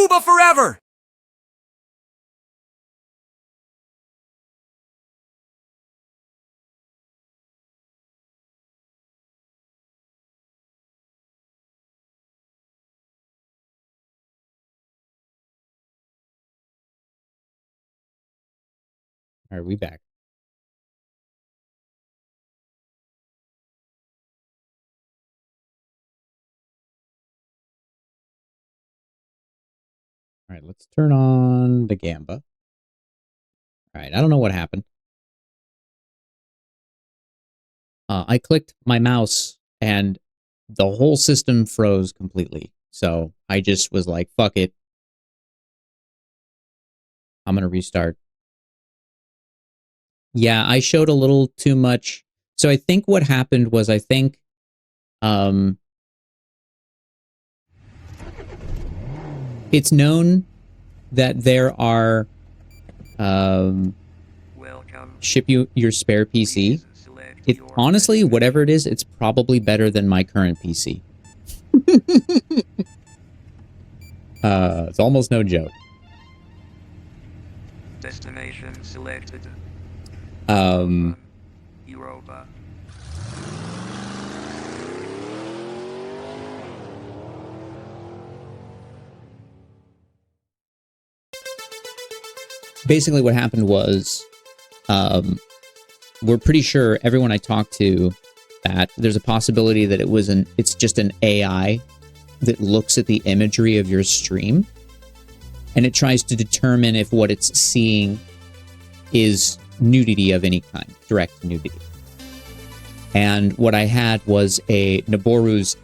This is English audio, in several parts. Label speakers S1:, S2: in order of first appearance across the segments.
S1: Booba forever!
S2: All right, we back. All right, let's turn on the Gamba. All right, I don't know what happened. I clicked my mouse and the whole system froze completely. So I just was like, fuck it. I'm going to restart. Yeah, I showed a little too much. So I think what happened was it's known that there are ship you your spare PC. It honestly, whatever it is, it's probably better than my current PC. It's almost no joke.
S3: Destination selected. Europa.
S2: Basically what happened was, we're pretty sure, everyone I talked to, that there's a possibility that it's just an AI that looks at the imagery of your stream and it tries to determine if what it's seeing is nudity of any kind, direct nudity. And what I had was a Naboru's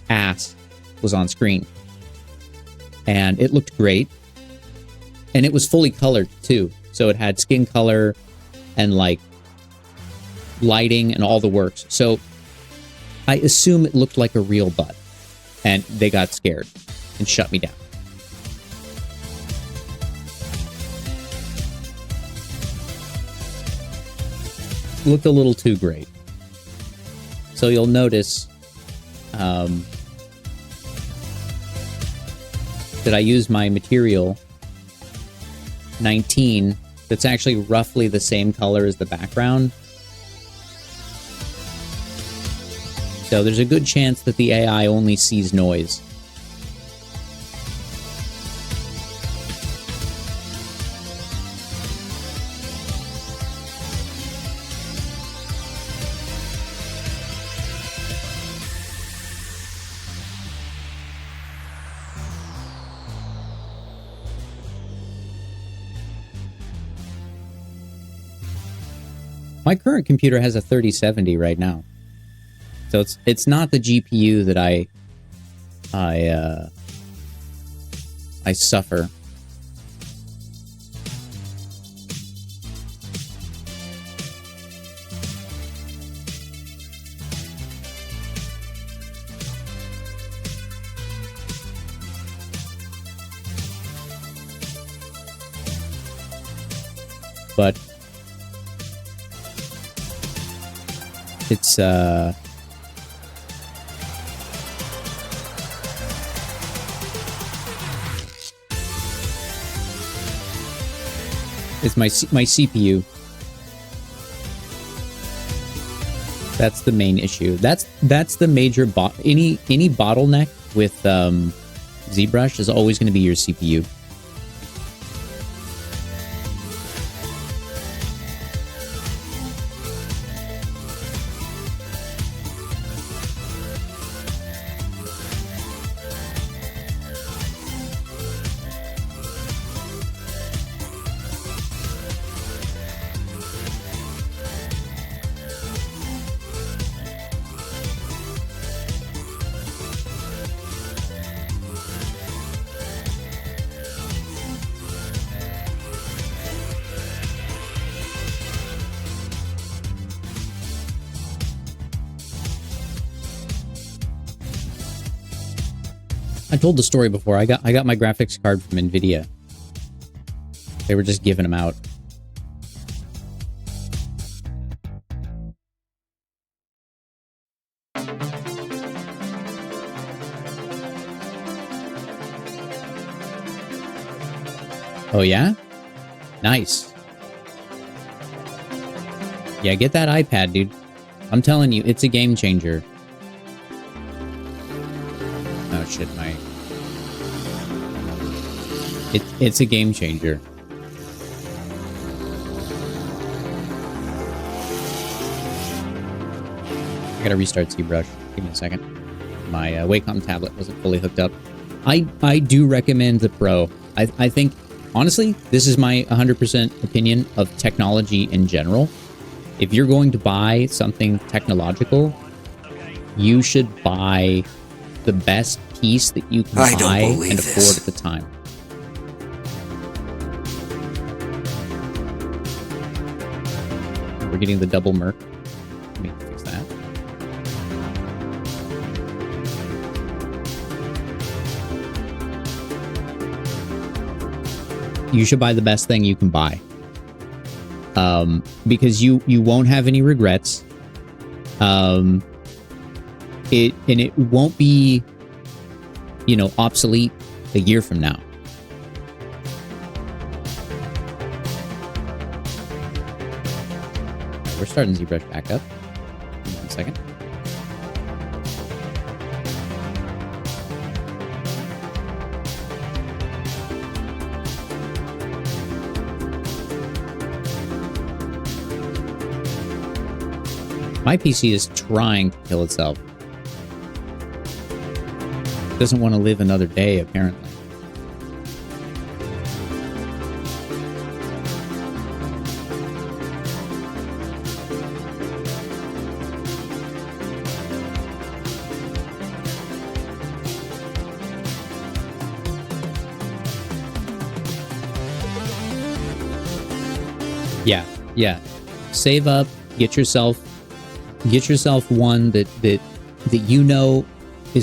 S2: ass was on screen. And it looked great. And it was fully colored too. So it had skin color and like lighting and all the works. So I assume it looked like a real butt. And they got scared and shut me down. Looked a little too great. So you'll notice that I use my material 19 that's actually roughly the same color as the background. So there's a good chance that the AI only sees noise. My current computer has a 3070 right now. So it's not the GPU that I suffer. But it's it's my CPU. That's the main issue. That's the major any bottleneck with ZBrush is always going to be your CPU. I told the story before. I got my graphics card from NVIDIA. They were just giving them out. Oh, yeah? Nice. Yeah, get that iPad, dude. I'm telling you, it's a game changer. Oh, shit, It's a game changer. I gotta restart ZBrush. Give me a second. My Wacom tablet wasn't fully hooked up. I do recommend the Pro. I think, honestly, this is my 100% opinion of technology in general. If you're going to buy something technological, you should buy the best piece that you can buy and afford at the time. We're getting the double Merc. Let me fix that. You should buy the best thing you can buy. Because you won't have any regrets. It won't be, obsolete a year from now. We're starting ZBrush back up. Give me 1 second. My PC is trying to kill itself. It doesn't want to live another day, apparently. Yeah. Save up, get yourself one that is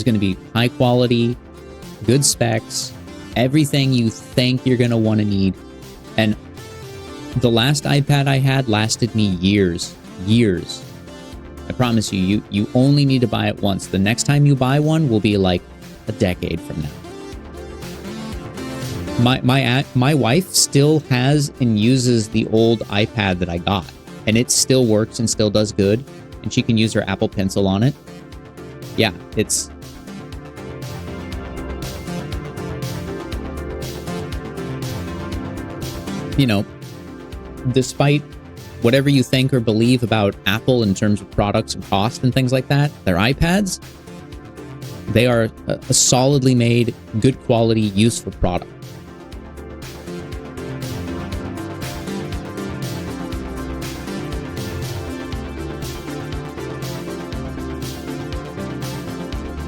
S2: going to be high quality, good specs, everything you think you're going to want to need. And the last iPad I had lasted me years. I promise you only need to buy it once. The next time you buy one will be like a decade from now. My wife still has and uses the old iPad that I got, and it still works and still does good, and she can use her Apple Pencil on it. Yeah, it's... despite whatever you think or believe about Apple in terms of products and cost and things like that, their iPads, they are a solidly made, good quality, useful product.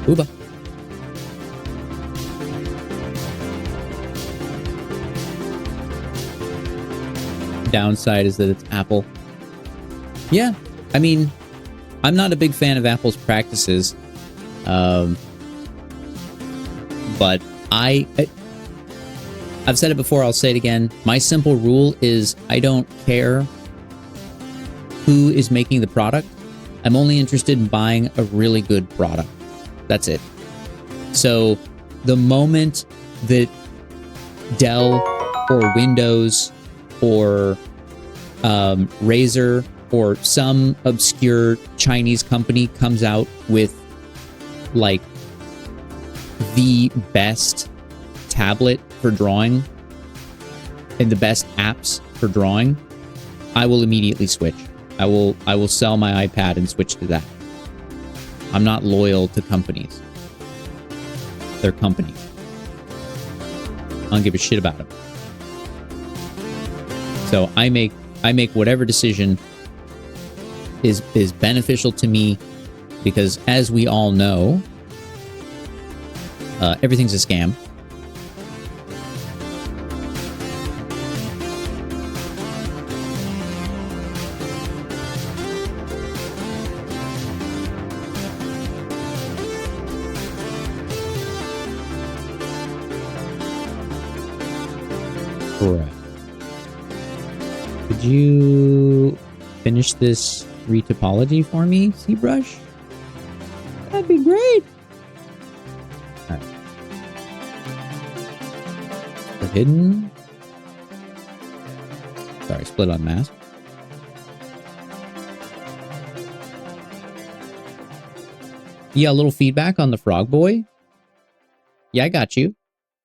S2: Uba. Downside is that it's Apple. Yeah, I mean, I'm not a big fan of Apple's practices, but I've said it before, I'll say it again. My simple rule is I don't care who is making the product. I'm only interested in buying a really good product. That's it. So the moment that Dell or Windows or Razer or some obscure Chinese company comes out with like the best tablet for drawing and the best apps for drawing, I will immediately switch. I will sell my iPad and switch to that. I'm not loyal to companies. They're companies. I don't give a shit about them. So I make whatever decision is beneficial to me, because as we all know, everything's a scam. Correct. Could you finish this retopology for me, ZBrush? That'd be great. All right. The hidden Sorry, split on mask. Yeah, a little feedback on the frog boy. Yeah, I got you.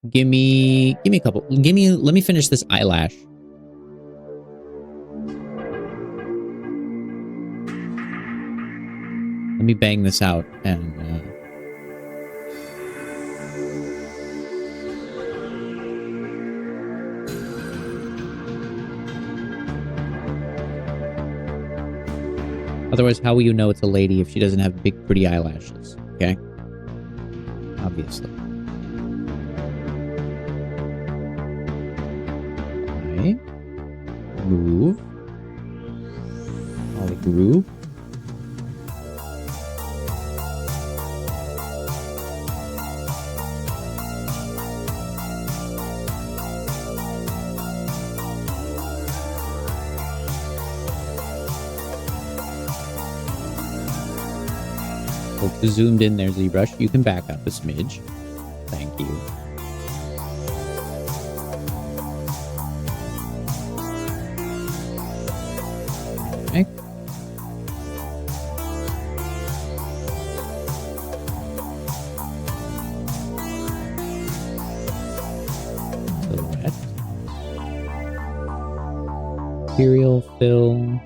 S2: Give me a couple. Let me finish this eyelash. Let me bang this out and otherwise, how will you know it's a lady if she doesn't have big, pretty eyelashes? Okay? Obviously. Okay. Move. All the groove. Zoomed in there, ZBrush. You can back up a smidge. Thank you. Okay. Silhouette. Imperial fill.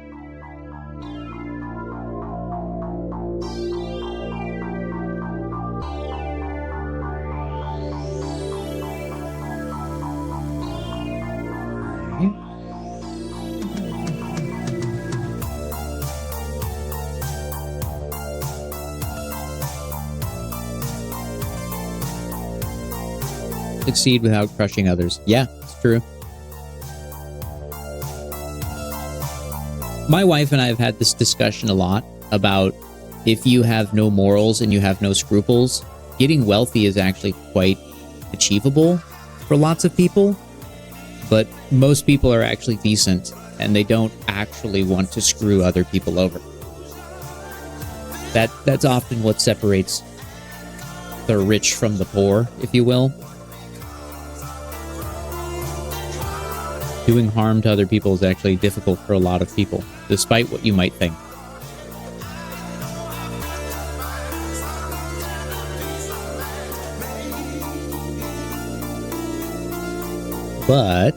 S2: Succeed without crushing others. Yeah, it's true. My wife and I have had this discussion a lot about if you have no morals and you have no scruples, getting wealthy is actually quite achievable for lots of people, but most people are actually decent and they don't actually want to screw other people over. That's often what separates the rich from the poor, if you will. Doing harm to other people is actually difficult for a lot of people, despite what you might think. But,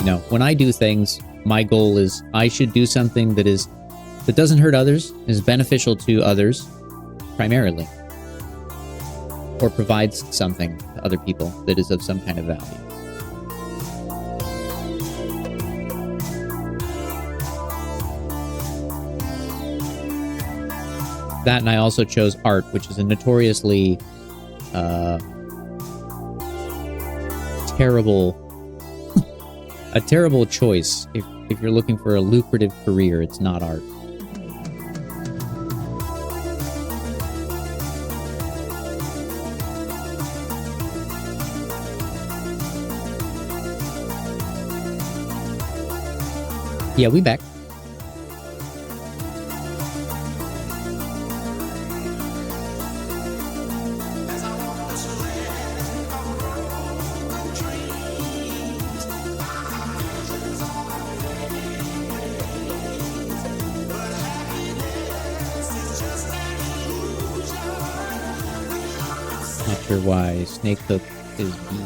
S2: you know, when I do things, my goal is I should do something that doesn't hurt others, is beneficial to others, primarily. Or provides something to other people that is of some kind of value. That, and I also chose art, which is a notoriously terrible choice. If you're looking for a lucrative career, it's not art. Yeah, we back. Not sure why Snake Hook is B.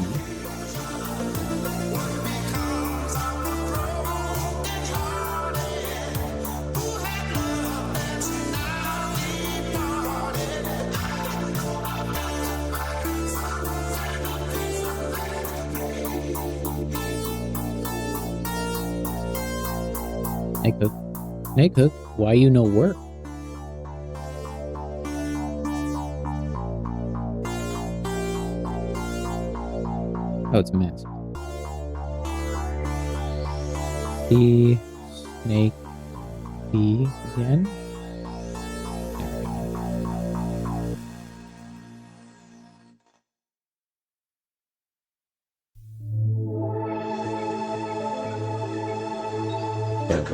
S2: Snake Hook, why you no work? Oh, it's a mess. B, Snake, B again.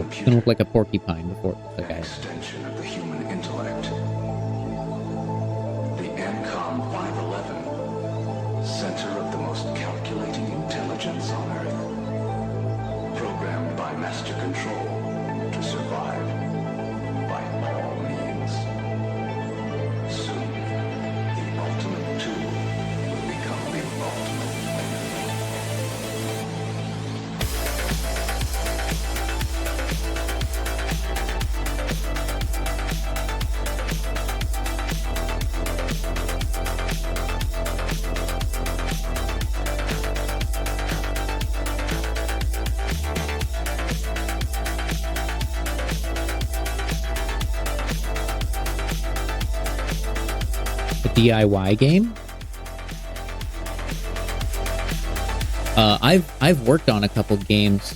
S2: It's gonna look like a porcupine before it looks like an
S1: extension of the human intellect. The NCOM 511, center of the most calculating intelligence. master control to survive by all means. Soon, the ultimate tool will become the ultimate weapon.
S2: DIY game. I've worked on a couple games.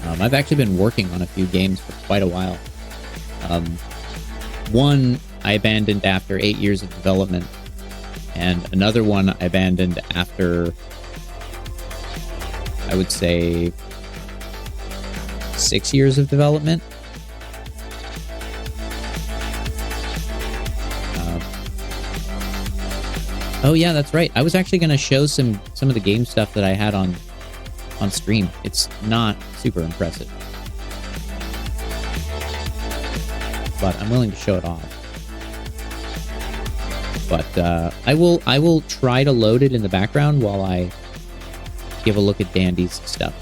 S2: I've actually been working on a few games for quite a while. One I abandoned after 8 years of development, and another one I abandoned after, I would say, 6 years of development. Oh yeah, that's right. I was actually going to show some of the game stuff that I had on stream. It's not super impressive, but I'm willing to show it off. But I will try to load it in the background while I give a look at Dandy's stuff.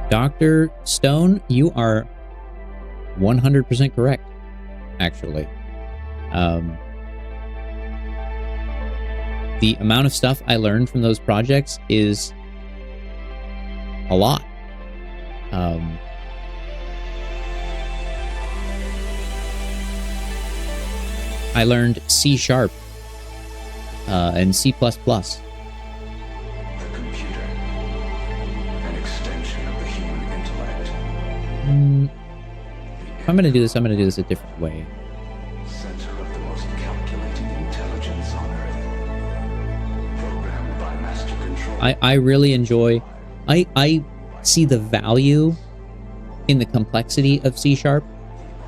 S2: Dr. Stone, you are 100% correct, actually. The amount of stuff I learned from those projects is a lot. I learned C# and C++. If I'm going to do this, I'm going to do this a different way.
S1: Center of the most calculating intelligence on Earth. Programmed by master control.
S2: I really enjoy... I see the value in the complexity of C#,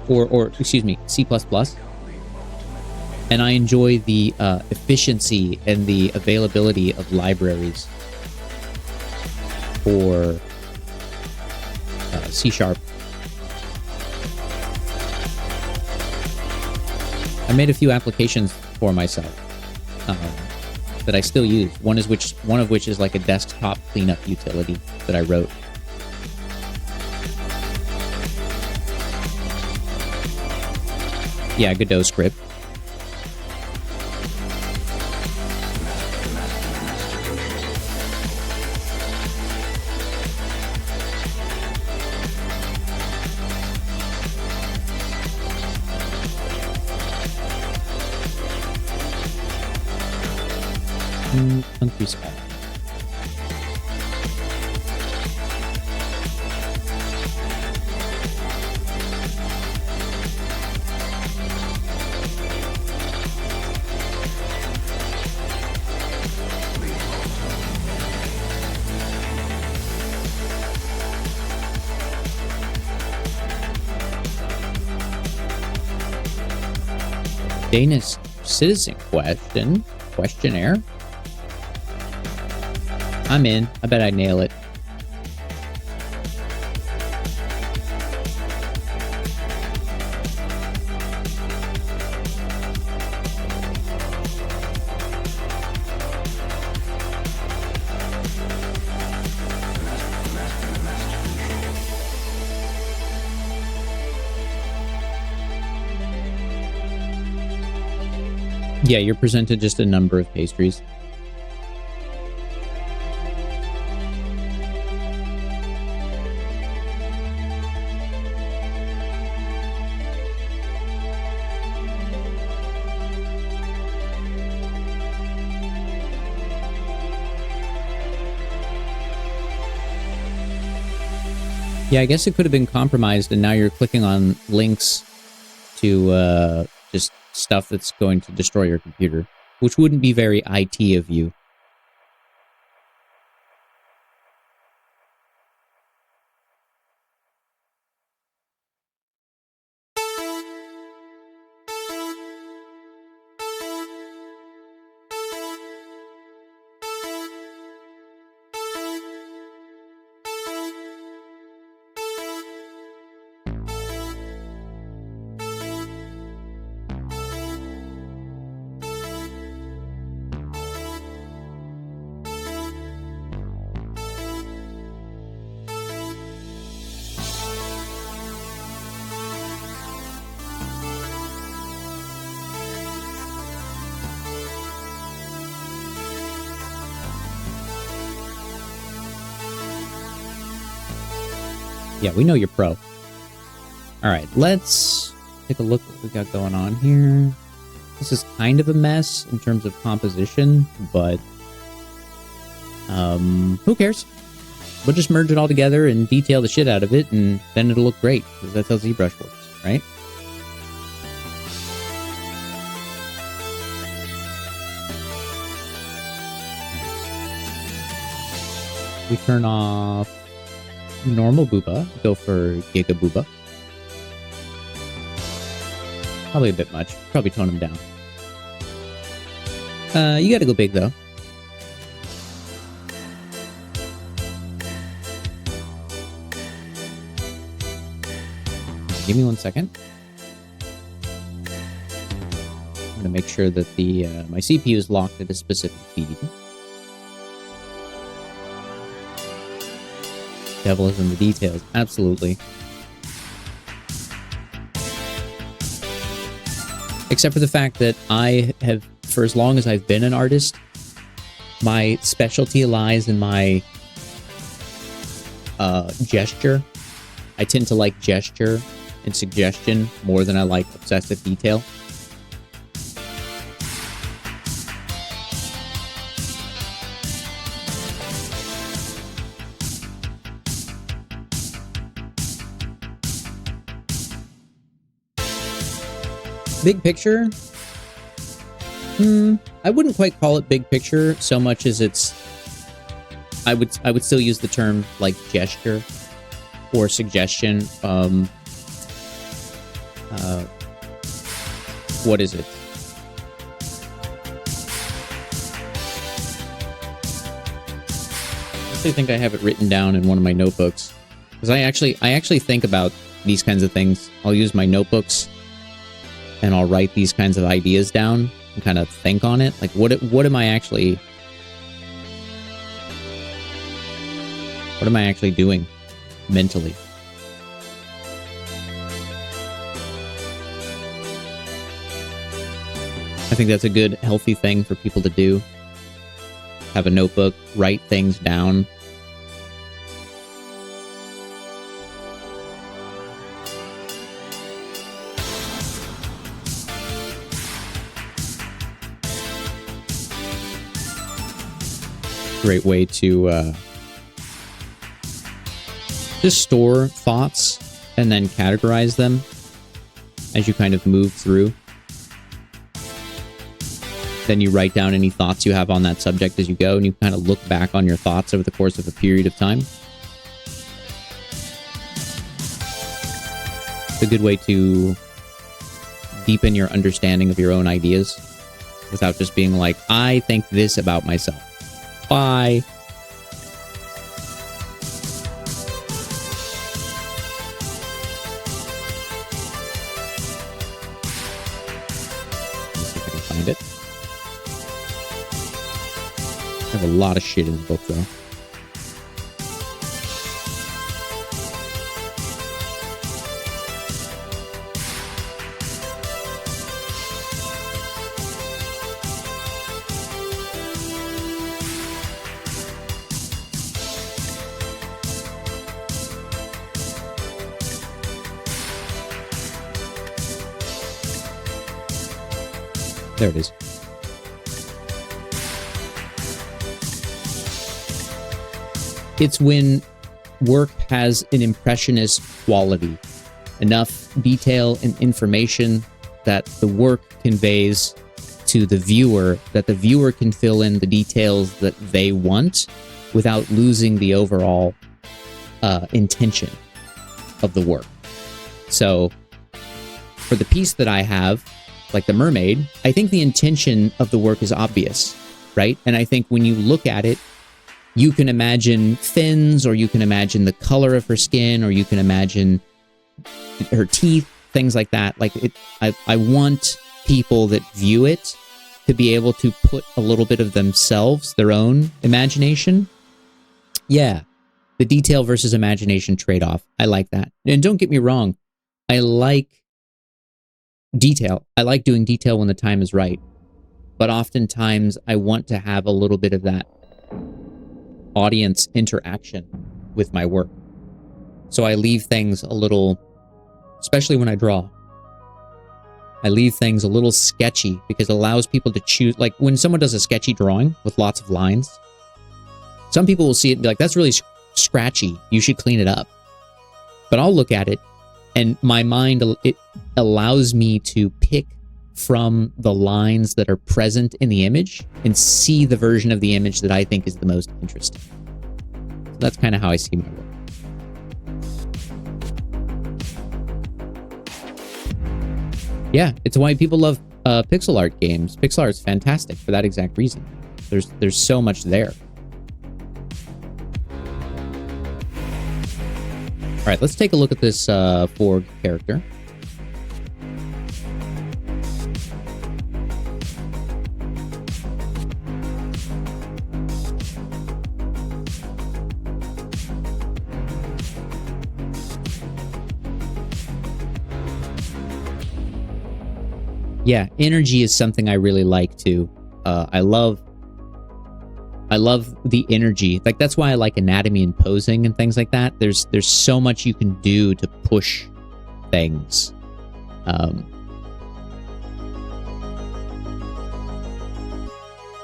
S2: or excuse me, C++. And I enjoy the efficiency and the availability of libraries for C#. I made a few applications for myself that I still use. One of which is like a desktop cleanup utility that I wrote. Yeah, Godot script. Country spell. Danish citizen questionnaire. I'm in. I bet I nail it. Yeah, you're presented just a number of pastries. Yeah, I guess it could have been compromised, and now you're clicking on links to just stuff that's going to destroy your computer, which wouldn't be very IT of you. Yeah, we know you're pro. All right, let's take a look what we got going on here. This is kind of a mess in terms of composition, but who cares? We'll just merge it all together and detail the shit out of it, and then it'll look great, because that's how ZBrush works, right? We turn off normal booba, go for giga booba. Probably a bit much. Probably tone them down. You gotta go big, though. Give me 1 second. I'm gonna make sure that the my CPU is locked at a specific feed. Devil is in the details. Absolutely. Except for the fact that I have, for as long as I've been an artist, my specialty lies in my gesture. I tend to like gesture and suggestion more than I like obsessive detail. Big picture? I wouldn't quite call it big picture so much as it's... I would still use the term like gesture or suggestion. What is it? I actually think I have it written down in one of my notebooks, because I actually think about these kinds of things. I'll use my notebooks and I'll write these kinds of ideas down and kind of think on it. Like, what am I actually doing mentally? I think that's a good, healthy thing for people to do. Have a notebook, write things down. Great way to just store thoughts and then categorize them as you kind of move through. Then you write down any thoughts you have on that subject as you go, and you kind of look back on your thoughts over the course of a period of time. It's a good way to deepen your understanding of your own ideas without just being like, I think this about myself. Bye. Let's see if I can find it. I have a lot of shit in the book, though. There it is. It's when work has an impressionist quality, enough detail and information that the work conveys to the viewer, that the viewer can fill in the details that they want without losing the overall intention of the work. So, for the piece that I have, like the mermaid, I think the intention of the work is obvious, right? And I think when you look at it, you can imagine fins, or you can imagine the color of her skin, or you can imagine her teeth, things like that. Like, I want people that view it to be able to put a little bit of themselves, their own imagination. Yeah, the detail versus imagination trade-off. I like that. And don't get me wrong, I like detail. I like doing detail when the time is right. But oftentimes, I want to have a little bit of that audience interaction with my work. So I leave things a little, especially when I draw, I leave things a little sketchy because it allows people to choose. Like when someone does a sketchy drawing with lots of lines, some people will see it and be like, that's really scratchy. You should clean it up. But I'll look at it and my mind, it allows me to pick from the lines that are present in the image and see the version of the image that I think is the most interesting. So that's kind of how I see my work. Yeah, it's why people love pixel art games. Pixel art is fantastic for that exact reason. There's so much there. All right, let's take a look at this Forge character. Yeah, energy is something I really like too. I love the energy. Like that's why I like anatomy and posing and things like that. There's so much you can do to push things.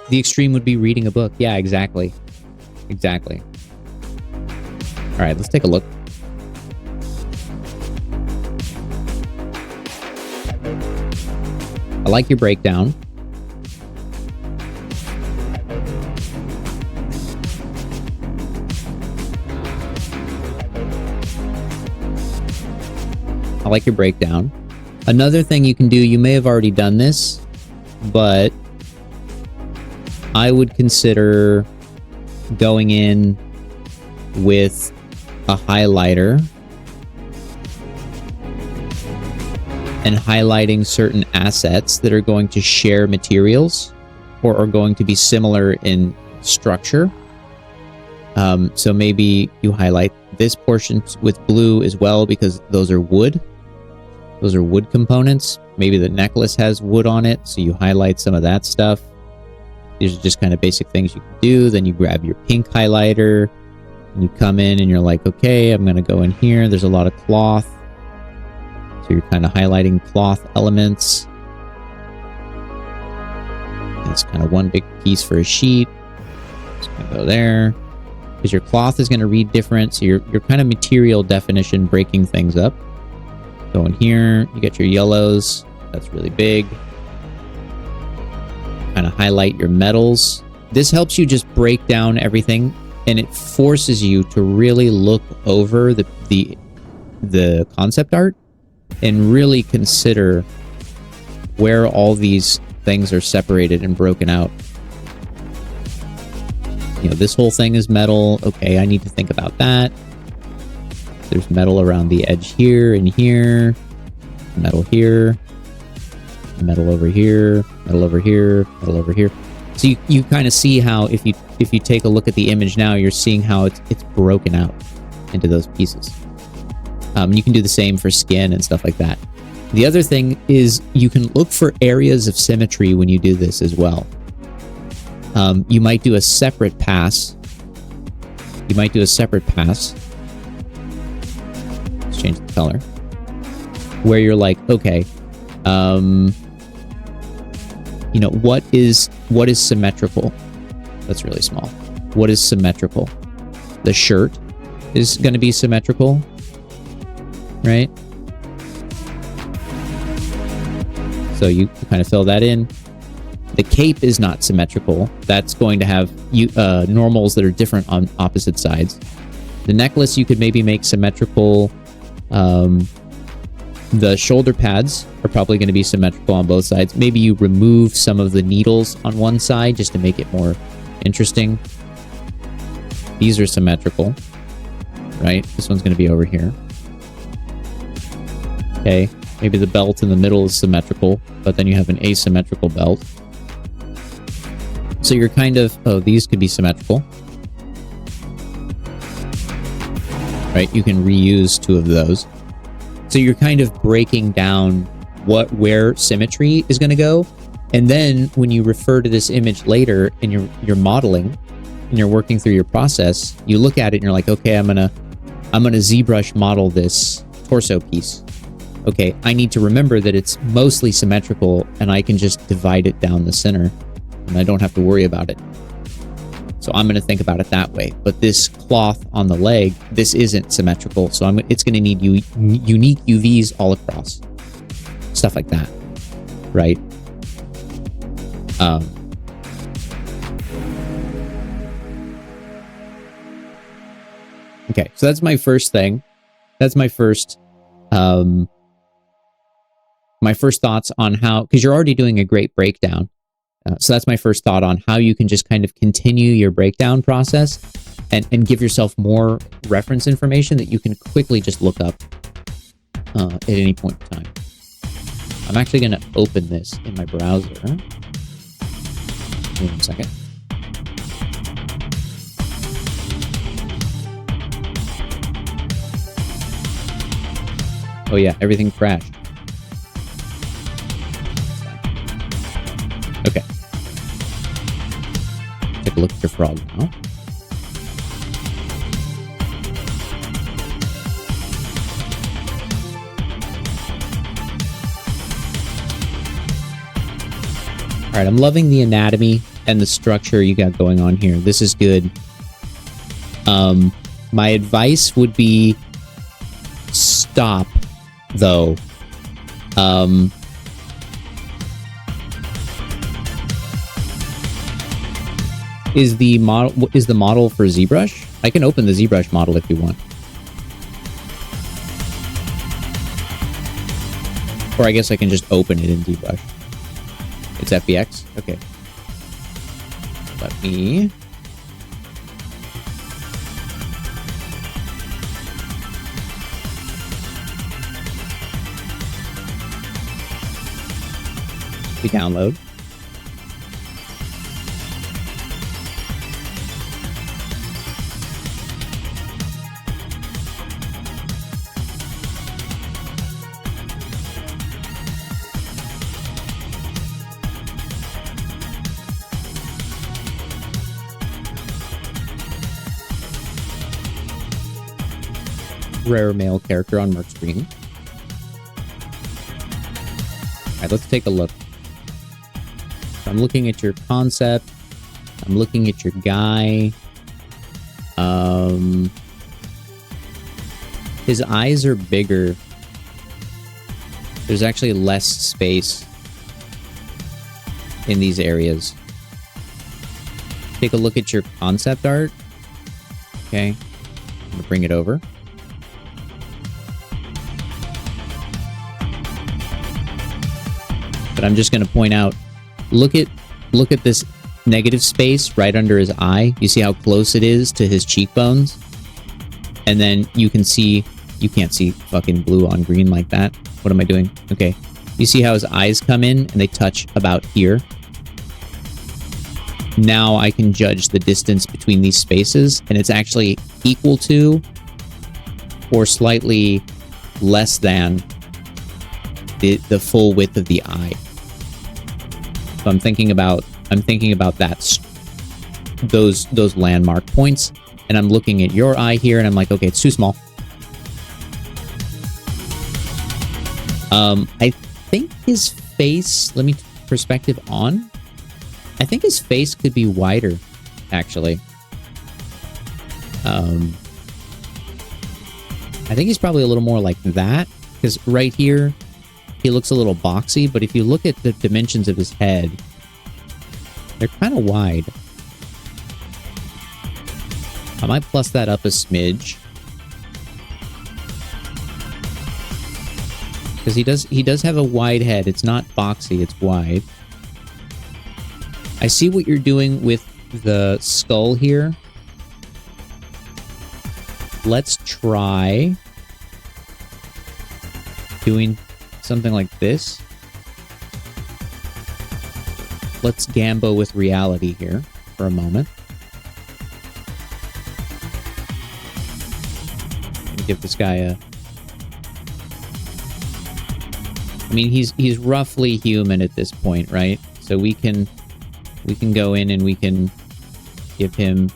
S2: The extreme would be reading a book. Yeah, exactly. Exactly. All right, let's take a look. I like your breakdown. I like your breakdown. Another thing you can do, you may have already done this, but I would consider going in with a highlighter and highlighting certain assets that are going to share materials or are going to be similar in structure. So maybe you highlight this portion with blue as well because those are wood. Those are wood components. Maybe the necklace has wood on it, so you highlight some of that stuff. These are just kind of basic things you can do. Then you grab your pink highlighter and you come in and you're like, okay, I'm going to go in here. There's a lot of cloth. So you're kind of highlighting cloth elements. It's kind of one big piece for a sheet. Just going to go there. Because your cloth is going to read different. So you're kind of material definition breaking things up. Go in here. You get your yellows. That's really big. Kind of highlight your metals. This helps you just break down everything. And it forces you to really look over the concept art and really consider where all these things are separated and broken out. You know, this whole thing is metal. Okay, I need to think about that. There's metal around the edge here and here. Metal here. Metal over here. Metal over here. Metal over here. So you kind of see how if you take a look at the image now, you're seeing how it's broken out into those pieces. You can do the same for skin and stuff like that. The other thing is you can look for areas of symmetry when you do this as well. You might do a separate pass. Let's change the color. Where you're like, okay, you know, what is symmetrical? That's really small. What is symmetrical? The shirt is going to be symmetrical. Right? So you kind of fill that in. The cape is not symmetrical. That's going to have normals that are different on opposite sides. The necklace you could maybe make symmetrical. The shoulder pads are probably going to be symmetrical on both sides. Maybe you remove some of the needles on one side just to make it more interesting. These are symmetrical, right? This one's going to be over here. Okay, maybe the belt in the middle is symmetrical, but then you have an asymmetrical belt. So you're kind of, oh, these could be symmetrical. Right, you can reuse two of those. So you're kind of breaking down where symmetry is going to go. And then when you refer to this image later and you're modeling and you're working through your process, you look at it and you're like, okay, I'm I'm going to ZBrush model this torso piece. Okay, I need to remember that it's mostly symmetrical and I can just divide it down the center and I don't have to worry about it. So I'm going to think about it that way. But this cloth on the leg, this isn't symmetrical. So it's going to need unique UVs all across. Stuff like that, right? Okay, so that's my first thing. That's my first thoughts on how, because you're already doing a great breakdown. So that's my first thought on how you can just kind of continue your breakdown process and give yourself more reference information that you can quickly just look up at any point in time. I'm actually going to open this in my browser. Give me 1 second. Oh yeah, everything crashed. Okay. Take a look at your frog now. All right, I'm loving the anatomy and the structure you got going on here. This is good. My advice would be stop, though. Is the model for ZBrush? I can open the ZBrush model if you want. Or I guess I can just open it in ZBrush. It's FBX? Okay. Let me... download. Rare male character on Merc screen. All right, let's take a look. I'm looking at your concept. I'm looking at your guy. His eyes are bigger. There's actually less space in these areas. Take a look at your concept art. Okay. I'm gonna bring it over. But I'm just gonna point out, look at this negative space right under his eye. You see how close it is to his cheekbones? And then you can see, you can't see fucking blue on green like that. What am I doing? Okay. You see how his eyes come in and they touch about here? Now I can judge the distance between these spaces, and it's actually equal to or slightly less than the full width of the eye. So I'm thinking about that, those landmark points, and I'm looking at your eye here, and I'm like, okay, it's too small. I think his face, let me perspective on. I think his face could be wider, actually. I think he's probably a little more like that, because right here, he looks a little boxy, but if you look at the dimensions of his head, they're kind of wide. I might plus that up a smidge. Because he does have a wide head. It's not boxy, it's wide. I see what you're doing with the skull here. Let's try doing something like this. Let's gambo with reality here for a moment. Give this guy a... I mean, he's roughly human at this point, right? So we can go in and we can give him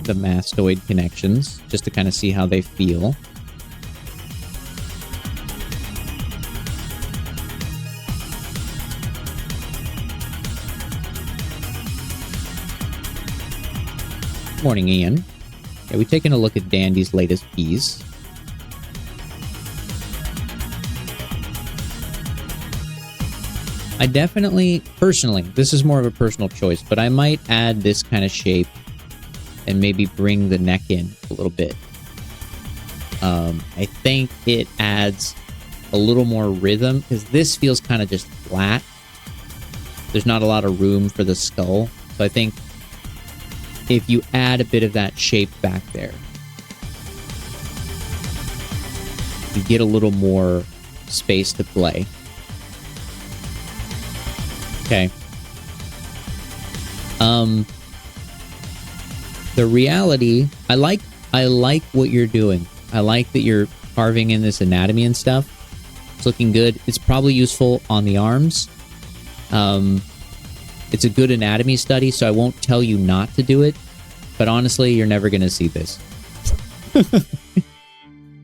S2: the mastoid connections just to kind of see how they feel. Morning, Ian. Yeah, we've taken a look at Dandy's latest piece. I definitely, personally, this is more of a personal choice, but I might add this kind of shape and maybe bring the neck in a little bit. I think it adds a little more rhythm, because this feels kind of just flat. There's not a lot of room for the skull. So I think if you add a bit of that shape back there, you get a little more space to play. Okay. The reality, I like what you're doing. I like that you're carving in this anatomy and stuff. It's looking good. It's probably useful on the arms. It's a good anatomy study, so I won't tell you not to do it. But honestly, you're never going to see this.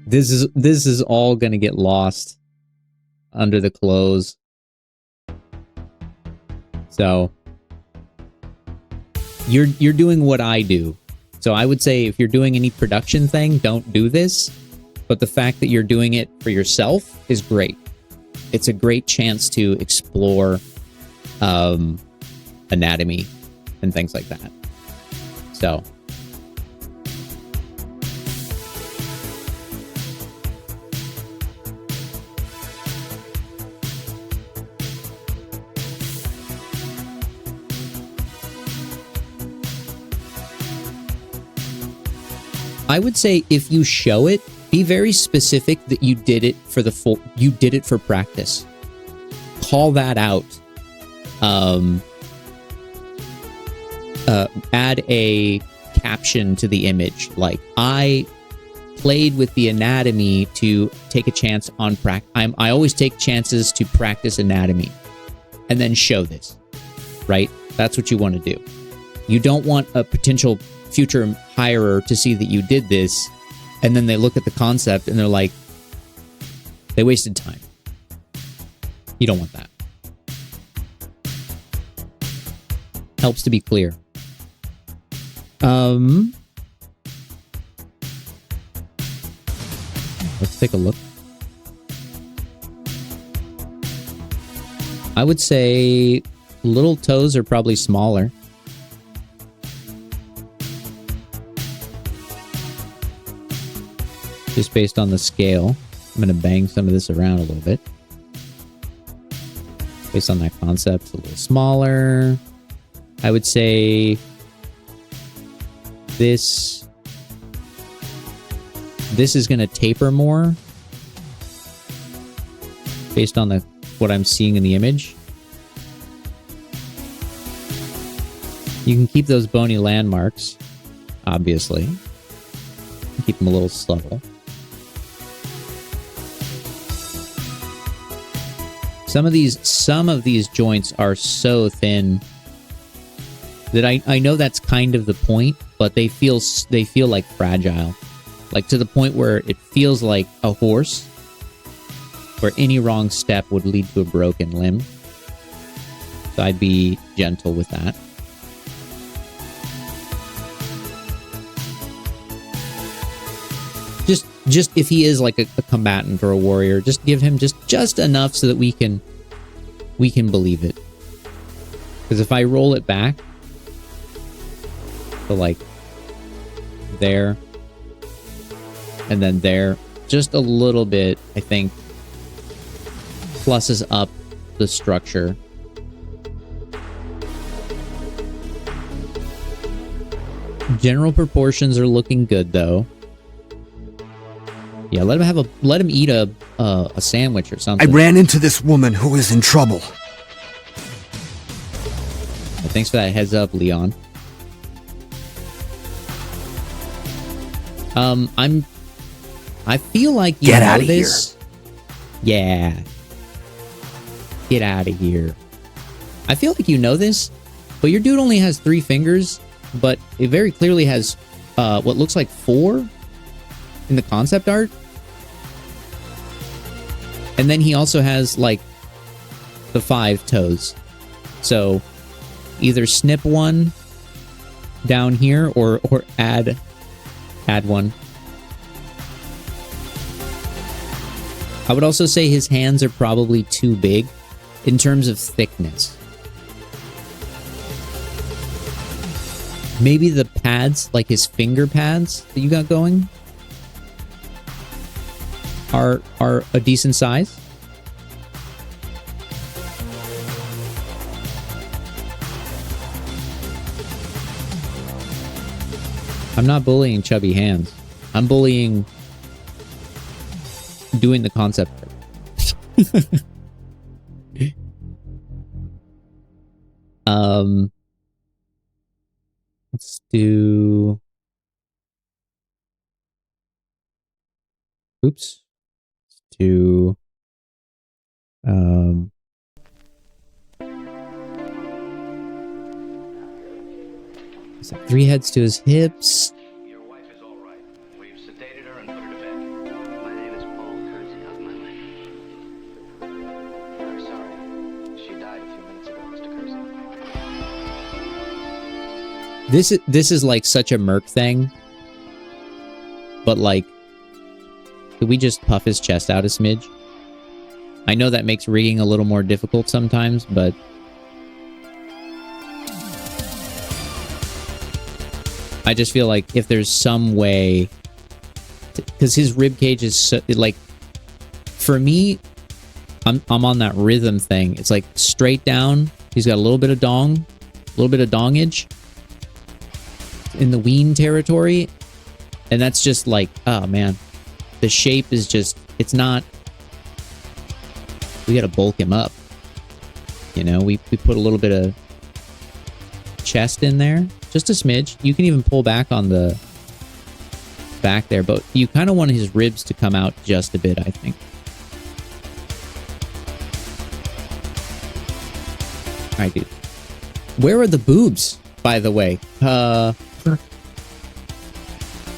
S2: This is all going to get lost under the clothes. So you're doing what I do. So I would say if you're doing any production thing, don't do this. But the fact that you're doing it for yourself is great. It's a great chance to explore anatomy and things like that. So I would say if you show it, be very specific that you did it for you did it for practice. Call that out. Add a caption to the image, like, I played with the anatomy to take a chance on I always take chances to practice anatomy, and then show this, right? That's what you want to do. You don't want a potential future hirer to see that you did this, and then they look at the concept and they're like, they wasted time. You don't want that. Helps to be clear. Let's take a look. I would say little toes are probably smaller. Just based on the scale. I'm going to bang some of this around a little bit. Based on that concept, a little smaller. I would say this is going to taper more based on what I'm seeing in the image. You can keep those bony landmarks, obviously. Keep them a little supple. Some of these joints are so thin that I know that's kind of the point, but they feel like fragile. Like to the point where it feels like a horse, where any wrong step would lead to a broken limb. So I'd be gentle with that. Just if he is like a combatant or a warrior, just give him just enough so that we can believe it. Because if I roll it back to like there and then there, just a little bit, I think pluses up the structure. General proportions are looking good though. Yeah, let him eat a sandwich or something.
S4: I ran into this woman who is in trouble.
S2: Well, thanks for that heads up, Leon. I feel like you know this. Yeah. Get out of here. I feel like you know this, but your dude only has 3 fingers, but it very clearly has what looks like 4 in the concept art. And then he also has, like, the 5 toes. So, either snip one down here or add one. I would also say his hands are probably too big in terms of thickness. Maybe the pads, like his finger pads that you got going, are a decent size. I'm not bullying chubby hands. I'm bullying doing the concept. Let's do... Oops. Let's do... Is that 3 heads to his hips?
S1: Your wife is all right. We've sedated her and put her to bed.
S5: My name is Paul Kersey. How's my wife? I'm sorry. She died a few minutes ago, Mr. Kersey.
S2: This is like such a Merc thing. But like, could we just puff his chest out a smidge? I know that makes rigging a little more difficult sometimes, but I just feel like if there's some way, because his rib cage is so, like, for me, I'm on that rhythm thing. It's like straight down. He's got a little bit of dongage in the ween territory, and that's just like, oh man, the shape is just, it's not. We gotta bulk him up. You know, we put a little bit of chest in there. Just a smidge. You can even pull back on the back there, but you kind of want his ribs to come out just a bit, I think. All right, dude. Where are the boobs, by the way?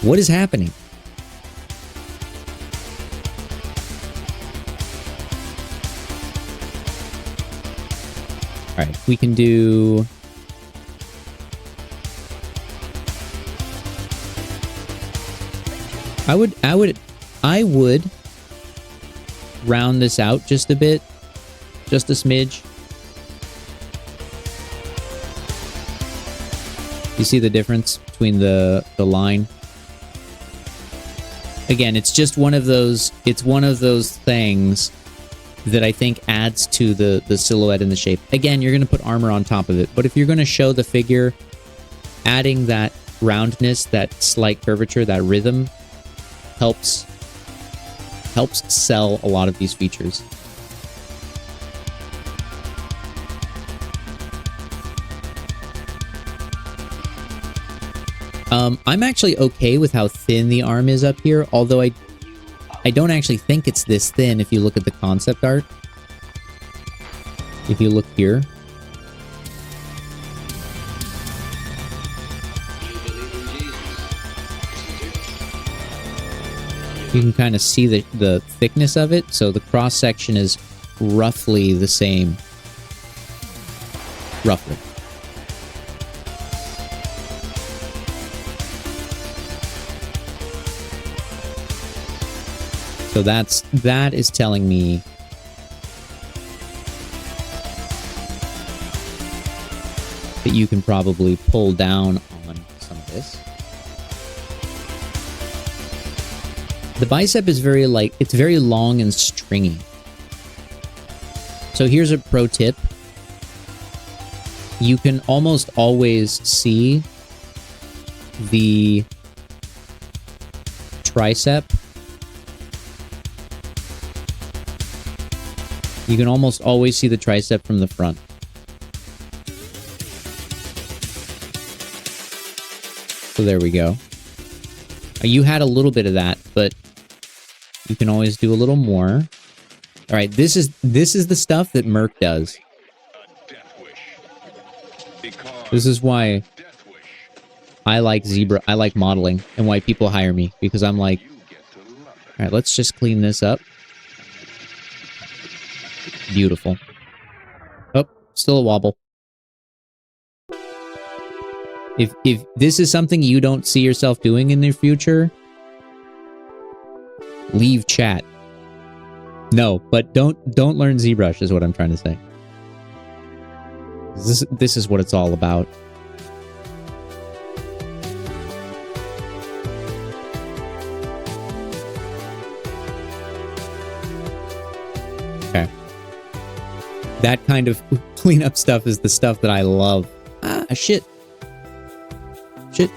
S2: What is happening? All right, we can do... I would round this out just a bit, just a smidge. You see the difference between the line? Again, it's just one of those, it's one of those things that I think adds to the silhouette and the shape. Again, you're going to put armor on top of it, but if you're going to show the figure, adding that roundness, that slight curvature, that rhythm, helps sell a lot of these features. I'm actually okay with how thin the arm is up here, although I don't actually think it's this thin if you look at the concept art. If you look here. You can kind of see the thickness of it, so the cross-section is roughly the same. Roughly. So that is telling me that you can probably pull down on some of this. The bicep is very like, it's very long and stringy. So here's a pro tip. You can almost always see the tricep. You can almost always see the tricep from the front. So there we go. You had a little bit of that, but you can always do a little more. All right, this is the stuff that Merc does. This is why I like Zebra. I like modeling and why people hire me, because I'm like, all right, let's just clean this up. Beautiful. Oh, still a wobble. If this is something you don't see yourself doing in the future, leave chat. No, but don't learn ZBrush is what I'm trying to say. This is what it's all about. Okay. That kind of cleanup stuff is the stuff that I love. Ah, shit. Shit.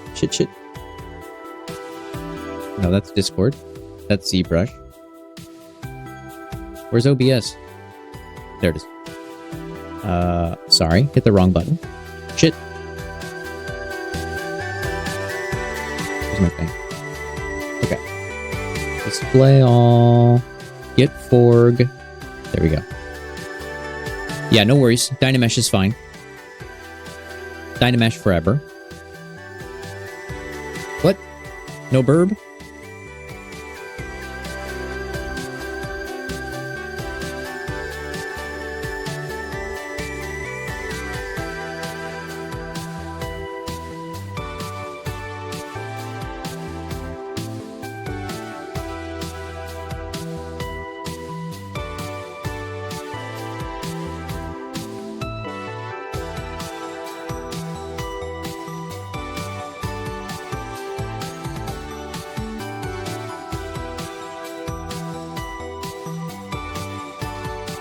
S2: No, that's Discord. That's ZBrush. Where's OBS? There it is. Sorry. Hit the wrong button. Shit. Here's my thing. Okay. Display all. Get Forg. There we go. Yeah, no worries. Dynamesh is fine. Dynamesh forever. What? No burb?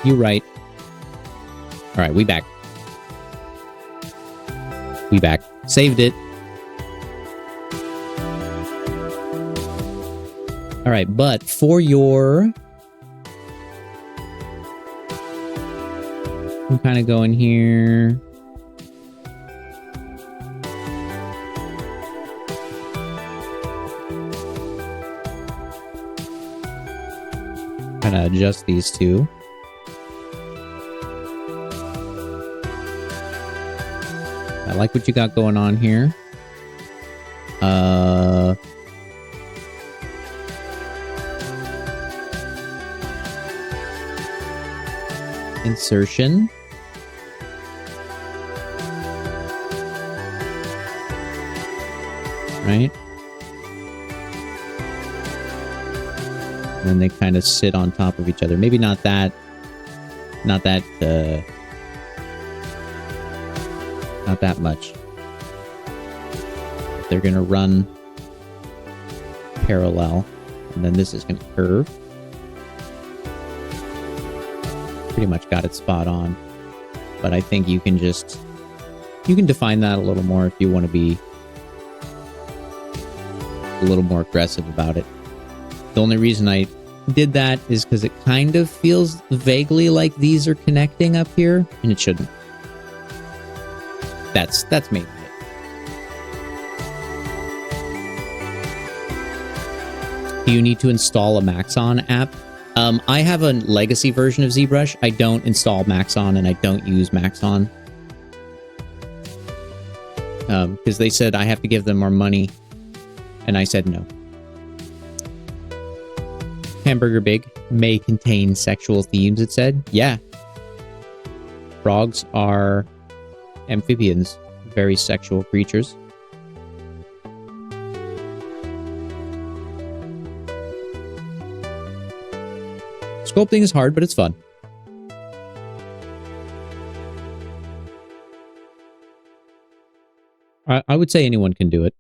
S2: You right. All right, we back. We back. Saved it. All right, but for your... I'm kind of going here. Kind of adjust these two. I like what you got going on here. Insertion. Right? And then they kind of sit on top of each other. Maybe not that much. They're going to run parallel, and then this is going to curve. Pretty much got it spot on, but I think you can define that a little more if you want to be a little more aggressive about it. The only reason I did that is because it kind of feels vaguely like these are connecting up here, and it shouldn't. That's mainly it. Do you need to install a Maxon app? I have a legacy version of ZBrush. I don't install Maxon, and I don't use Maxon. Because they said I have to give them more money, and I said no. Hamburger Big may contain sexual themes, it said. Yeah. Frogs are amphibians, very sexual creatures. Sculpting is hard, but it's fun. I would say anyone can do it.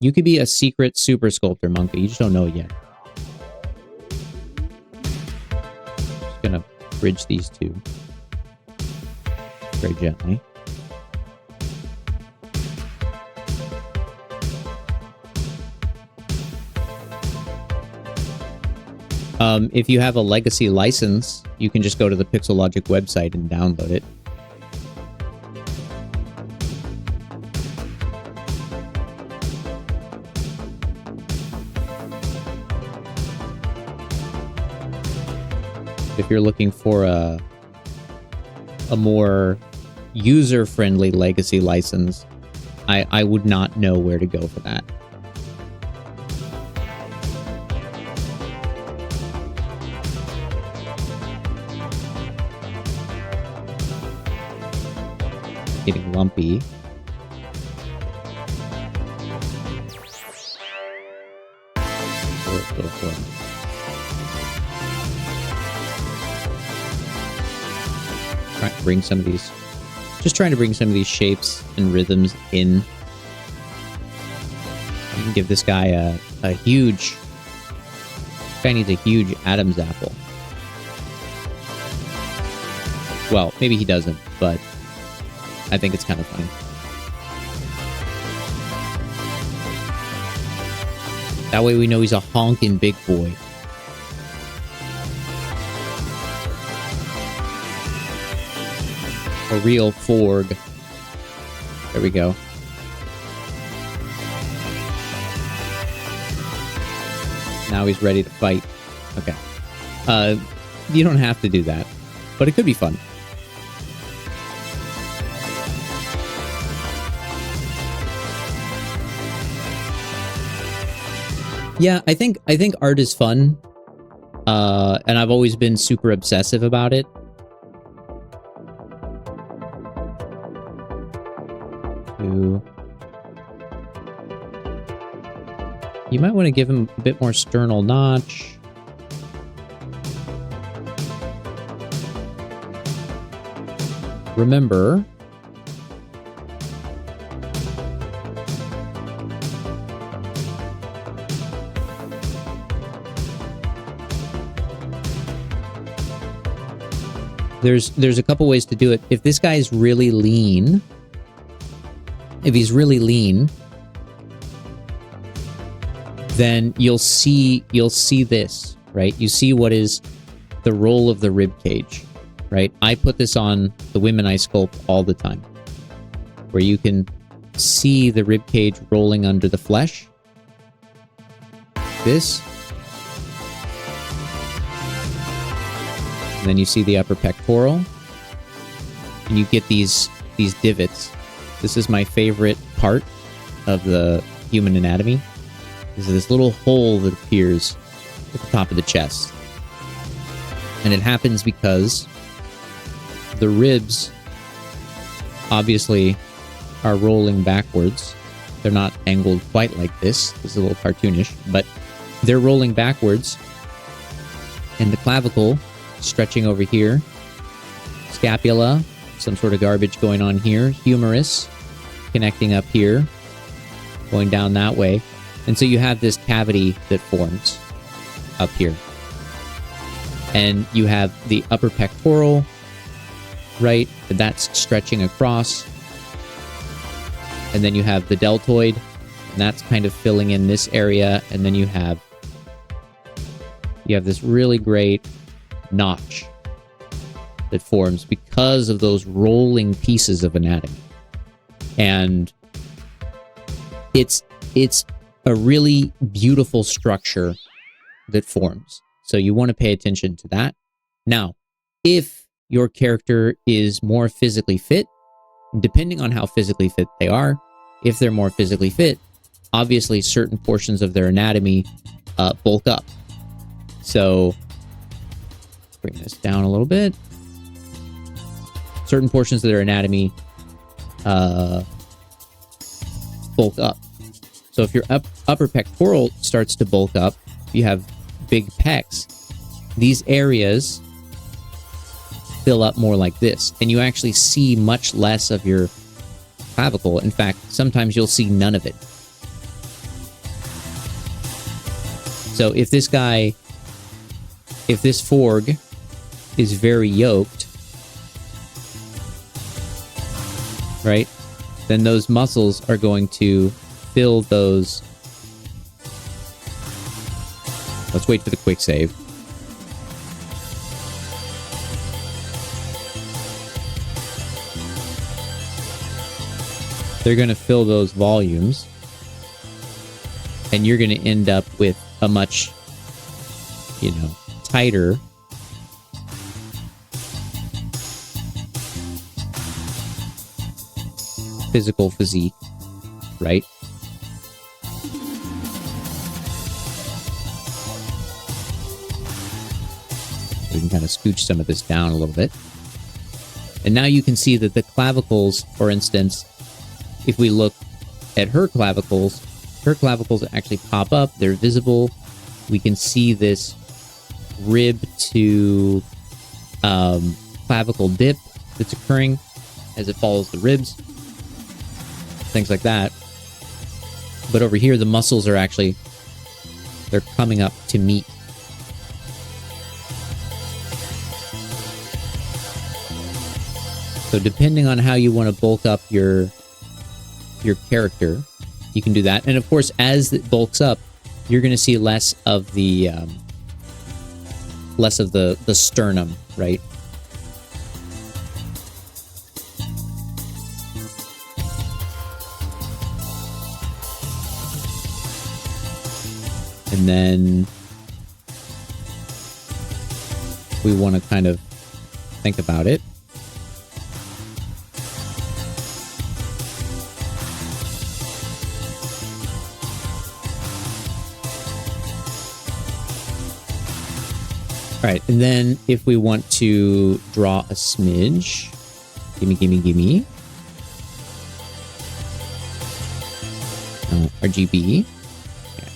S2: You could be a secret super sculptor, Monkey. You just don't know it yet. Just gonna bridge these two very gently. If you have a legacy license, you can just go to the Pixelogic website and download it. If you're looking for a more user-friendly legacy license, I would not know where to go for that. Getting lumpy. Trying to bring some of these, just trying to bring some of these shapes and rhythms in. You can give this guy a huge, this guy needs a huge Adam's apple. Well, maybe he doesn't, but I think it's kind of funny. That way we know he's a honking big boy. A real Forg. There we go. Now he's ready to fight. Okay. You don't have to do that, but it could be fun. Yeah, I think art is fun. And I've always been super obsessive about it. You might want to give him a bit more sternal notch. Remember, there's a couple ways to do it. If this guy's really lean, if he's really lean, then you'll see this, right? You see what is the roll of the rib cage, right? I put this on the women I sculpt all the time, where you can see the rib cage rolling under the flesh. This. And then you see the upper pectoral, and you get these divots. This is my favorite part of the human anatomy. Is this little hole that appears at the top of the chest. And it happens because the ribs obviously are rolling backwards. They're not angled quite like this. This is a little cartoonish, but they're rolling backwards. And the clavicle stretching over here. Scapula, some sort of garbage going on here. Humerus connecting up here, going down that way. And so you have this cavity that forms up here. And you have the upper pectoral, right? That's stretching across. And then you have the deltoid, and that's kind of filling in this area. And then you have this really great notch that forms because of those rolling pieces of anatomy. And it's a really beautiful structure that forms. So you want to pay attention to that. Now, if your character is more physically fit, depending on how physically fit they are, if they're more physically fit, obviously certain portions of their anatomy bulk up. So, bring this down a little bit. Certain portions of their anatomy bulk up. So if your upper pectoral starts to bulk up, you have big pecs, these areas fill up more like this, and you actually see much less of your clavicle. In fact, sometimes you'll see none of it. So if this Forg is very yoked, right, then those muscles are going to fill those. Let's wait for the quick save. They're going to fill those volumes, and you're going to end up with a much, tighter physical physique. right? We can kind of scooch some of this down a little bit. And now you can see that the clavicles, for instance, if we look at her clavicles actually pop up. They're visible. We can see this rib to clavicle dip that's occurring as it follows the ribs. Things like that. But over here, the muscles are actually, they're coming up to meet. So depending on how you want to bulk up your character, you can do that. And of course, as it bulks up, you're going to see less of the sternum, right? And then we want to kind of think about it. All right, and then if we want to draw a smidge, gimme. RGB. Okay.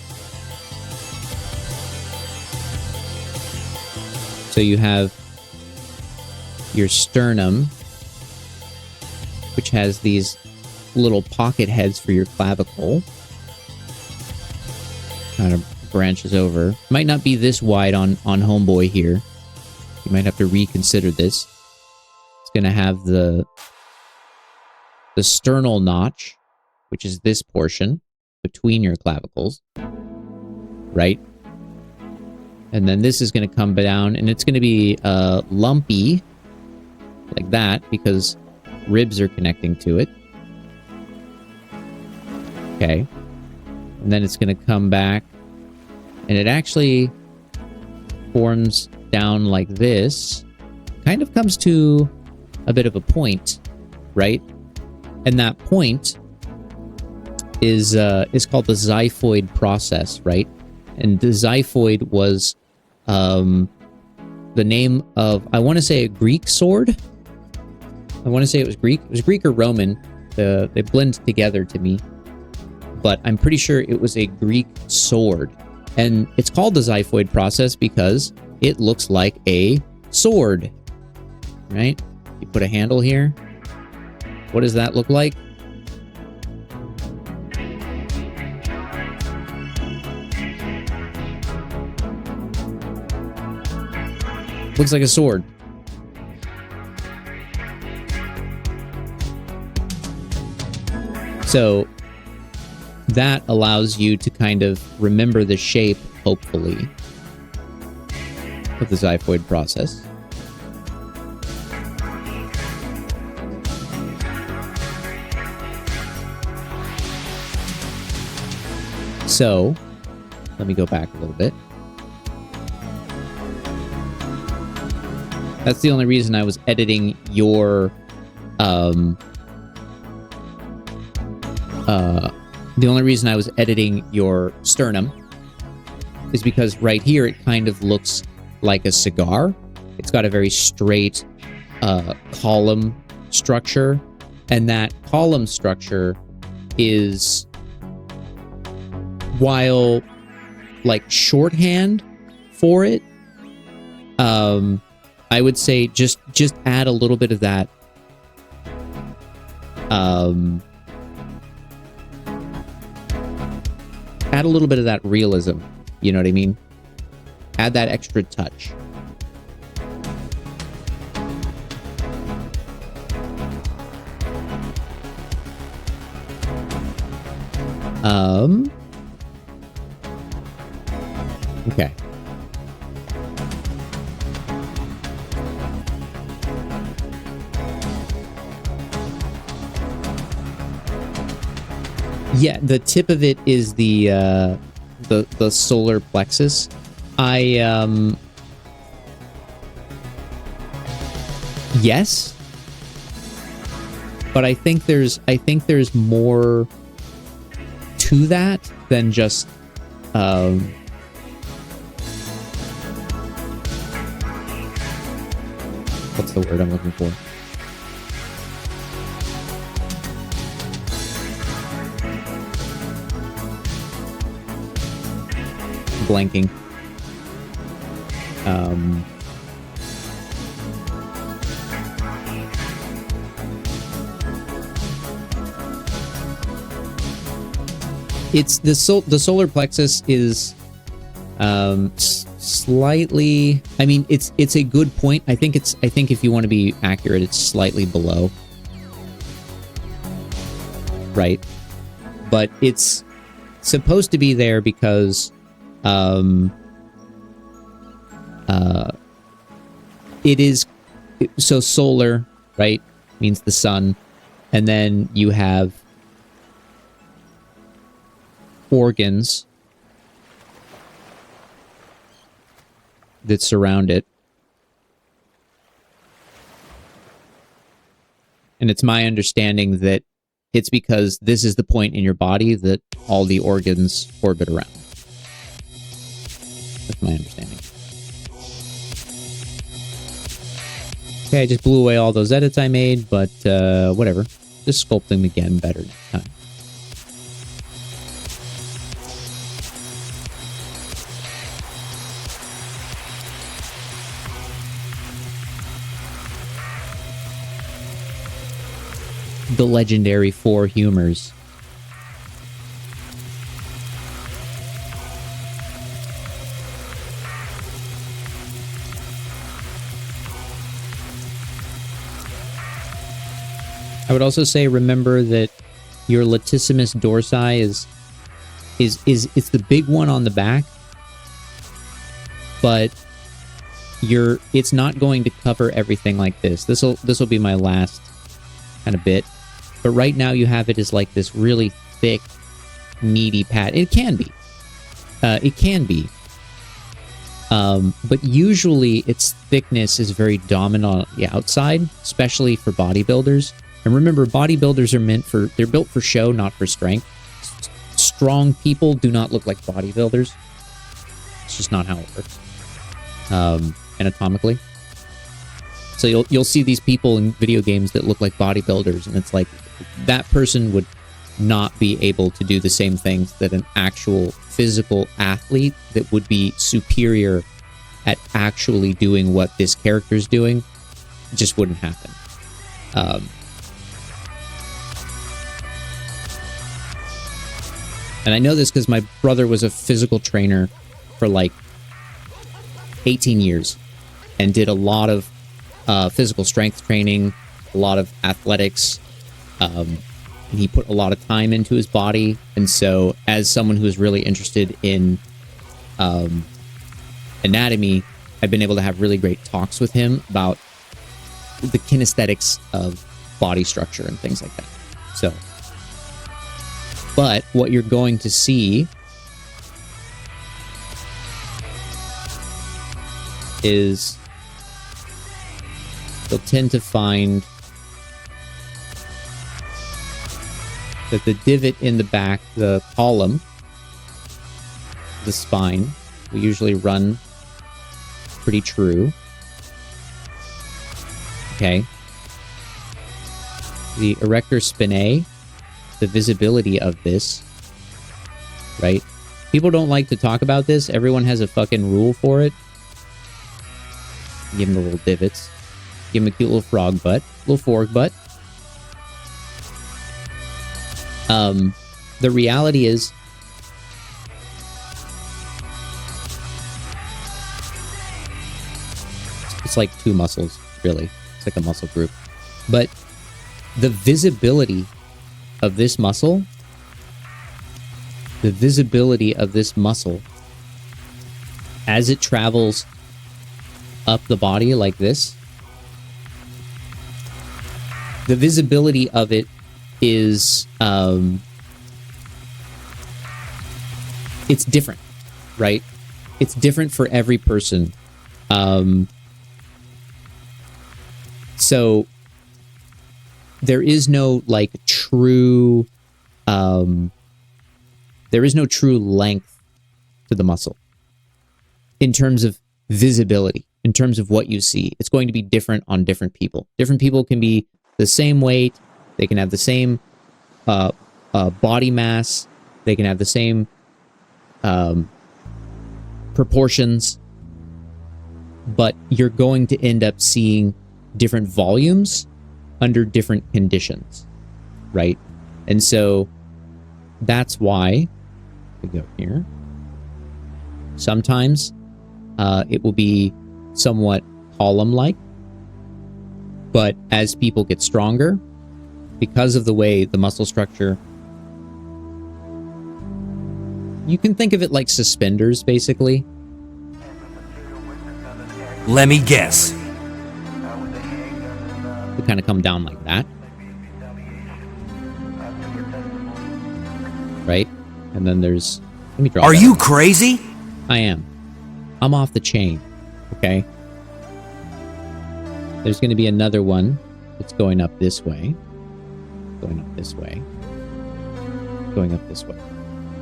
S2: So you have your sternum, which has these little pocket heads for your clavicle. Kind of branches over. Might not be this wide on Homeboy here. You might have to reconsider this. It's going to have the sternal notch, which is this portion between your clavicles, right? And then this is going to come down, and it's going to be lumpy, like that, because ribs are connecting to it. Okay. And then it's going to come back, and it actually forms down like this. Kind of comes to a bit of a point, right? And that point is called the xiphoid process, right? And the xiphoid was the name of, I want to say, a Greek sword. I want to say it was Greek. It was Greek or Roman. They blend together to me. But I'm pretty sure it was a Greek sword. And it's called the xiphoid process because it looks like a sword, right? You put a handle here. What does that look like? Looks like a sword. So that allows you to kind of remember the shape, hopefully, of the xiphoid process. So, let me go back a little bit. That's the only reason I was editing your the only reason I was editing your sternum is because right here it kind of looks like a cigar. It's got a very straight column structure, and that column structure is, while like shorthand for it, I would say just add a little bit of that add a little bit of that realism, you know what I mean? Add that extra touch. Okay. Yeah, the tip of it is the solar plexus. Yes, but I think there's more to that than just what's the word I'm looking for? Blanking. It's the solar plexus is slightly. I mean, it's a good point. I think if you want to be accurate, it's slightly below, right? But it's supposed to be there because it is so solar, right? Means the sun, and then you have organs that surround it. And it's my understanding that it's because this is the point in your body that all the organs orbit around. That's my understanding. Okay, I just blew away all those edits I made, but whatever. Just sculpt them again better next time. The legendary four humors. I would also say remember that your latissimus dorsi is it's the big one on the back, but it's not going to cover everything like this. This will be my last kind of bit. But right now you have it as like this really thick, meaty pad. It can be. It can be. But usually its thickness is very dominant on the outside, especially for bodybuilders. And remember, bodybuilders are they're built for show, not for strength. Strong people do not look like bodybuilders. It's just not how it works. Anatomically. So you'll see these people in video games that look like bodybuilders, and it's like that person would not be able to do the same things that an actual physical athlete that would be superior at actually doing what this character's doing just wouldn't happen. And I know this because my brother was a physical trainer for like 18 years and did a lot of physical strength training, a lot of athletics, and he put a lot of time into his body. And so as someone who's really interested in anatomy, I've been able to have really great talks with him about the kinesthetics of body structure and things like that. So, but what you're going to see is you'll tend to find that the divot in the back, the column, the spine, we usually run pretty true. Okay. The erector spinae, the visibility of this, right? People don't like to talk about this. Everyone has a fucking rule for it. Give them the little divots. Give him a cute little frog butt, little fork butt. The reality is, it's like two muscles, really. It's like a muscle group. But the visibility of this muscle, as it travels up the body like this, the visibility of it is, it's different, right? It's different for every person. So there is no like true There is no true length to the muscle. In terms of visibility, in terms of what you see, it's going to be different on different people. Different people can be the same weight. They can have the same body mass. They can have the same proportions. But you're going to end up seeing different volumes under different conditions, right? And so that's why we go here. Sometimes it will be somewhat column-like, but as people get stronger, because of the way the muscle structure, you can think of it like suspenders, basically.
S6: Let me guess.
S2: They kind of come down like that. Right? And then there's... Let me draw
S6: Are
S2: that.
S6: you crazy?
S2: I am. I'm off the chain. Okay? There's going to be another one that's going up this way. Going up this way. Going up this way.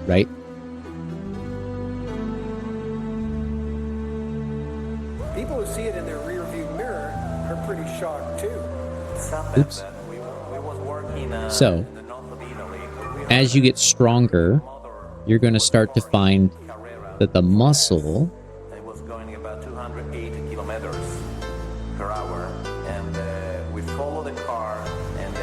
S2: Right?
S7: People who see it in their rear view mirror are pretty shocked too.
S2: Oops. So, as you get stronger, you're going to start to find that the muscle
S8: was going about 280 kilometers per hour, and we follow the car, and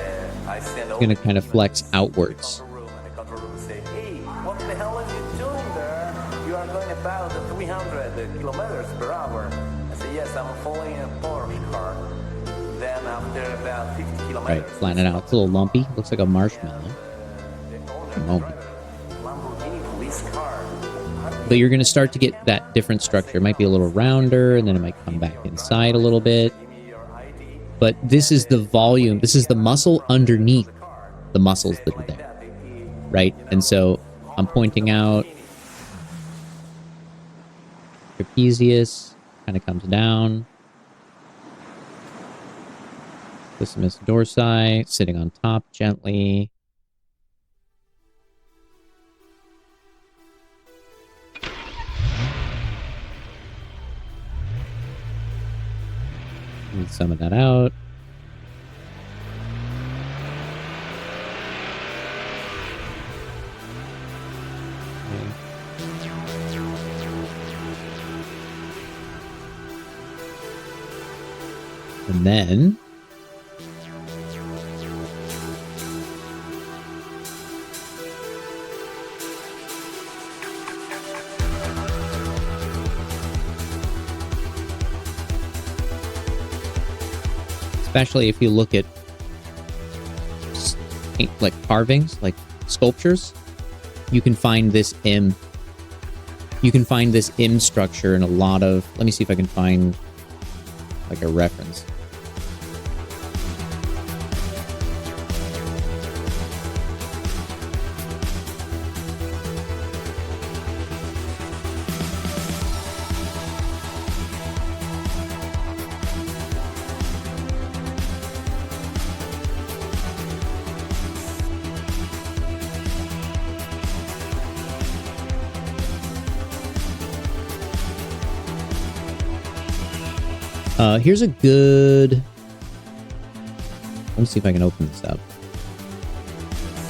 S8: I stand
S2: is going to kind of flex outwards.
S8: and the control room say, "Hey, what the hell are you doing there? You are going about 300 kilometers per hour." I say, "Yes, I'm following a Porsche car." Then after about 50 kilometers,
S2: Right, flatten it out. It's a little lumpy. Looks like a marshmallow. Moment.
S8: Lamborghini police car.
S2: But you're going to start to get that different structure. It might be a little rounder, and then it might come back inside a little bit. But this is the volume. This is the muscle underneath the muscles that are there. Right? And so I'm pointing out trapezius kind of comes down. Isthmus dorsi sitting on top gently. Need some of that out. And then especially if you look at like carvings, like sculptures, you can find this M. You can find this M structure in a lot of... Let me see if I can find like a reference. Here's a good... Let me see if I can open this up.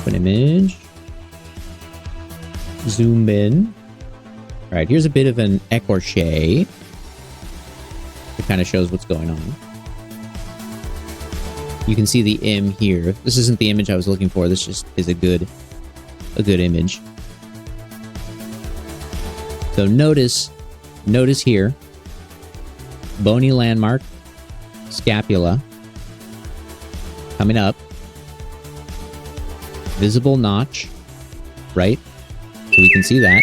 S2: Open image. Zoom in. All right, here's a bit of an écorché. It kind of shows what's going on. You can see the M here. This isn't the image I was looking for. This just is a good image. So notice here, bony landmark, scapula, coming up, visible notch, right? So we can see that.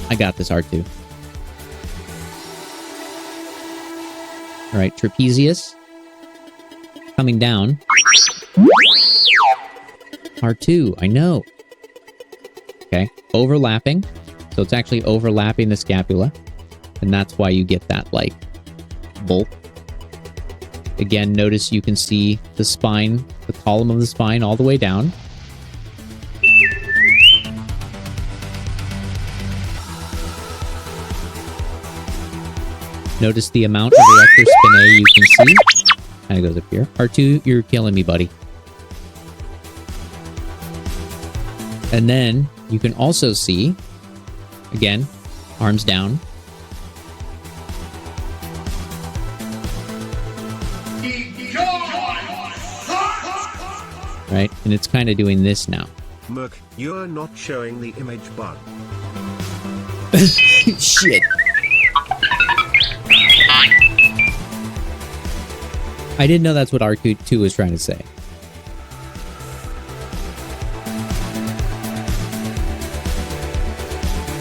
S2: I got this R2. All right, trapezius, coming down. R2, I know. Okay, overlapping. So it's actually overlapping the scapula. And that's why you get that, like, bolt. Again, notice you can see the spine, the column of the spine all the way down. Notice the amount of electro spin A you can see. Kind of goes up here. R2, you're killing me, buddy. And then you can also see, again, arms down. Right? And it's kind of doing this now.
S9: Merc, you're not showing the image bug.
S2: Shit. I didn't know that's what R2 was trying to say.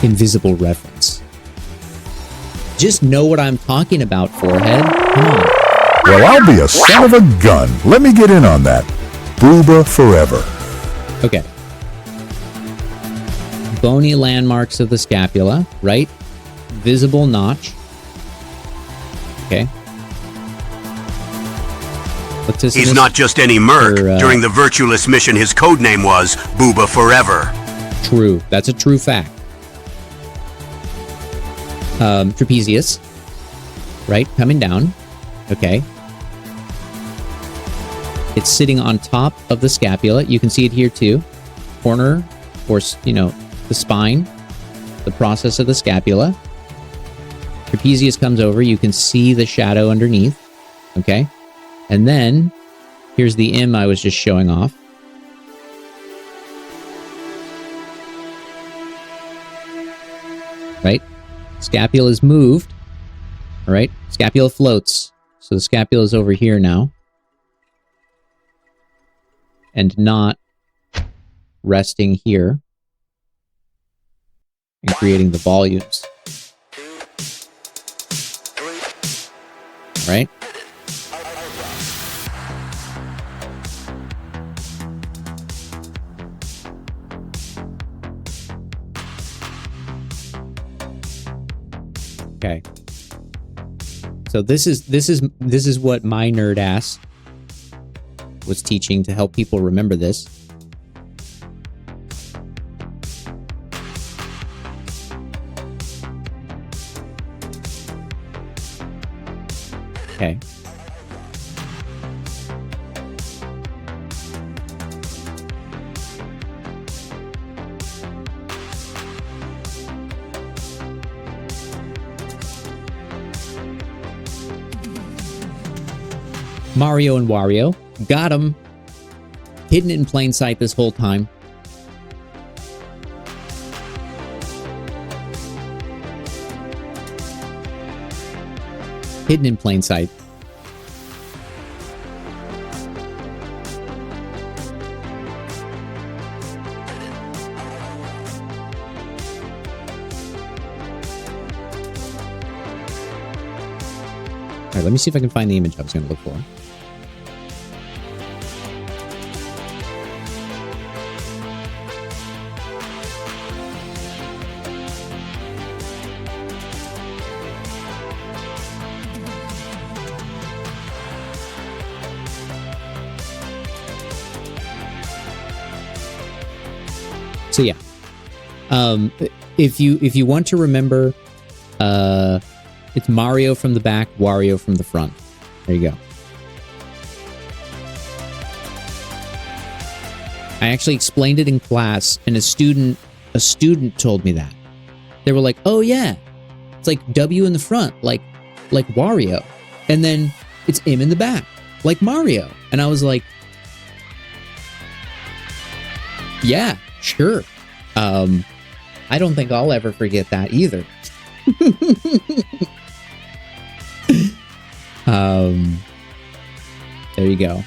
S2: Invisible reference. Just know what I'm talking about, forehead. Come on.
S10: Well, I'll be a son of a gun. Let me get in on that. Booba forever.
S2: Okay. Bony landmarks of the scapula, right? Visible notch. Okay.
S11: He's not just any merc. During the Virtueless mission, his codename was Booba Forever.
S2: True. That's a true fact. Trapezius. Right? Coming down. Okay. It's sitting on top of the scapula. You can see it here too. Corner, or, you know, the spine. The process of the scapula. Trapezius comes over. You can see the shadow underneath. Okay. And then, here's the M I was just showing off. Right? Scapula is moved. All right? Scapula floats. So the scapula is over here now. And not resting here. And creating the volumes. All right? Okay. So this is what my nerd ass was teaching to help people remember this. Okay. Mario and Wario. Got him. Hidden in plain sight this whole time. Hidden in plain sight. All right, let me see if I can find the image I was going to look for. So yeah, if you want to remember, it's Mario from the back, Wario from the front. There you go. I actually explained it in class, and a student told me that. They were like, "Oh yeah, it's like W in the front, like Wario, and then it's M in the back, like Mario." And I was like, "Yeah, sure." I don't think I'll ever forget that either. There you go.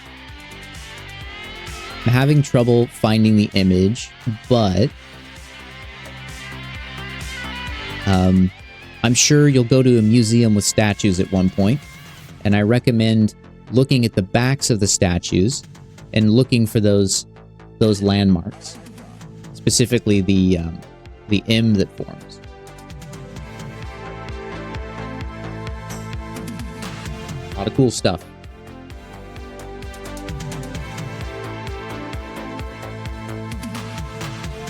S2: I'm having trouble finding the image, but I'm sure you'll go to a museum with statues at one point, and I recommend looking at the backs of the statues and looking for those landmarks, specifically the M that forms. A lot of cool stuff.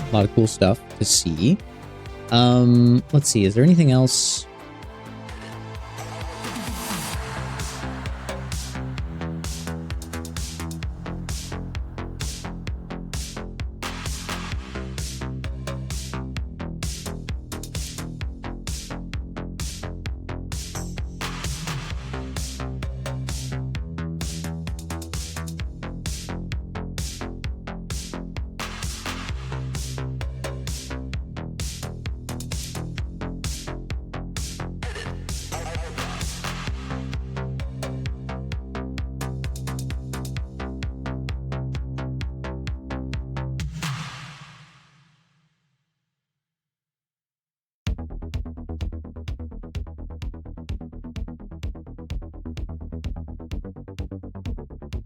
S2: A lot of cool stuff to see. Let's see, is there anything else?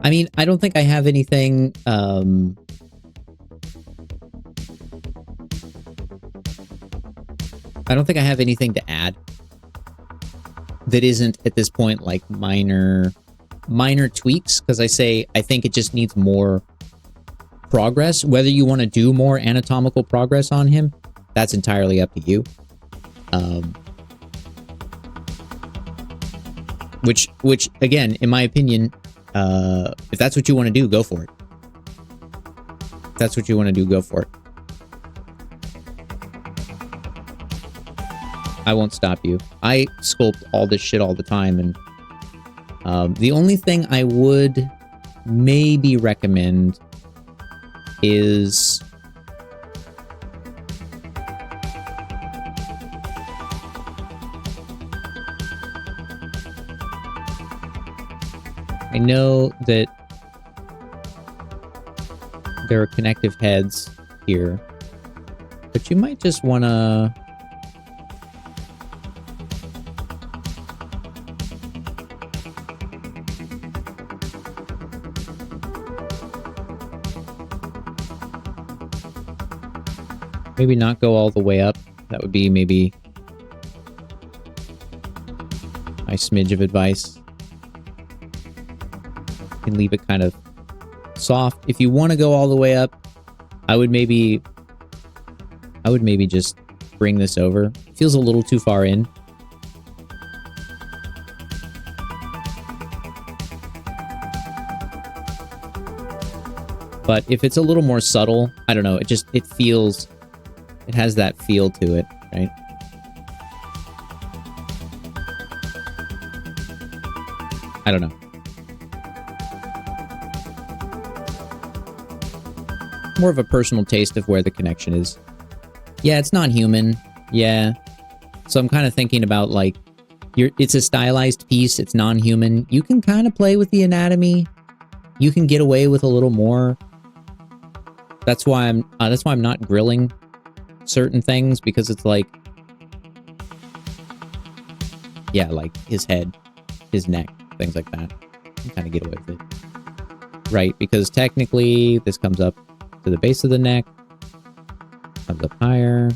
S2: I mean, I don't think I have anything, I don't think I have anything to add that isn't at this point like minor tweaks, because I think it just needs more progress. Whether you want to do more anatomical progress on him, that's entirely up to you. Which again, in my opinion, if that's what you want to do, go for it. If that's what you want to do, go for it. I won't stop you. I sculpt all this shit all the time, and the only thing I would maybe recommend is I know that there are connective heads here, but you might just want to maybe not go all the way up. That would be maybe my smidge of advice. You can leave it kind of soft. If you want to go all the way up, I would maybe just bring this over. It feels a little too far in. But if it's a little more subtle, I don't know, it has that feel to it, right? I don't know. More of a personal taste of where the connection is. Yeah, it's not human. Yeah. So I'm kind of thinking about like, it's a stylized piece. It's non-human. You can kind of play with the anatomy. You can get away with a little more. That's why I'm not grilling certain things, because it's like, yeah, like his head, his neck, things like that. You can kind of get away with it. Right, because technically this comes up to the base of the neck, comes up higher.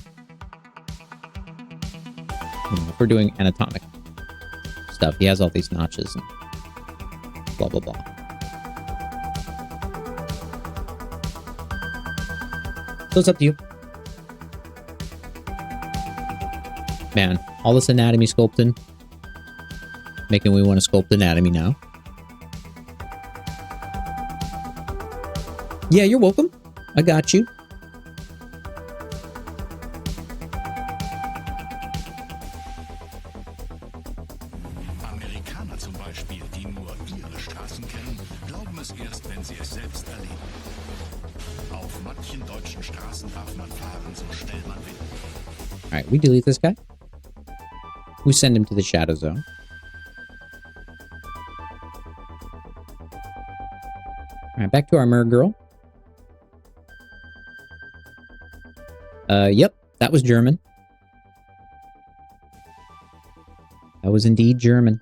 S2: If we're doing anatomic stuff, he has all these notches and blah, blah, blah. So it's up to you. Man, all this anatomy sculpting, making me want to sculpt anatomy now. Yeah, you're welcome. I got you.
S1: Amerikaner zum Beispiel, die nur ihre Straßen kennen, glauben es erst, wenn sie es selbst erleben. Auf manchen deutschen Straßen darf man fahren, so schnell man will.
S2: Alright, we delete this guy. We send him to the shadow zone. Alright, back to our mer girl. Yep, that was German. That was indeed German.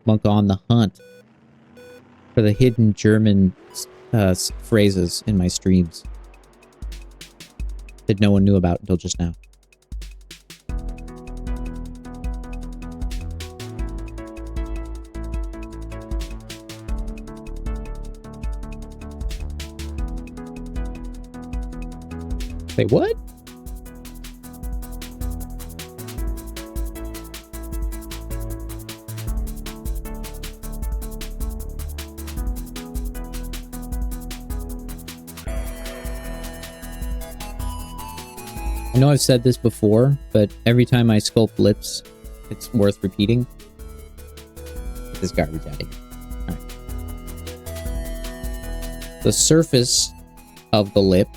S2: Monk on the hunt for the hidden German phrases in my streams that no one knew about until just now. Wait, what? I know I've said this before, but every time I sculpt lips, it's worth repeating. Get this garbage out of here. All right. The surface of the lip,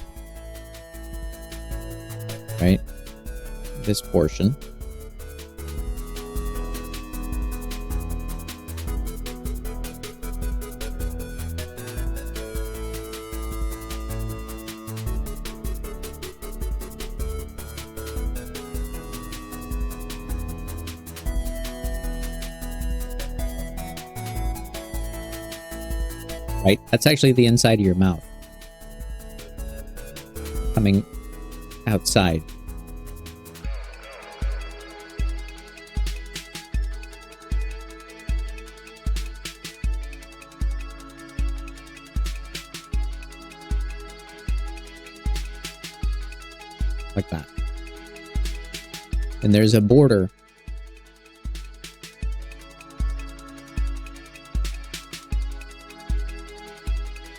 S2: right? This portion right? That's actually the inside of your mouth. Coming outside. Like that. And there's a border.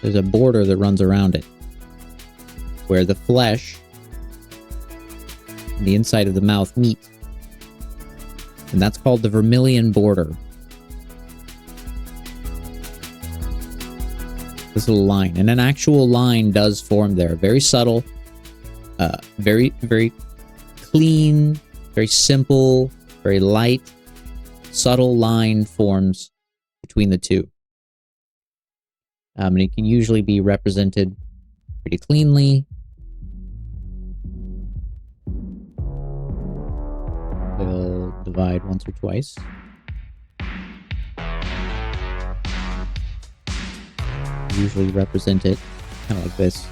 S2: There's a border that runs around it, where the flesh and the inside of the mouth meet. And that's called the vermilion border. This little line. And an actual line does form there. Very subtle. Very, very clean, very simple, very light, subtle line forms between the two. And it can usually be represented pretty cleanly. We'll divide once or twice. Usually represent it kind of like this.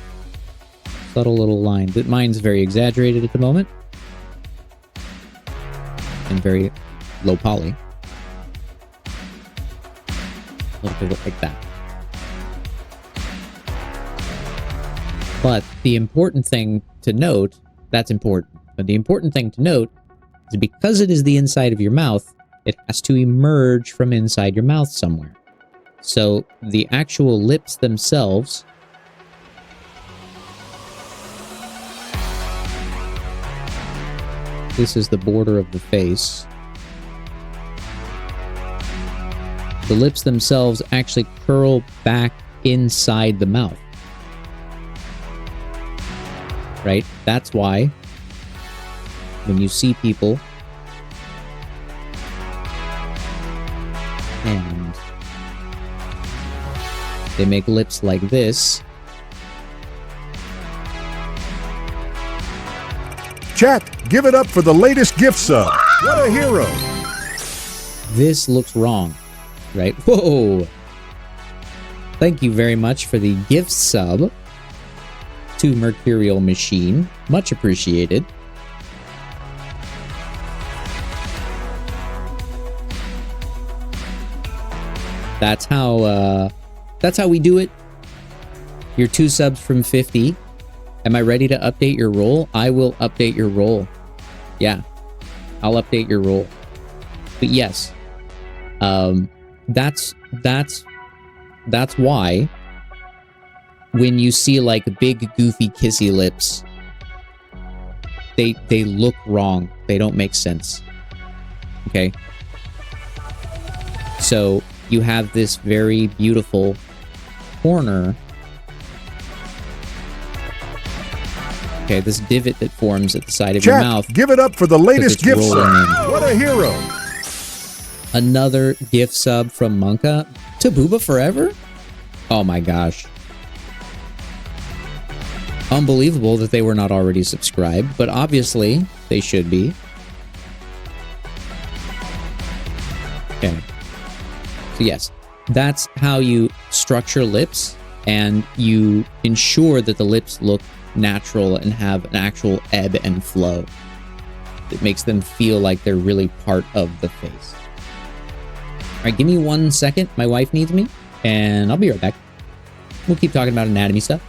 S2: Subtle little line. But mine's very exaggerated at the moment. And very low poly. A little bit like that. But the important thing to note, that's important. But the important thing to note is because it is the inside of your mouth, it has to emerge from inside your mouth somewhere. So the actual lips themselves this is the border of the face. The lips themselves actually curl back inside the mouth. Right? That's why when you see people and they make lips like this.
S10: Chat, give it up for the latest gift sub. What a hero.
S2: This looks wrong, right? Whoa. Thank you very much for the gift sub to Mercurial Machine. Much appreciated. That's how we do it. Your 2 subs from 50. Am I ready to update your role? I will update your role. Yeah, I'll update your role. But yes, that's why when you see like big goofy kissy lips, they look wrong. They don't make sense. Okay. So you have this very beautiful corner. Okay, this divot that forms at the side of your mouth.
S10: Give it up for the latest gift sub. What a hero.
S2: Another gift sub from Monka to Booba Forever? Oh my gosh. Unbelievable that they were not already subscribed, but obviously they should be. Okay. So yes, that's how you structure lips, and you ensure that the lips look natural and have an actual ebb and flow. It makes them feel like they're really part of the face. All right, give me 1 second. My wife needs me, and I'll be right back. We'll keep talking about anatomy stuff.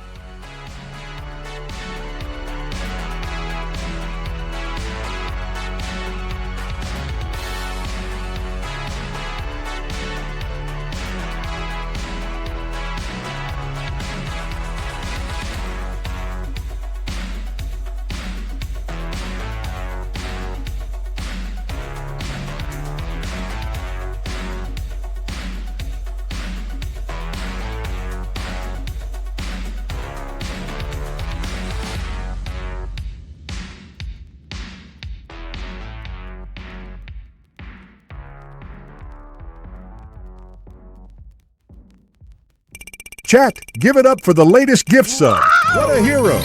S10: Chat, give it up for the latest gift sub. What a hero.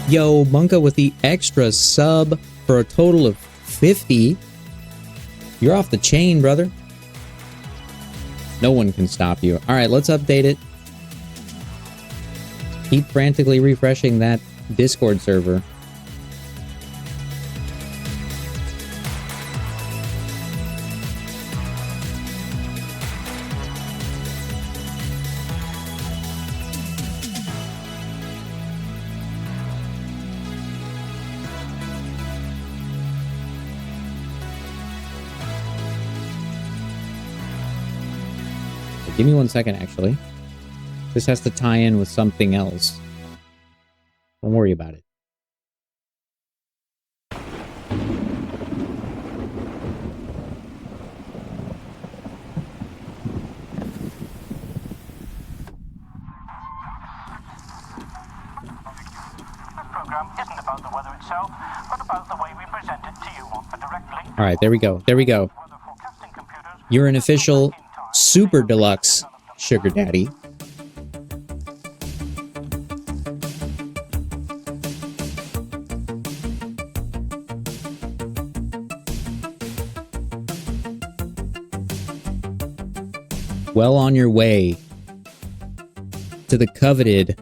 S2: Yo, Monka with the extra sub for a total of 50. You're off the chain, brother. No one can stop you. All right, let's update it. Keep frantically refreshing that Discord server. Give me 1 second, actually. This has to tie in with something else. Don't worry about it. All right, there we go. There we go. You're an official super deluxe sugar daddy. Well on your way to the coveted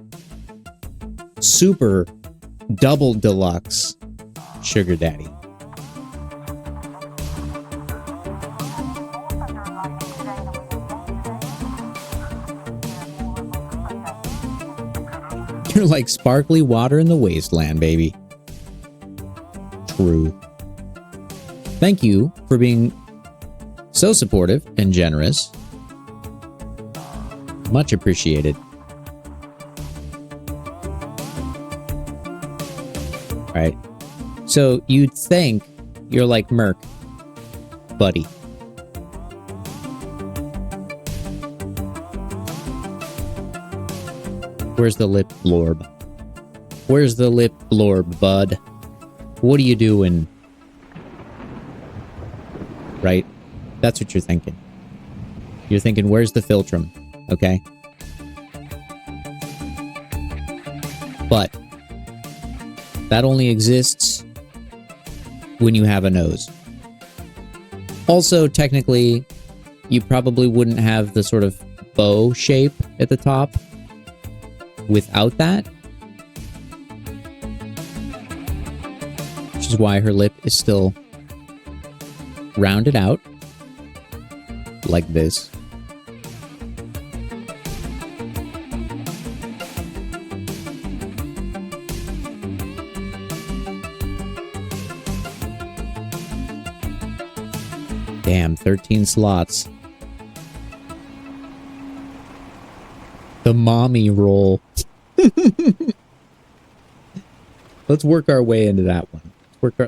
S2: super double deluxe sugar daddy. You're like sparkly water in the wasteland, baby. True. Thank you for being so supportive and generous. Much appreciated. All right. So you'd think you're like Merc, buddy. Where's the lip blorb? Where's the lip blorb, bud? What are you doing? Right? That's what you're thinking. You're thinking, where's the philtrum? Okay? But that only exists when you have a nose. Also, technically, you probably wouldn't have the sort of bow shape at the top without that. Which is why her lip is still rounded out like this. Damn, 13 slots. The mommy roll. Let's work our way into that one.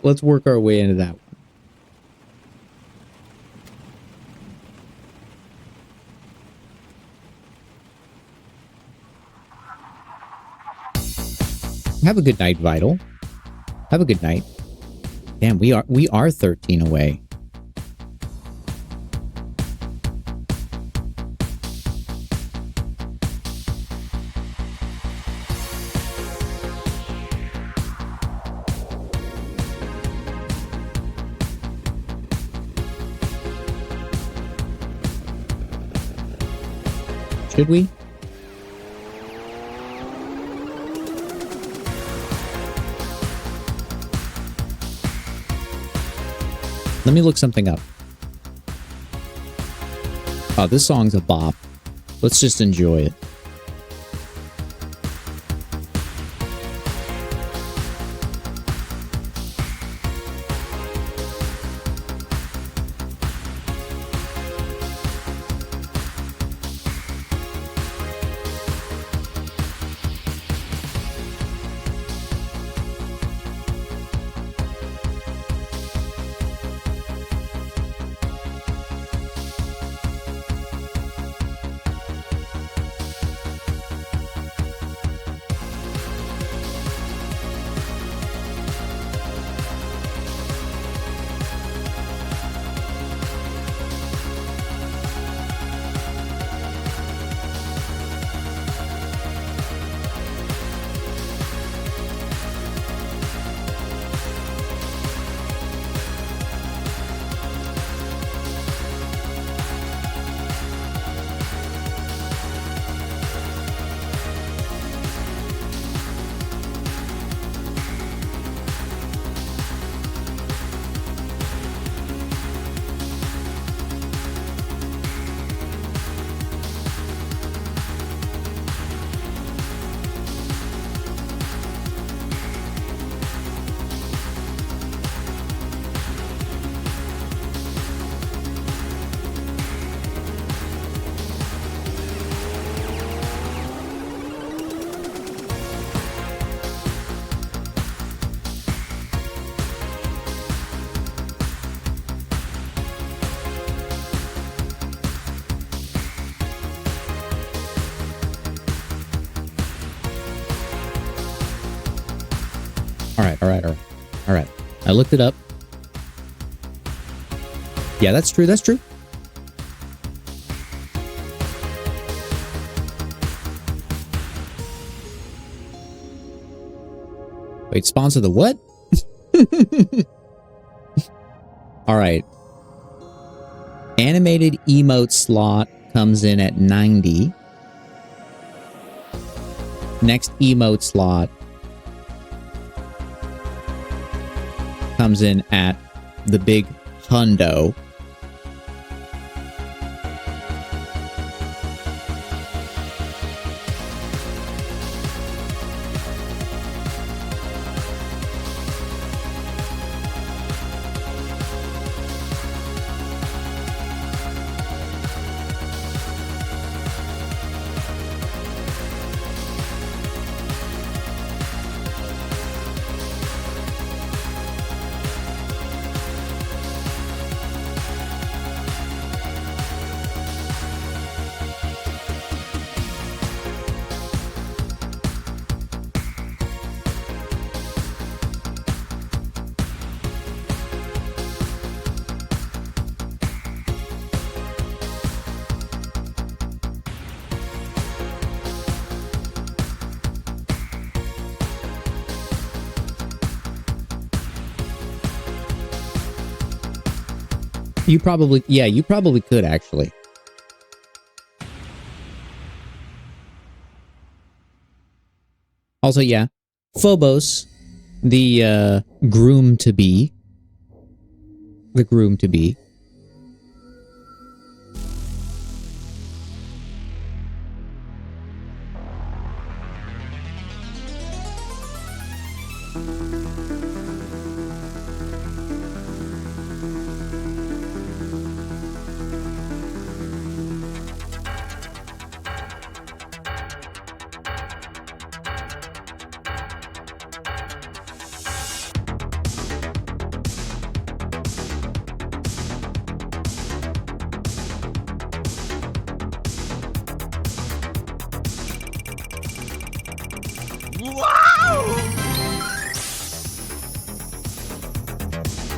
S2: Let's work our way into that one. Have a good night, Vital. Have a good night. Damn, we are 13 away. Should we? Let me look something up. Oh, this song's a bop. Let's just enjoy it. All right. I looked it up. Yeah, that's true. That's true. Wait, sponsor the what? All right. Animated emote slot comes in at 90. Next emote slot comes in at the big hundo. You probably could actually. Also, yeah, Phobos, the groom to be.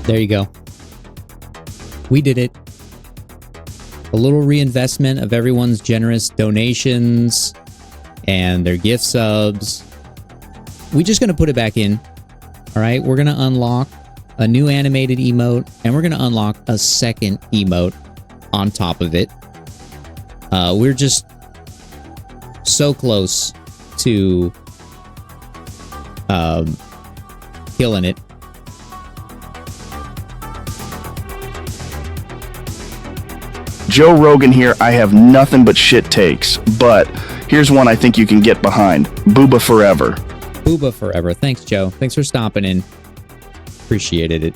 S2: There you go. We did it. A little reinvestment of everyone's generous donations and their gift subs. We're just going to put it back in. All right. We're going to unlock a new animated emote and we're going to unlock a second emote on top of it. We're just so close to killing it.
S12: Joe Rogan here. I have nothing but shit takes, but here's one I think you can get behind. Booba Forever.
S2: Booba Forever. Thanks, Joe. Thanks for stopping in. Appreciated it.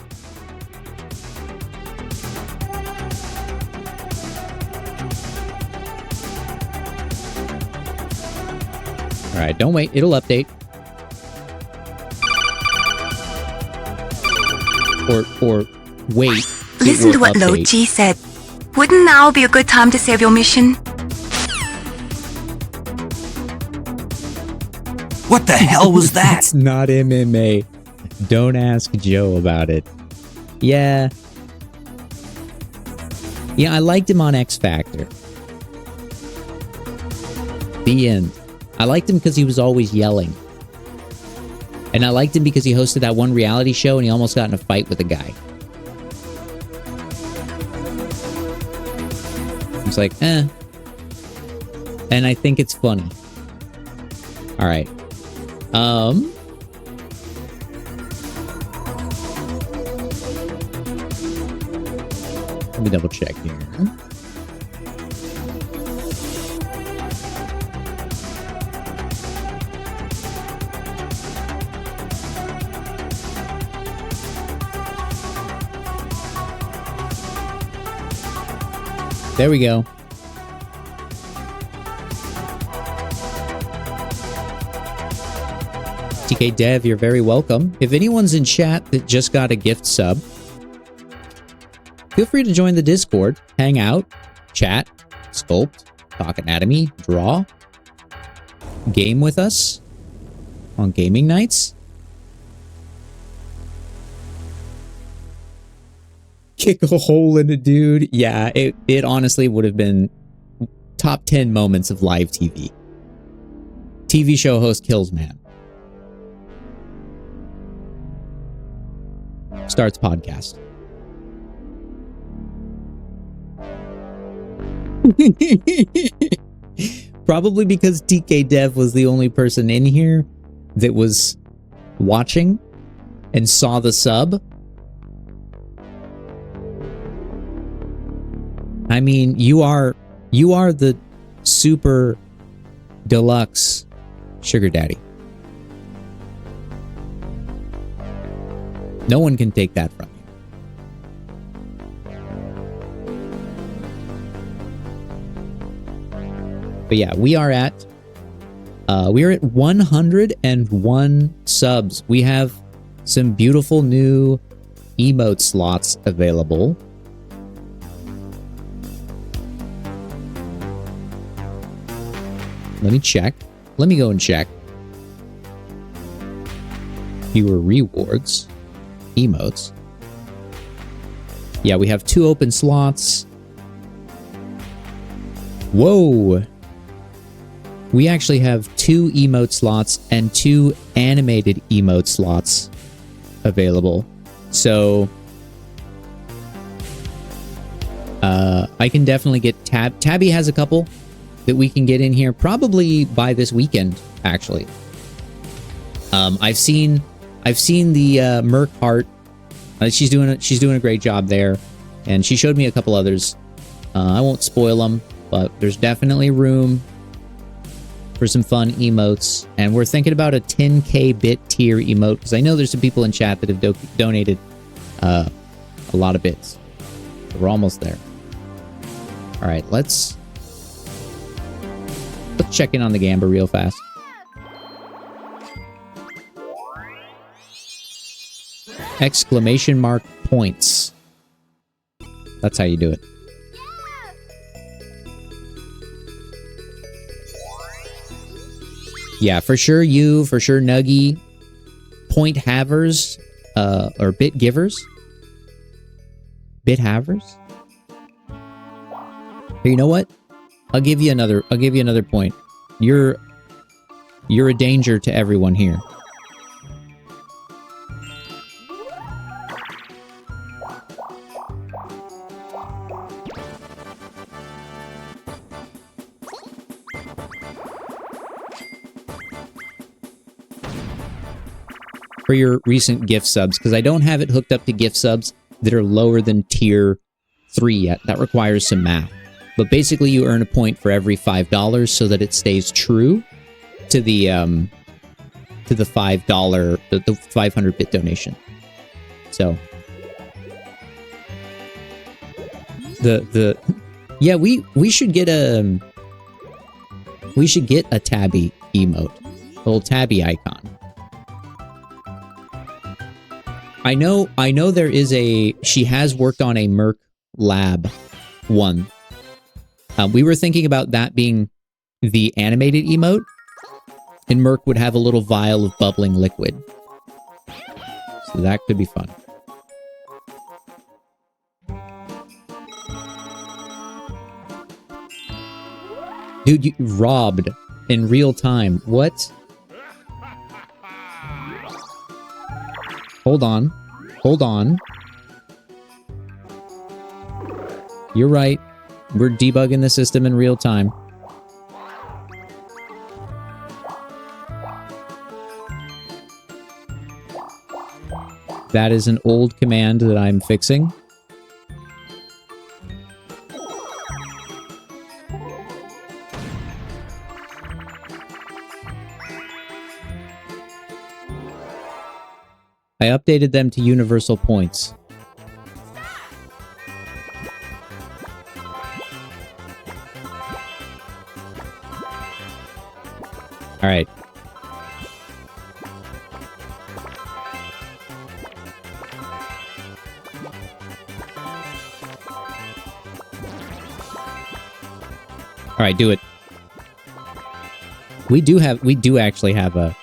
S2: All right, don't wait. It'll update. Or wait.
S13: Listen to what Lo Ji said. Wouldn't now be a good time to save your mission?
S6: What the hell was that?
S2: It's not MMA. Don't ask Joe about it. Yeah. Yeah, I liked him on X Factor. The end. I liked him because he was always yelling. And I liked him because he hosted that one reality show and he almost got in a fight with a guy. It's like, eh. And I think it's funny. All right. Let me double check here. There we go. TK Dev, you're very welcome. If anyone's in chat that just got a gift sub, feel free to join the Discord, hang out, chat, sculpt, talk anatomy, draw, game with us on gaming nights. Kick a hole in a dude. Yeah, it honestly would have been top 10 moments of live TV. TV show host kills man. Starts podcast. Probably because TK Dev was the only person in here that was watching and saw the sub. I mean, you are the super deluxe sugar daddy. No one can take that from you. But yeah, we are at 101 subs. We have some beautiful new emote slots available. Let me check. Let me go and check. Fewer rewards. Emotes. Yeah, we have 2 open slots. Whoa! We actually have 2 emote slots and 2 animated emote slots available. So I can definitely get Tabby has a couple that we can get in here probably by this weekend, actually. I've seen the Merc Heart. She's doing a great job there, and she showed me a couple others. I won't spoil them, but there's definitely room for some fun emotes, and we're thinking about a 10k bit tier emote because I know there's some people in chat that have donated a lot of bits. So we're almost there. All right, let's check in on the Gamba real fast. Exclamation mark points. That's how you do it. Yeah, for sure you, for sure Nuggy, point havers, or bit givers. Bit havers? Here, you know what? I'll give you another point. You're a danger to everyone here. For your recent gift subs, because I don't have it hooked up to gift subs that are lower than tier 3 yet. That requires some math. But basically you earn a point for every $5 so that it stays true to the $5, the 500-bit donation. So yeah, we should get a Tabby emote. The little Tabby icon. I know there is she has worked on a Merc Lab one. We were thinking about that being the animated emote, and Merc would have a little vial of bubbling liquid. So that could be fun. Dude, you robbed in real time. What? Hold on. Hold on. You're right. We're debugging the system in real time. That is an old command that I'm fixing. I updated them to universal points. All right. All right, do it. We do actually have a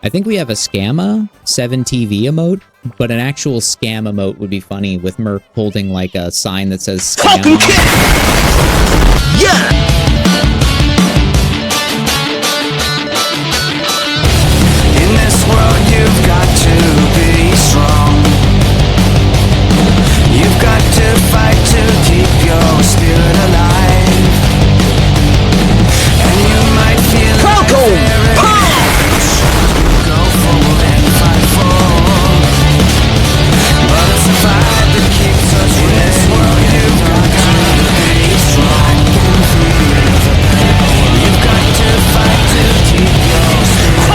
S2: I think we have a Scamma 7TV emote, but an actual scam emote would be funny with Merc holding like a sign that says scam.
S6: Yeah! In this world you've got to be strong. You've got to fight to keep your spirit alive. And you might feel like go forward and fight for. But it's a fight that keeps us in this world. You've got to be strong. You've got to fight to keep your spirit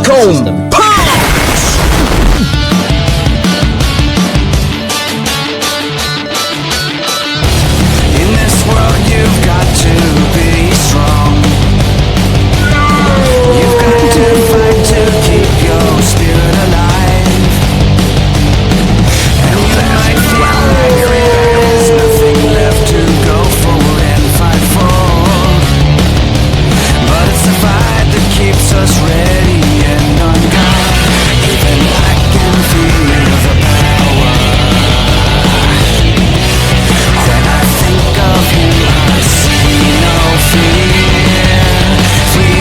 S2: System.
S6: In this world you've got to be strong. You've got to fight to keep your spirit alive. And you might feel like there's nothing left to go forward and fight for. But it's the fight that keeps us ready and on guard. Even I can feel the power. When I think of you, I see no fear. Free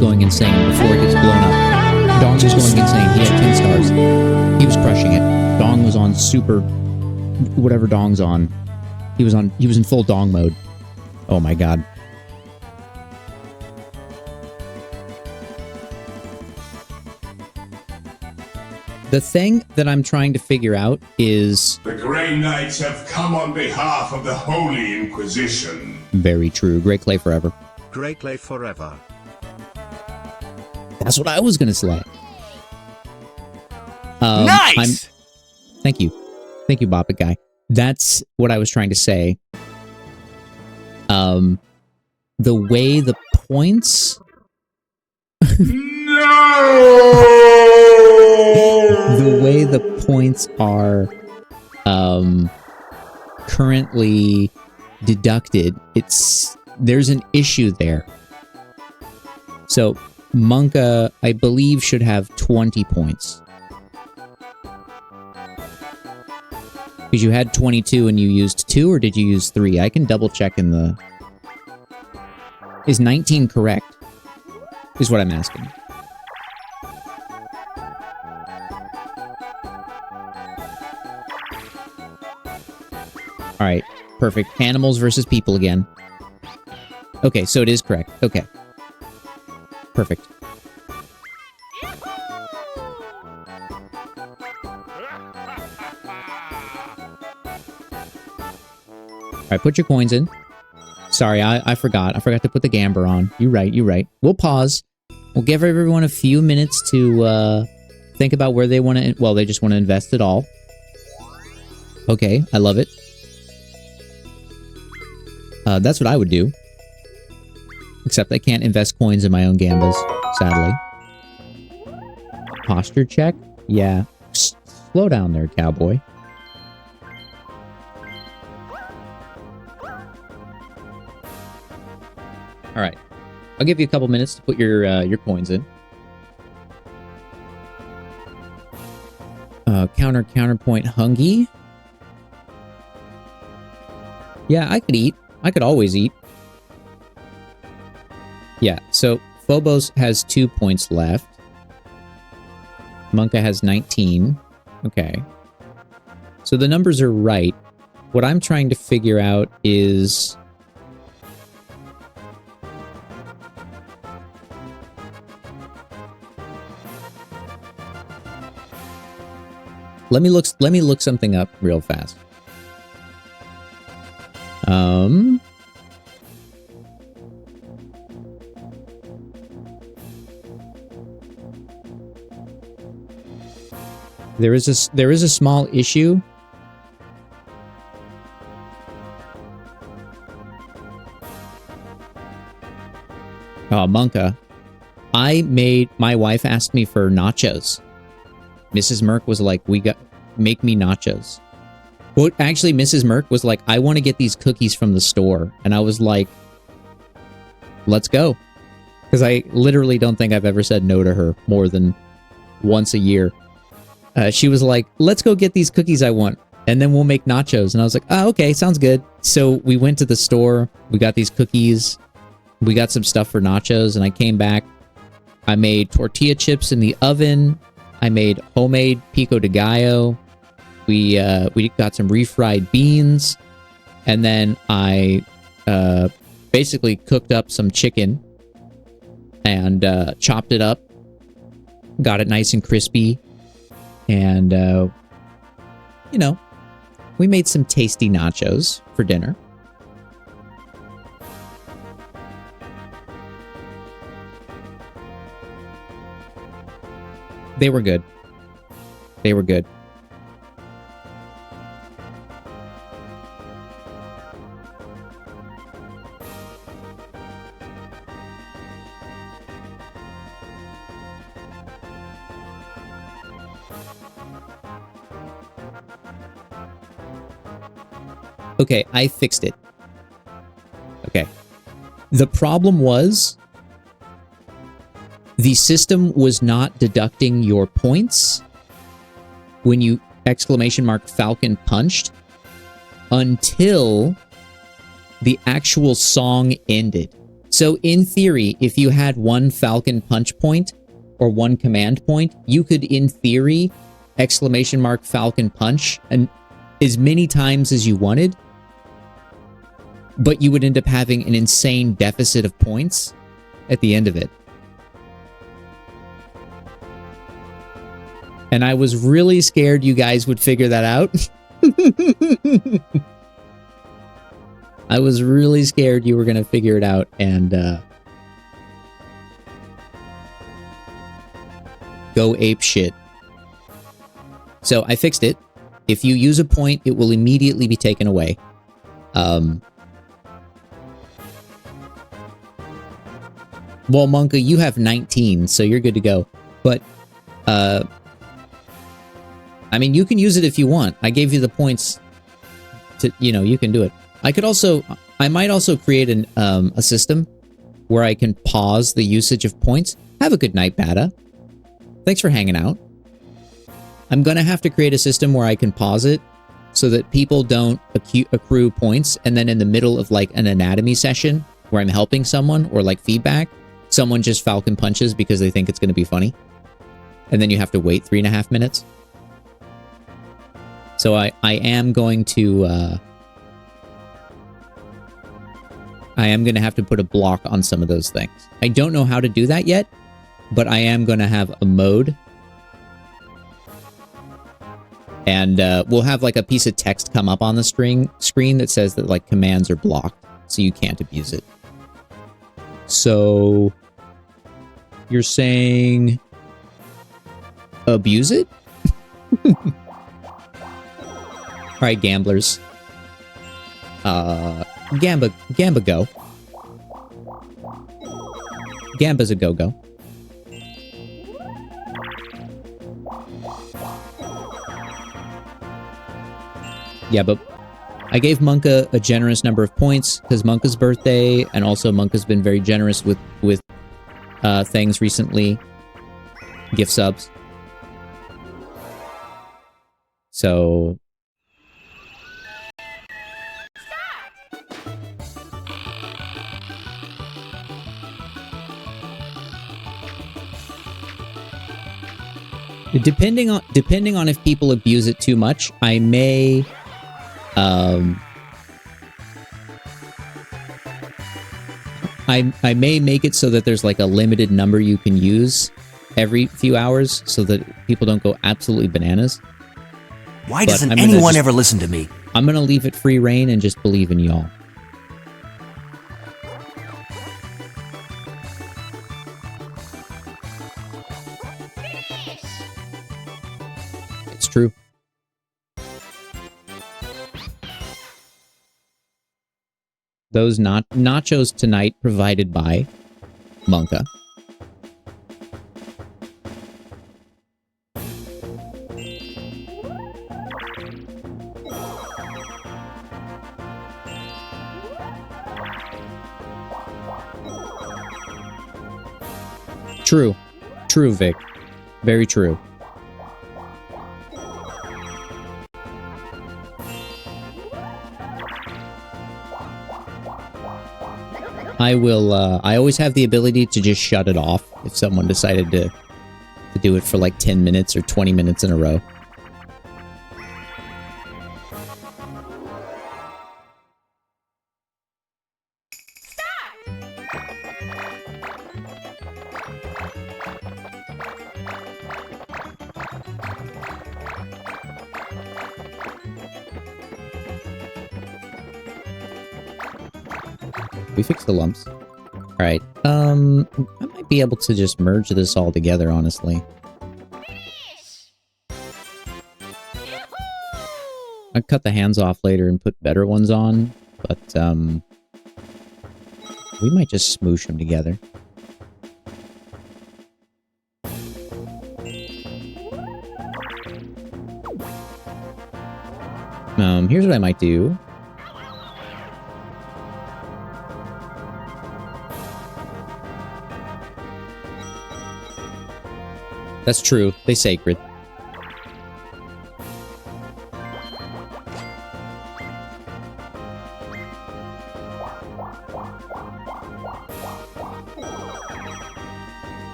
S2: going insane before it gets blown up. Dong was going insane. He had 10 stars. He was crushing it. Dong was on super... whatever Dong's on. He was in full Dong mode. Oh my god. The thing that I'm trying to figure out is...
S14: The Grey Knights have come on behalf of the Holy Inquisition.
S2: Very true. Grey Clay forever.
S9: Grey Clay forever.
S2: That's what I was going to say.
S6: Nice!
S2: Thank you. Thank you, Boppet Guy. That's what I was trying to say. The way the points... The way the points are currently deducted, there's an issue there. So Monka, I believe, should have 20 points. Because you had 22 and you used 2, or did you use 3? I can double check in the... Is 19 correct? Is what I'm asking. Alright, perfect. Animals versus people again. Okay, so it is correct. Okay. Perfect. Alright, put your coins in. Sorry, I forgot. I forgot to put the Gamber on. You're right. We'll pause. We'll give everyone a few minutes to think about where they want to... Well, they just want to invest it all. Okay, I love it. That's what I would do. Except I can't invest coins in my own gambas, sadly. Posture check? Yeah. Slow down there, cowboy. Alright. I'll give you a couple minutes to put your coins in. Counterpoint Hungy. Yeah, I could eat. I could always eat. Yeah, so Phobos has 2 points left. Monka has 19. Okay. So the numbers are right. What I'm trying to figure out is... Let me look something up real fast. There is a small issue. Oh, Monka. My wife asked me for nachos. Mrs. Merc was like, make me nachos. Well, actually, Mrs. Merc was like, I want to get these cookies from the store. And I was like, let's go. Because I literally don't think I've ever said no to her more than once a year. She was like, let's go get these cookies I want. And then we'll make nachos. And I was like, oh, okay, sounds good. So we went to the store. We got these cookies. We got some stuff for nachos. And I came back. I made tortilla chips in the oven. I made homemade pico de gallo. We got some refried beans, and then I basically cooked up some chicken and chopped it up, got it nice and crispy, and you know, we made some tasty nachos for dinner. They were good. They were good. Okay, I fixed it. Okay. The problem was the system was not deducting your points when you !Falcon punched until the actual song ended. So in theory, if you had one Falcon punch point or one command point, you could, in theory, !Falcon punch and as many times as you wanted, but you would end up having an insane deficit of points at the end of it. And I was really scared you guys would figure that out. I was really scared you were going to figure it out and go ape shit. So I fixed it. If you use a point, it will immediately be taken away. Well, Monka, you have 19, so you're good to go. But, I mean, you can use it if you want. I gave you the points to, you know, you can do it. I might also create a system where I can pause the usage of points. Have a good night, Bada. Thanks for hanging out. I'm going to have to create a system where I can pause it so that people don't accrue points, and then in the middle of like an anatomy session where I'm helping someone or like feedback, someone just Falcon punches because they think it's going to be funny. And then you have to wait 3.5 minutes. So I am going to have to put a block on some of those things. I don't know how to do that yet, but I am going to have a mode. And we'll have like a piece of text come up on the screen that says that like commands are blocked, so you can't abuse it. So you're saying abuse it? All right, gamblers. Gamba go. Gamba's a go-go. Yeah, but I gave Monka a generous number of points because Monka's birthday, and also Monka's been very generous with things recently. Gift subs. So... Depending on if people abuse it too much, I may I may make it so that there's like a limited number you can use every few hours so that people don't go absolutely bananas.
S15: Why doesn't anyone ever listen to me?
S2: I'm gonna leave it free reign and just believe in y'all. It's true. Those nachos tonight provided by Monka. True. True, Vic. Very true. I will, I always have the ability to just shut it off if someone decided to do it for like 10 minutes or 20 minutes in a row. We fixed the lumps. Alright, I might be able to just merge this all together, honestly. I'd cut the hands off later and put better ones on, but, we might just smoosh them together. Here's what I might do. That's true. They sacred.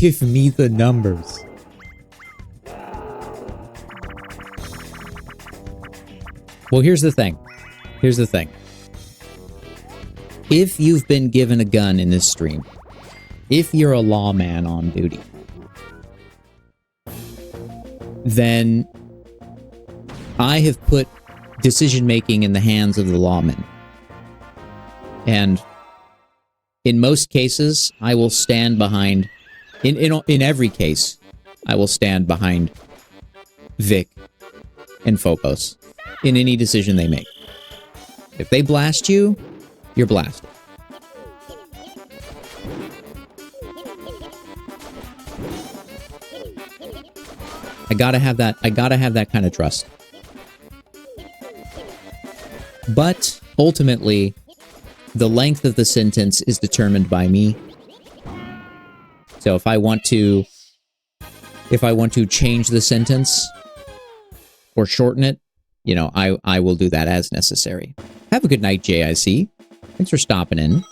S2: Give me the numbers. Well, here's the thing. Here's the thing. If you've been given a gun in this stream, if you're a lawman on duty, then I have put decision-making in the hands of the lawman. And in most cases, I will stand behind... In every case, I will stand behind Vic and Phobos in any decision they make. If they blast you, you're blasted. I gotta have that kind of trust. But ultimately, the length of the sentence is determined by me. So if I want to change the sentence or shorten it, you know, I will do that as necessary. Have a good night, JIC. Thanks for stopping in.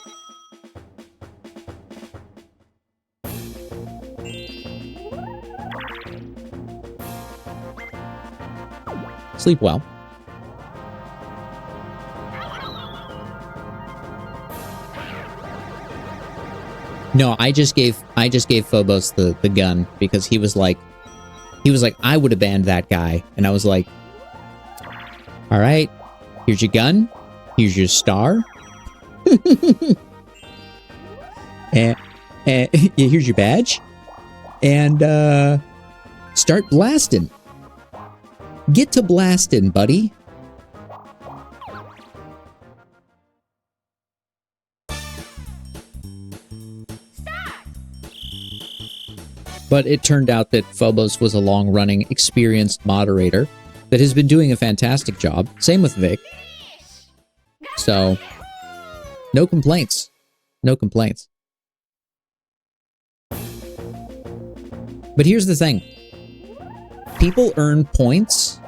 S2: Sleep well. No, I just gave Phobos the gun because he was like, I would have banned that guy. And I was like, all right, here's your gun. Here's your star. and here's your badge. And start blasting. Get to blasting, buddy. But it turned out that Phobos was a long-running, experienced moderator that has been doing a fantastic job. Same with Vic. So, no complaints. No complaints. But here's the thing. People earn points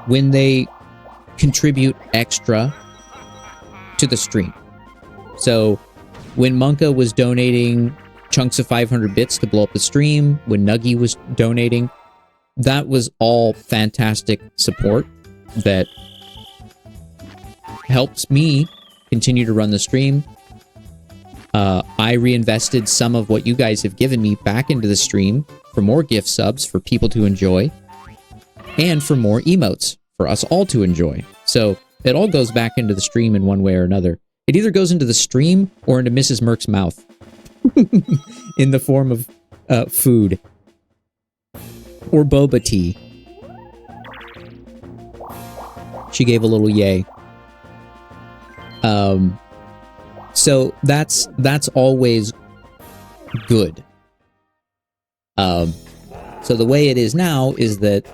S2: when they contribute extra to the stream. So, when Monka was donating chunks of 500 bits to blow up the stream, when Nuggy was donating, that was all fantastic support that helps me continue to run the stream. I reinvested some of what you guys have given me back into the stream for more gift subs for people to enjoy and for more emotes for us all to enjoy. So it all goes back into the stream in one way or another. It either goes into the stream or into Mrs. Merc's mouth. In the form of food or boba tea. She gave a little yay. So that's always good. So the way it is now is that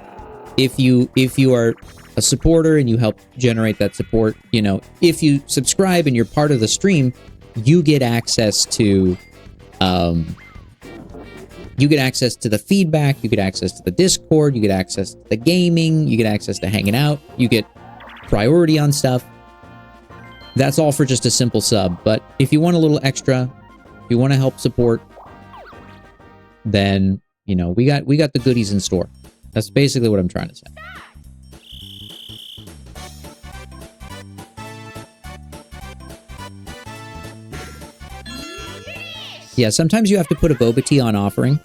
S2: if you are a supporter and you help generate that support, you know, if you subscribe and you're part of the stream, you get access to the feedback, you get access to the Discord, you get access to the gaming, you get access to hanging out, you get priority on stuff. That's all for just a simple sub. But if you want a little extra, if you want to help support, then, you know, we got the goodies in store. That's basically what I'm trying to say. Yeah, sometimes you have to put a boba tea on offering.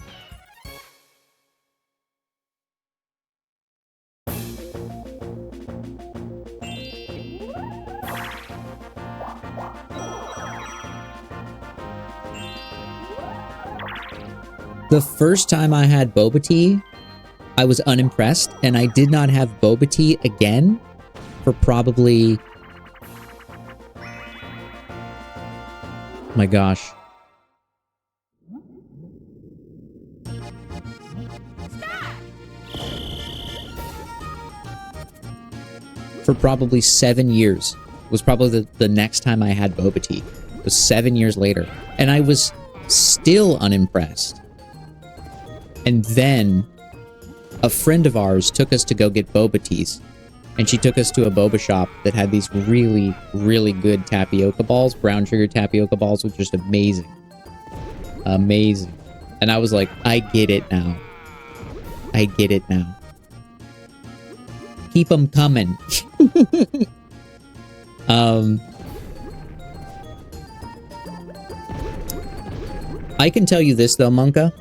S2: The first time I had boba tea, I was unimpressed, and I did not have boba tea again for probably... my gosh. For probably 7 years. Was probably the next time I had boba tea. It was 7 years later. And I was still unimpressed. And then a friend of ours took us to go get boba teas. And she took us to a boba shop that had these really, really good tapioca balls. Brown sugar tapioca balls, which was just amazing. Amazing. And I was like, I get it now. I get it now. Keep them coming. I can tell you this, though, Monka.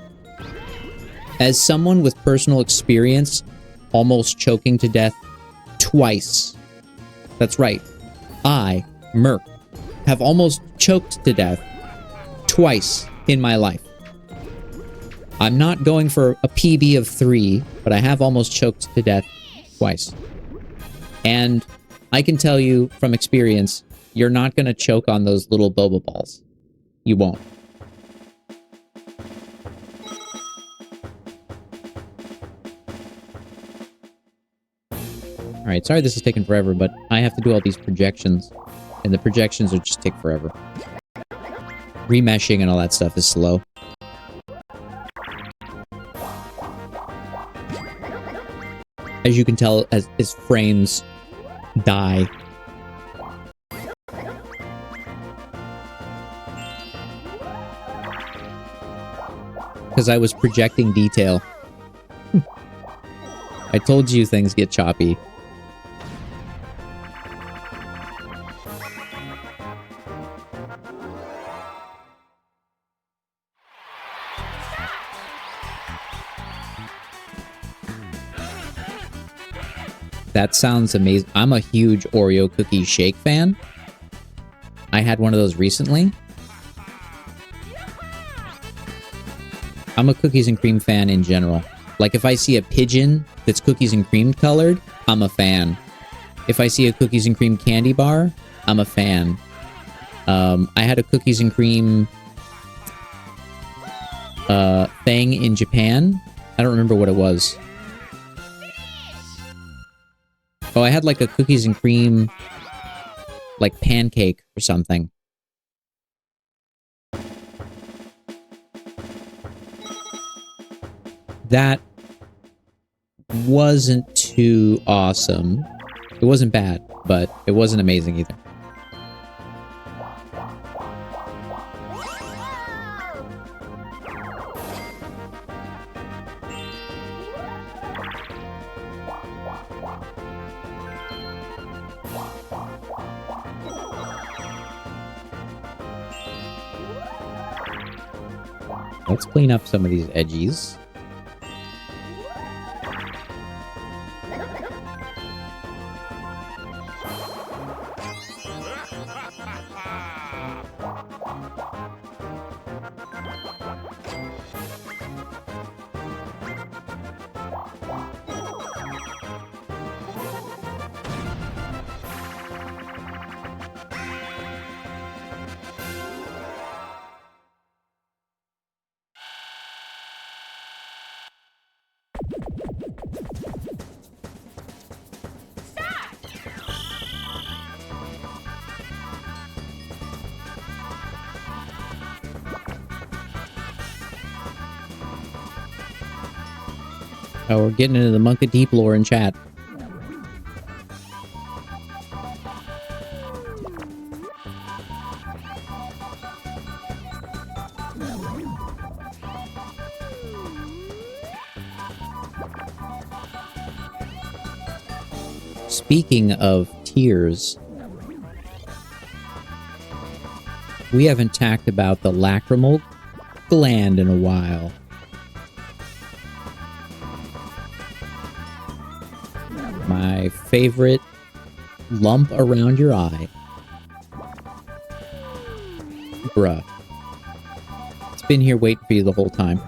S2: As someone with personal experience, almost choking to death twice. That's right. I, Merc, have almost choked to death twice in my life. I'm not going for a PB of 3, but I have almost choked to death twice. And I can tell you from experience, you're not going to choke on those little boba balls. You won't. Alright, sorry this is taking forever, but I have to do all these projections. And the projections will just take forever. Remeshing and all that stuff is slow. As you can tell, as frames die. Because I was projecting detail. I told you things get choppy. That sounds amazing. I'm a huge Oreo cookie shake fan. I had one of those recently. I'm a cookies and cream fan in general. Like if I see a pigeon that's cookies and cream colored, I'm a fan. If I see a cookies and cream candy bar, I'm a fan. I had a cookies and cream thing in Japan. I don't remember what it was. Oh, I had like a cookies and cream, like pancake or something. That wasn't too awesome. It wasn't bad, but it wasn't amazing either. Let's clean up some of these edgies. Oh, we're getting into the Monka Deep lore in chat. Speaking of tears, we haven't talked about the lacrimal gland in a while. My favorite lump around your eye. Bruh. It's been here waiting for you the whole time.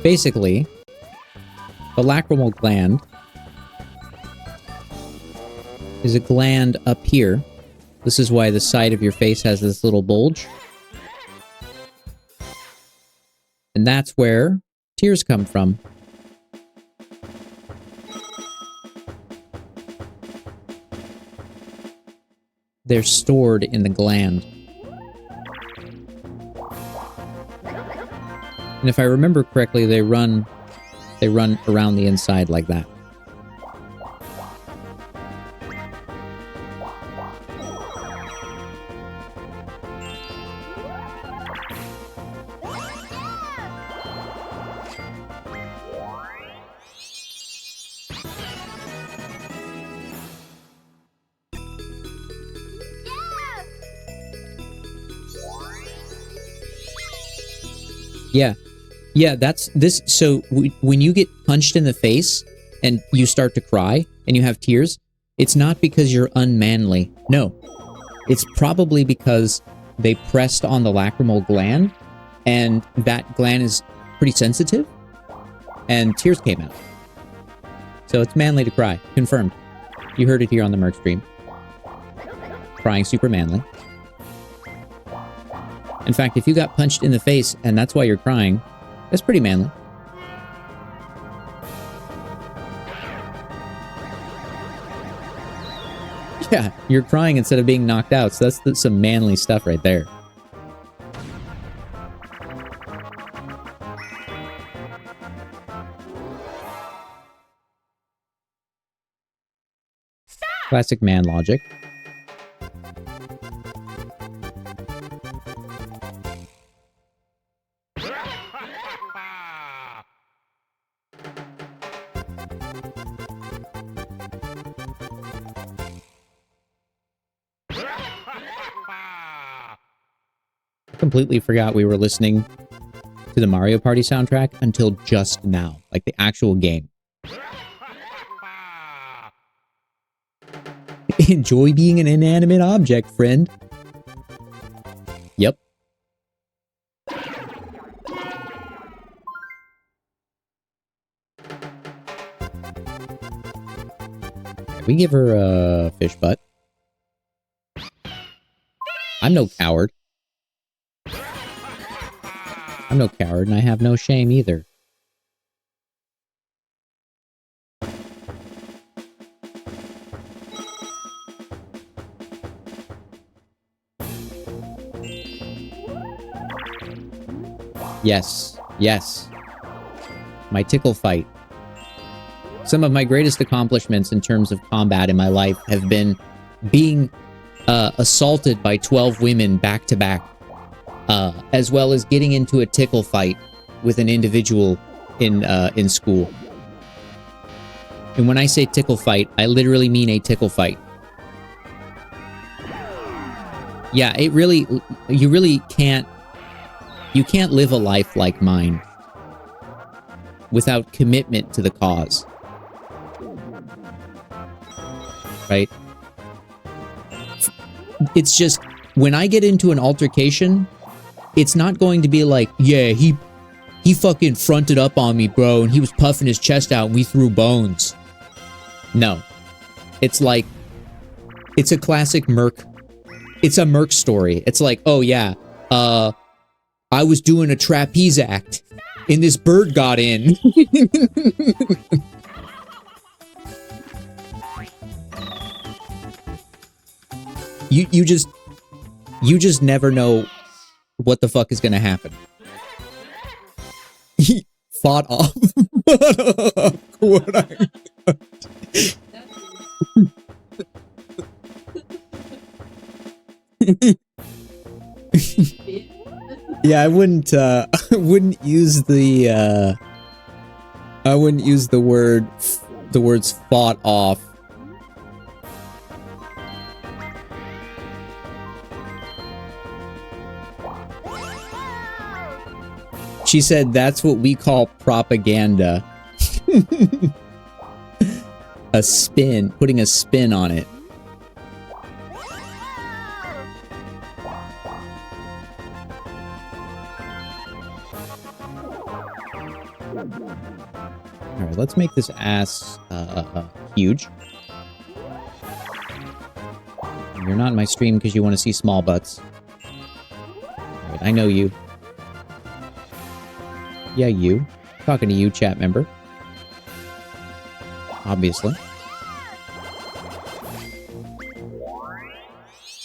S2: Basically, the lacrimal gland is a gland up here. This is why the side of your face has this little bulge. And that's where tears come from. They're stored in the gland. And if I remember correctly, they run around the inside like that. Yeah. Yeah, that's this. So when you get punched in the face and you start to cry and you have tears, it's not because you're unmanly. No. It's probably because they pressed on the lacrimal gland and that gland is pretty sensitive and tears came out. So it's manly to cry. Confirmed. You heard it here on the Merc stream. Crying super manly. In fact, if you got punched in the face and that's why you're crying, that's pretty manly. Yeah, you're crying instead of being knocked out, so that's some manly stuff right there. Classic man logic. I completely forgot we were listening to the Mario Party soundtrack until just now, like the actual game. Enjoy being an inanimate object, friend. Yep. We give her a fish butt. I'm no coward. I'm no coward, and I have no shame either. Yes, yes. My tickle fight. Some of my greatest accomplishments in terms of combat in my life have been being assaulted by 12 women back to back, as well as getting into a tickle fight with an individual in school. And when I say tickle fight, I literally mean a tickle fight. Yeah, it really, you really can't, you can't live a life like mine without commitment to the cause. Right? It's just, when I get into an altercation, it's not going to be like, yeah, he fucking fronted up on me, bro, and he was puffing his chest out and we threw bones. No. It's like, it's a classic Merc. It's a Merc story. It's like, oh yeah, I was doing a trapeze act and this bird got in. You just never know what the fuck is gonna happen. He fought off. What I yeah, I wouldn't use the I wouldn't use the words fought off. She said that's what we call propaganda. A spin, putting a spin on it. Alright, let's make this ass huge. You're not in my stream because you want to see small butts. Alright, I know you. Yeah, you. Talking to you, chat member. Obviously.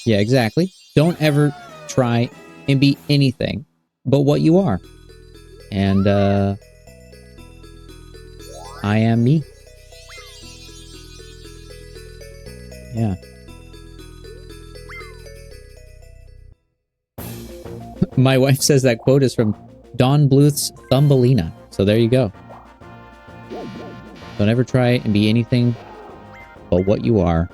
S2: Yeah, exactly. Don't ever try and be anything but what you are. And, I am me. Yeah. My wife says that quote is from Don Bluth's Thumbelina. So there you go. Don't ever try and be anything but what you are.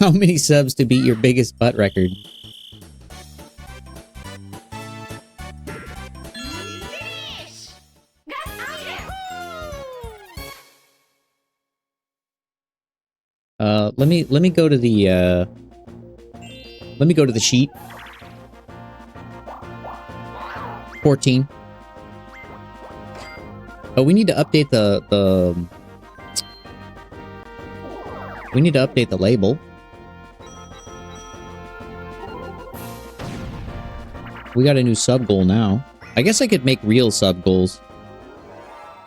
S2: How many subs to beat your biggest butt record? Let me go to the let me go to the sheet. 14. Oh, we need to update we need to update the label. We got a new sub goal now. I guess I could make real sub goals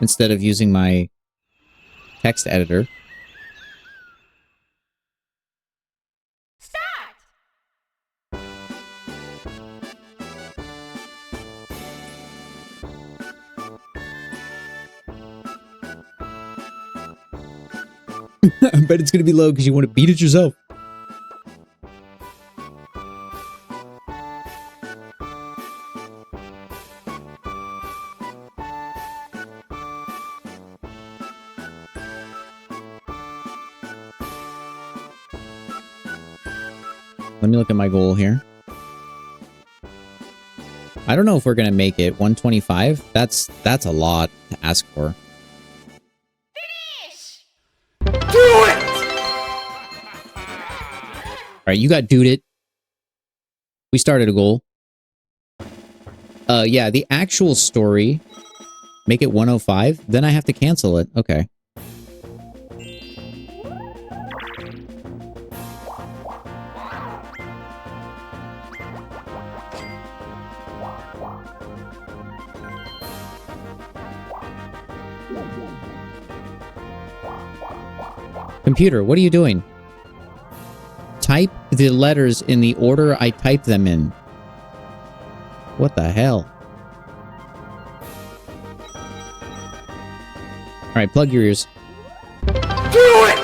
S2: instead of using my text editor. I bet it's gonna be low because you want to beat it yourself. Let me look at my goal here. I don't know if we're gonna make it 125. That's a lot to ask for. Alright, you got dude it. We started a goal. Yeah, the actual story. Make it 105. Then I have to cancel it. Okay. Computer, what are you doing? Type the letters in the order I type them in. What the hell? Alright, plug your ears.
S6: Do it!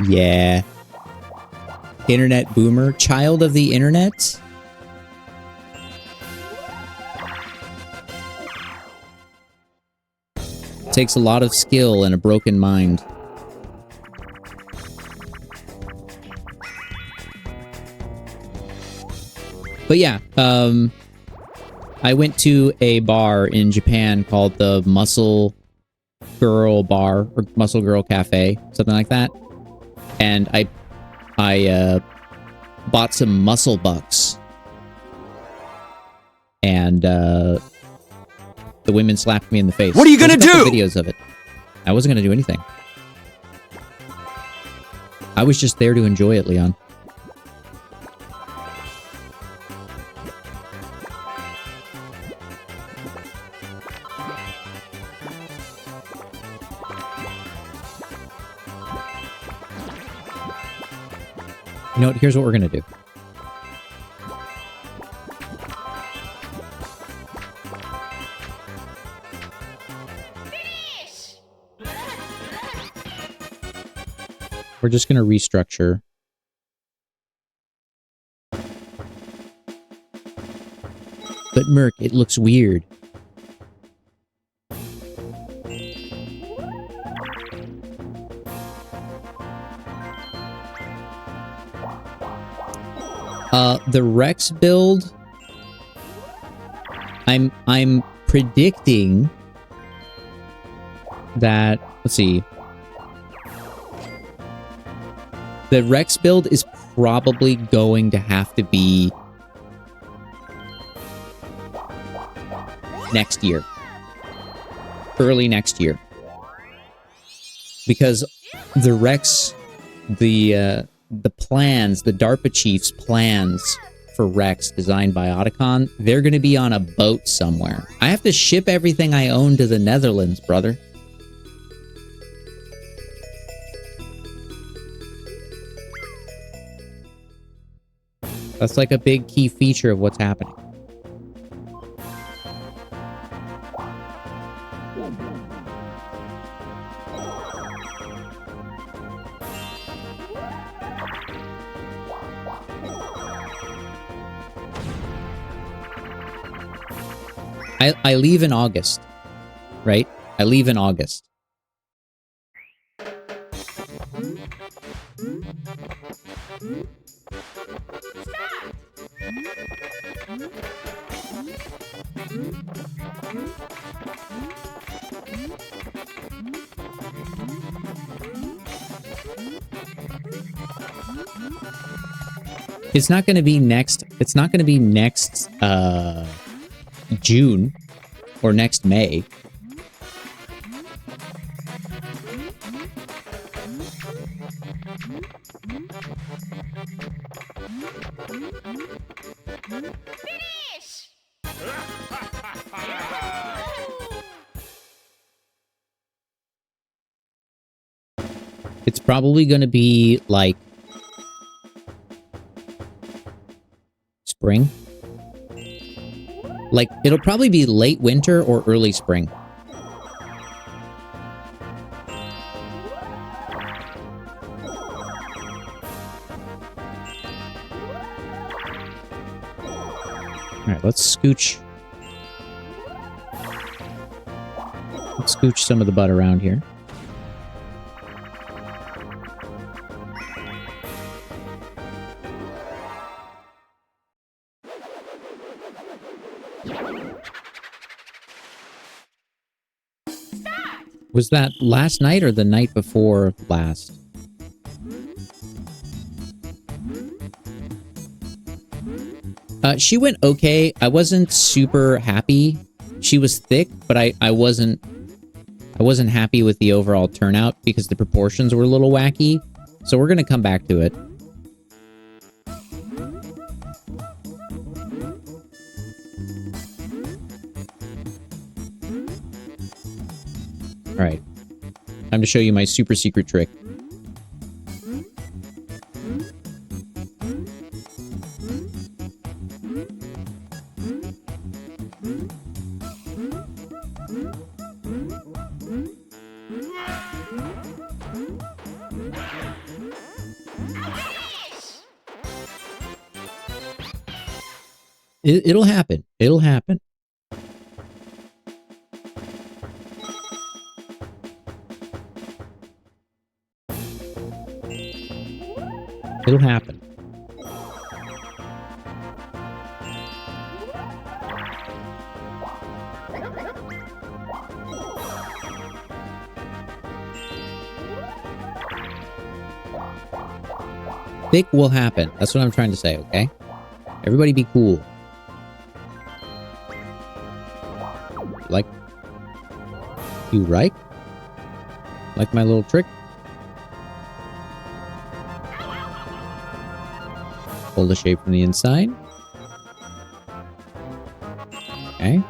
S2: Yeah. Internet boomer. Child of the internet? Takes a lot of skill and a broken mind. But yeah, I went to a bar in Japan called the Muscle Girl Bar, or Muscle Girl Cafe, something like that. And I bought some muscle bucks. And, the women slapped me in the face.
S15: What are you gonna
S2: There's a couple
S15: do?
S2: videos of it. I wasn't gonna do anything. I was just there to enjoy it, Leon. You know what? Here's what we're gonna do. We're just gonna restructure. But Merc, it looks weird. The Rex build, I'm predicting that, let's see. The Rex build is probably going to have to be next year. Early next year. Because the Rex, the plans, the DARPA chief's plans for Rex designed by Otacon, they're going to be on a boat somewhere. I have to ship everything I own to the Netherlands, brother. That's like a big key feature of what's happening. I leave in August, right? I leave in August. It's not going to be next. It's not going to be next June or next May. It's probably going to be like spring. Like, it'll probably be late winter or early spring. All right, let's scooch. Let's scooch some of the butt around here. Was that last night or the night before last? She went okay. I wasn't super happy. She was thick, but I wasn't happy with the overall turnout because the proportions were a little wacky. So we're gonna come back to it. All right, time to show you my super secret trick. It'll happen. It'll happen. It'll happen. Thick will happen. That's what I'm trying to say, okay? Everybody be cool. Like... You right? Like my little trick? Pull the shape from the inside. Okay.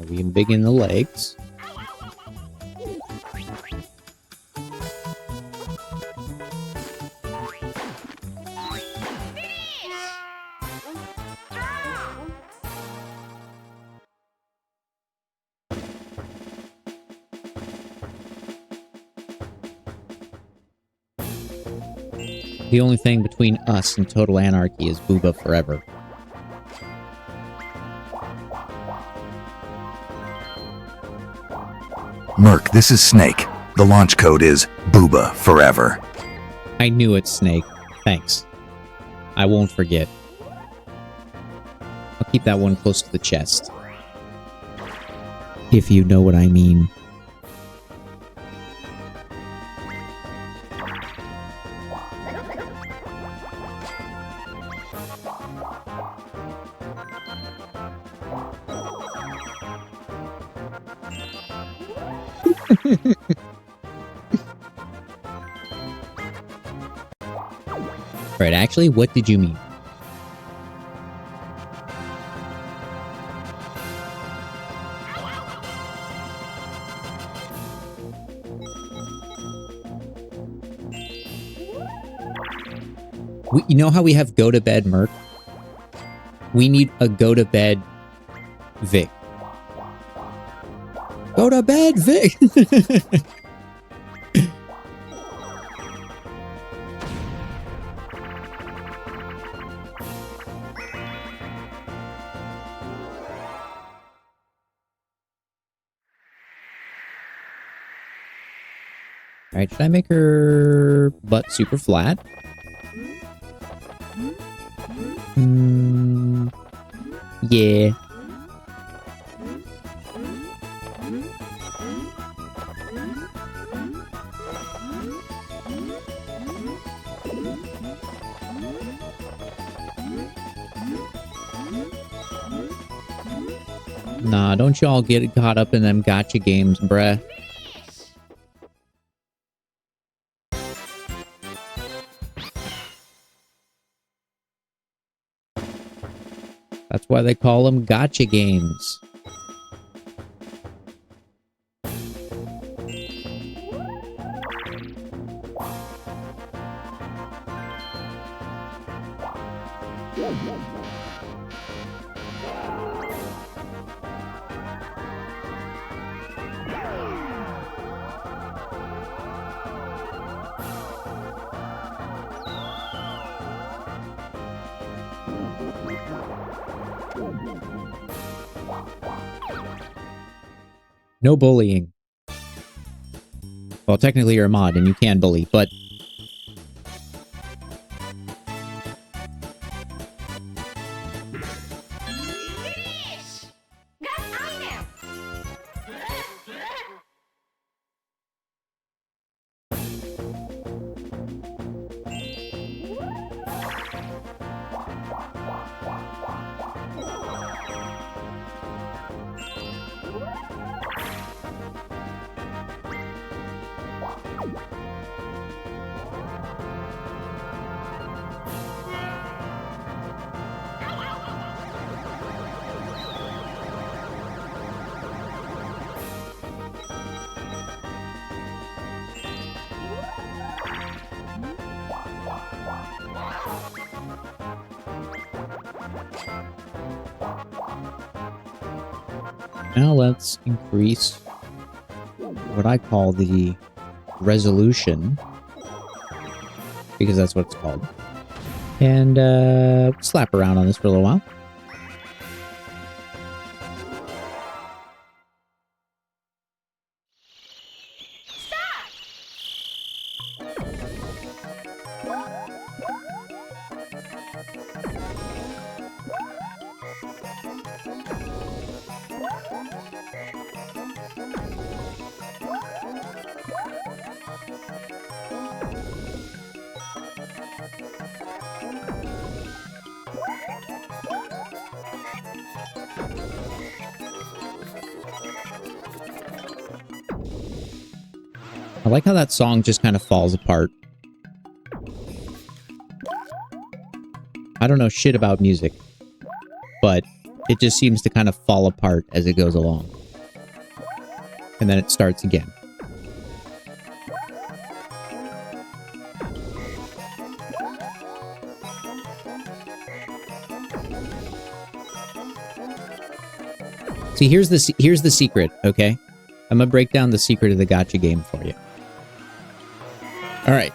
S2: We can big in the legs. The only thing between us and total anarchy is Booba forever.
S10: Merc, this is Snake. The launch code is Booba Forever.
S2: I knew it, Snake. Thanks. I won't forget. I'll keep that one close to the chest. If you know what I mean. Right, actually, what did you mean? You know how we have go to bed Merc? We need a go to bed Vic. Go to bed, Vic! Alright, should I make her butt super flat? Yeah. Nah, don't y'all get caught up in them gotcha games, bruh. That's why they call them gotcha games. No bullying. Well, technically you're a mod and you can bully, but... Now let's increase what I call the resolution, because that's what it's called. And slap around on this for a little while. I like how that song just kind of falls apart. I don't know shit about music, but it just seems to kind of fall apart as it goes along. And then it starts again. See, here's the secret, okay? I'm gonna break down the secret of the gacha game for you. All right.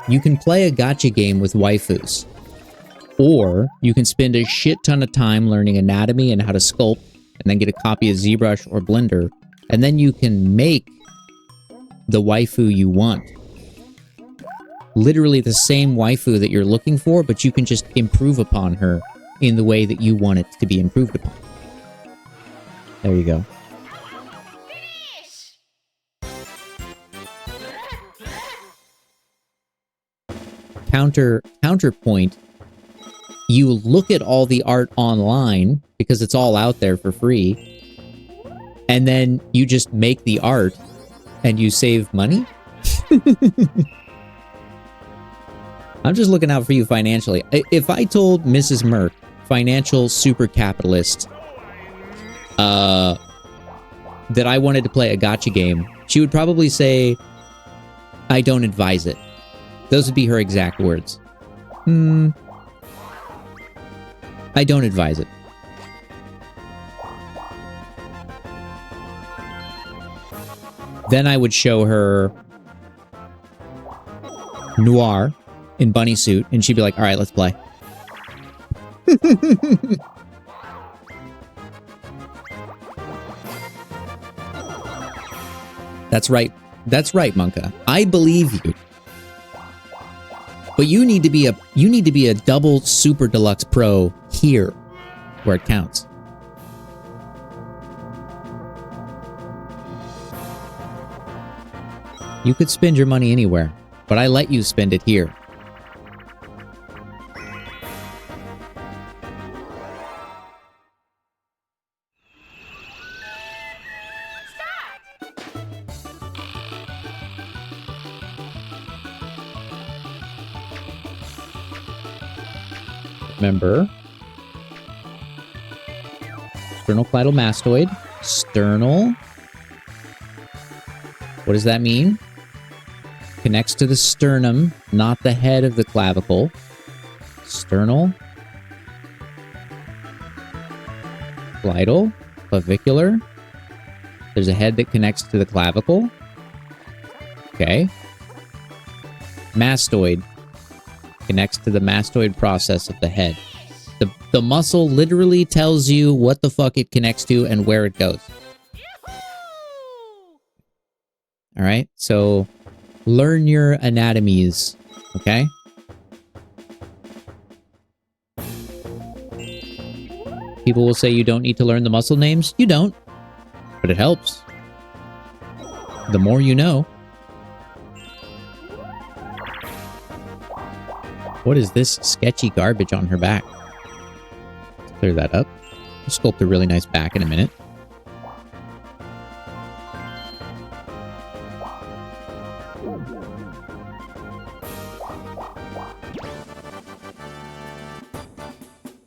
S2: You can play a gacha game with waifus, or you can spend a shit ton of time learning anatomy and how to sculpt, and then get a copy of ZBrush or Blender, and then you can make the waifu you want. Literally the same waifu that you're looking for, but you can just improve upon her in the way that you want it to be improved upon. There you go. Counterpoint, you look at all the art online because it's all out there for free, and then you just make the art and you save money? I'm just looking out for you financially. If I told Mrs. Merc, financial super capitalist, that I wanted to play a gacha game, she would probably say, I don't advise it. Those would be her exact words. I don't advise it. Then I would show her Noir in bunny suit, and she'd be like, all right, let's play. That's right. That's right, Monka. I believe you. But you need to be a double super deluxe pro here where it counts. You could spend your money anywhere, but I let you spend it here. Remember, sternocleidomastoid, sternal. What does that mean? Connects to the sternum, not the head of the clavicle. Sternal, cleidal, clavicular. There's a head that connects to the clavicle. Okay. Mastoid. Connects to the mastoid process of the head. The muscle literally tells you what the fuck it connects to and where it goes. All right, so learn your anatomies, okay? People will say you don't need to learn the muscle names. You don't, but it helps. The more you know. What is this sketchy garbage on her back? Let's clear that up. We'll sculpt a really nice back in a minute.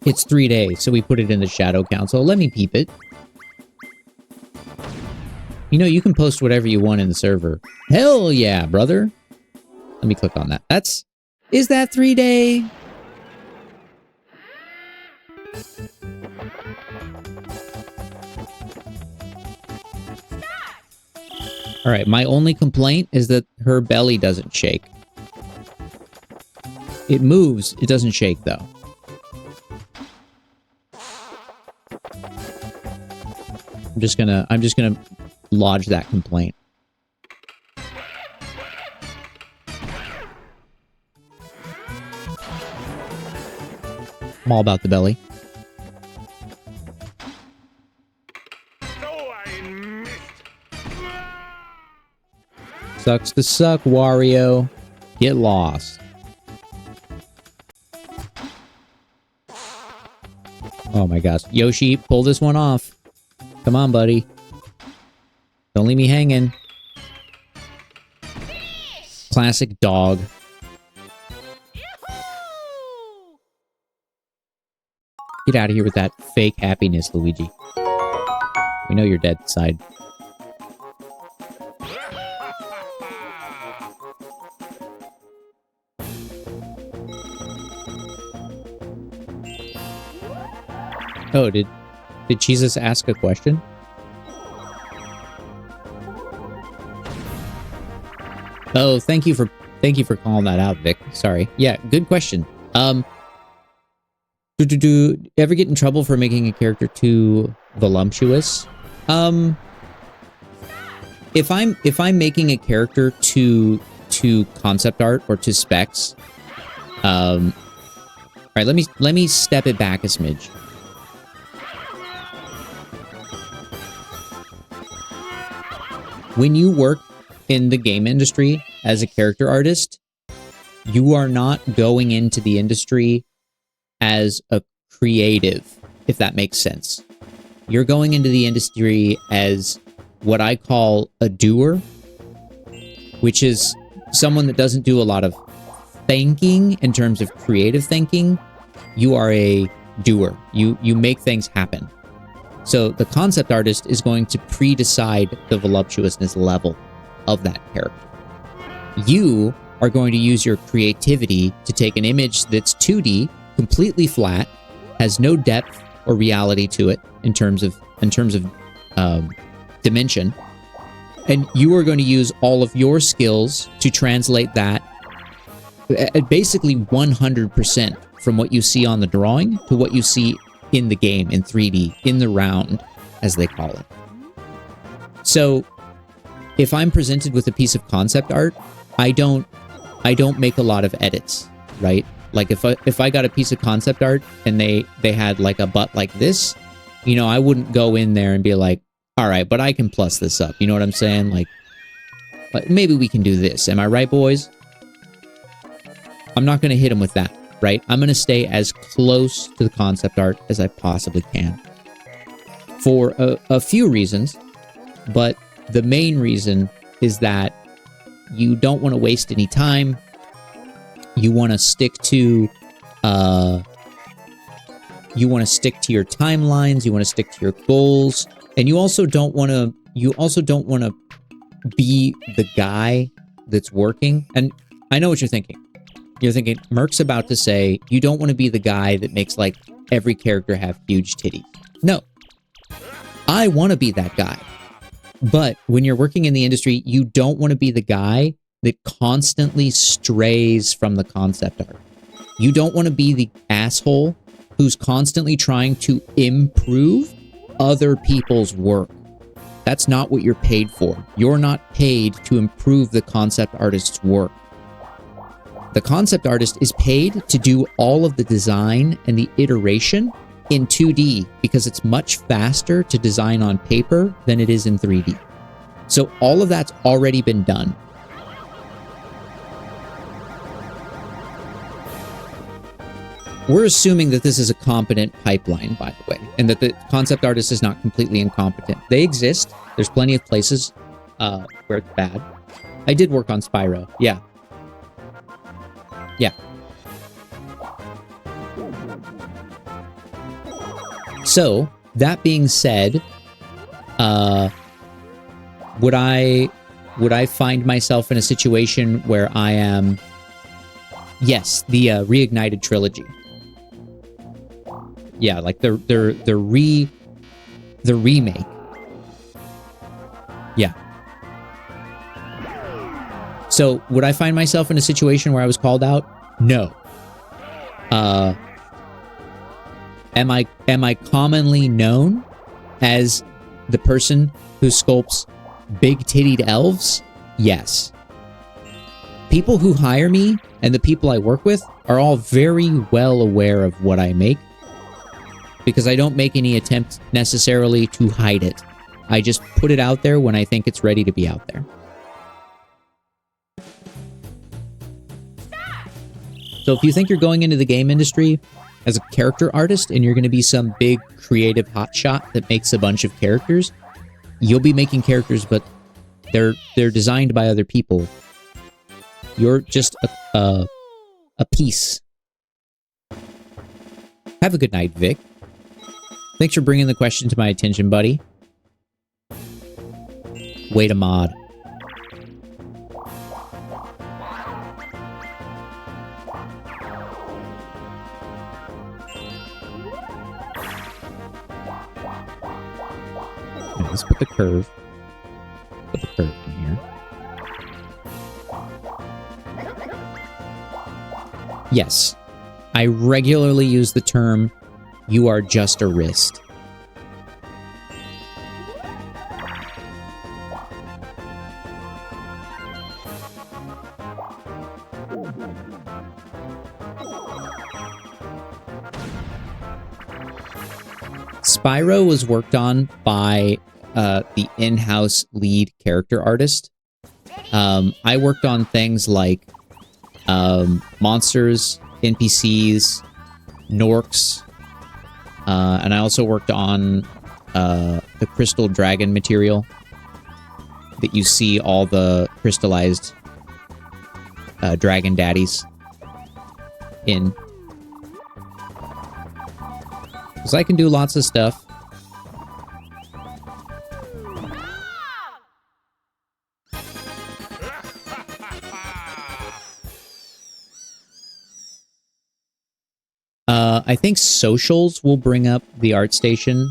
S2: It's 3 days, so we put it in the shadow council. Let me peep it. You know, you can post whatever you want in the server. Hell yeah, brother. Let me click on that. Is that 3 day? All right, my only complaint is that her belly doesn't shake. It moves, it doesn't shake though. I'm just gonna lodge that complaint. I'm all about the belly. Sucks to suck, Wario. Get lost. Oh my gosh. Yoshi, pull this one off. Come on, buddy. Don't leave me hanging. Classic dog. Get out of here with that fake happiness, Luigi. We know you're dead inside. Oh, did Jesus ask a question? Oh, thank you for calling that out, Vic. Sorry. Yeah, good question. Do ever get in trouble for making a character too voluptuous? If I'm making a character to concept art or to specs, all right, let me step it back a smidge. When you work in the game industry as a character artist, you are not going into the industry as a creative, if that makes sense. You're going into the industry as what I call a doer, which is someone that doesn't do a lot of thinking in terms of creative thinking. You are a doer. You make things happen. So the concept artist is going to pre-decide the voluptuousness level of that character. You are going to use your creativity to take an image that's 2D, completely flat, has no depth or reality to it in terms of dimension, and you are going to use all of your skills to translate that at basically 100% from what you see on the drawing to what you see in the game in 3D, in the round, as they call it. So if I'm presented with a piece of concept art, I don't make a lot of edits, right? Like if I got a piece of concept art and they had like a butt like this, you know, I wouldn't go in there and be like, all right, but I can plus this up. You know what I'm saying? Like maybe we can do this. Am I right, boys? I'm not going to hit them with that, right? I'm going to stay as close to the concept art as I possibly can for a few reasons, but the main reason is that you don't want to waste any time. You want to stick to your timelines. You want to stick to your goals, and you also don't want to be the guy that's working. And I know what you're thinking. You're thinking, Merc's about to say, you don't want to be the guy that makes like every character have huge titties. No, I want to be that guy. But when you're working in the industry, you don't want to be the guy that constantly strays from the concept art. You don't want to be the asshole who's constantly trying to improve other people's work. That's not what you're paid for. You're not paid to improve the concept artist's work. The concept artist is paid to do all of the design and the iteration in 2D because it's much faster to design on paper than it is in 3D. So all of that's already been done. We're assuming that this is a competent pipeline, by the way, and that the concept artist is not completely incompetent. They exist. There's plenty of places where it's bad. I did work on Spyro. Yeah. Yeah. So, that being said, would I find myself in a situation where I am... Yes, the Reignited trilogy. Yeah, like the remake. Yeah. So, would I find myself in a situation where I was called out? No. Am I commonly known as the person who sculpts big-tittied elves? Yes. People who hire me and the people I work with are all very well aware of what I make because I don't make any attempt necessarily to hide it. I just put it out there when I think it's ready to be out there. So if you think you're going into the game industry as a character artist and you're going to be some big creative hotshot that makes a bunch of characters, you'll be making characters, but they're designed by other people. You're just a piece. Have a good night, Vic. Thanks for bringing the question to my attention, buddy. Way to mod. Let's put the curve. Put the curve in here. Yes, I regularly use the term, "you are just a wrist." Spyro was worked on by the in-house lead character artist. I worked on things like monsters, NPCs, Norks, and I also worked on the crystal dragon material that you see all the crystallized dragon daddies in. Because I can do lots of stuff. I think socials will bring up the ArtStation.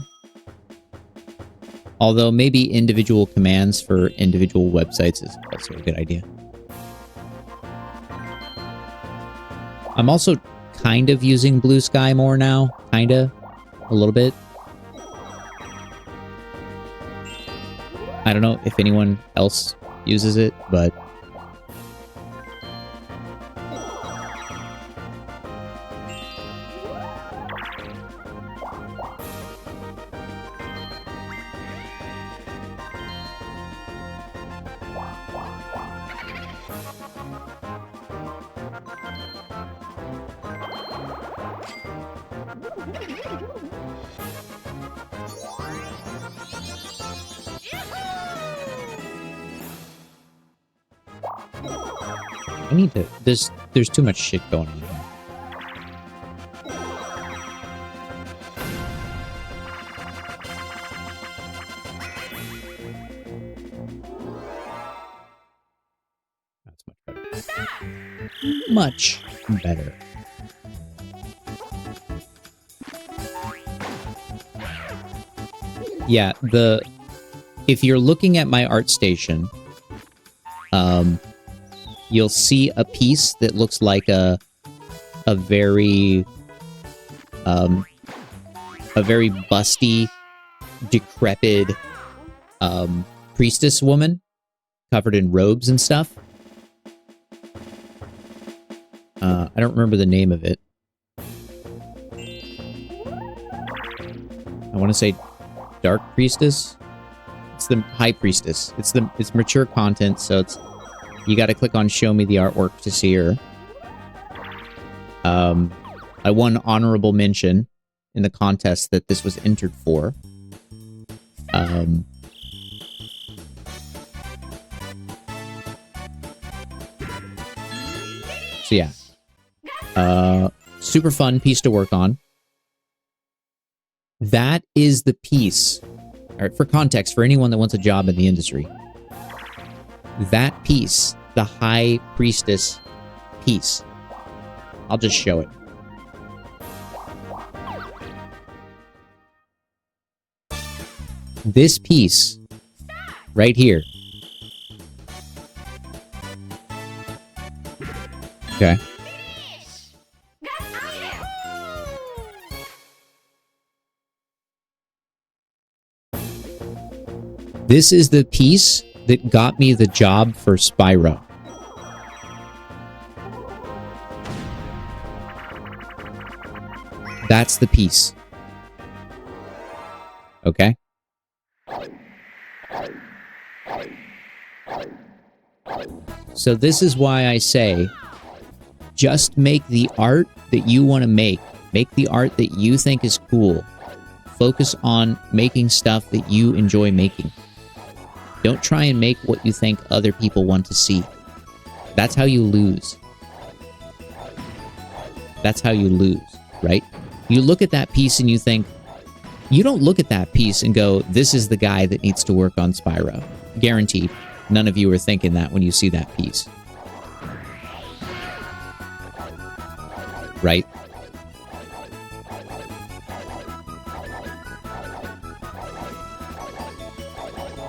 S2: Although maybe individual commands for individual websites is also a good idea. I'm also kind of using Blue Sky more now. Kinda. A little bit. I don't know if anyone else uses it, but... I need to... There's too much shit going on here. That's much better. Much better. Yeah, if you're looking at my ArtStation, you'll see a piece that looks like a very busty, decrepit priestess woman covered in robes and stuff. I don't remember the name of it. I want to say Dark Priestess. It's the High Priestess. It's mature content, so you got to click on Show Me the Artwork to see her. I won honorable mention in the contest that this was entered for. So yeah. Super fun piece to work on. That is the piece. All right, for context, for anyone that wants a job in the industry, that piece, the High Priestess piece, I'll just show it. This piece, right here. Okay. This is the piece that got me the job for Spyro. That's the piece. Okay? So this is why I say, just make the art that you want to make. Make the art that you think is cool. Focus on making stuff that you enjoy making. Don't try and make what you think other people want to see. That's how you lose. That's how you lose, right? You look at that piece and you think, you don't look at that piece and go, this is the guy that needs to work on Spyro. Guaranteed, none of you are thinking that when you see that piece. Right?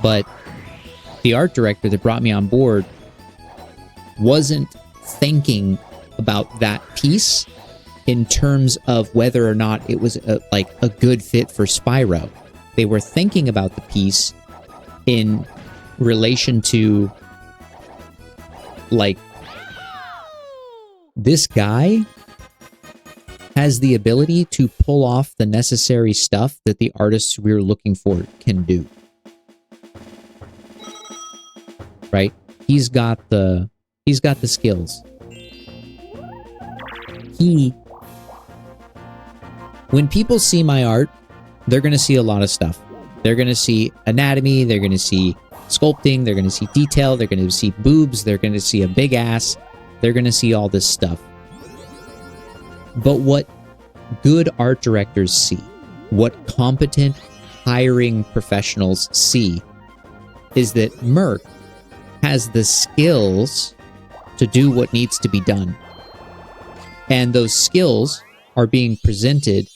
S2: But the art director that brought me on board wasn't thinking about that piece in terms of whether or not it was a good fit for Spyro. They were thinking about the piece in relation to, like, this guy has the ability to pull off the necessary stuff that the artists we're looking for can do. Right? He's got the skills. When people see my art, they're going to see a lot of stuff. They're going to see anatomy, they're going to see sculpting, they're going to see detail, they're going to see boobs, they're going to see a big ass, they're going to see all this stuff. But what good art directors see, what competent hiring professionals see, is that Merc has the skills to do what needs to be done. And those skills are being presented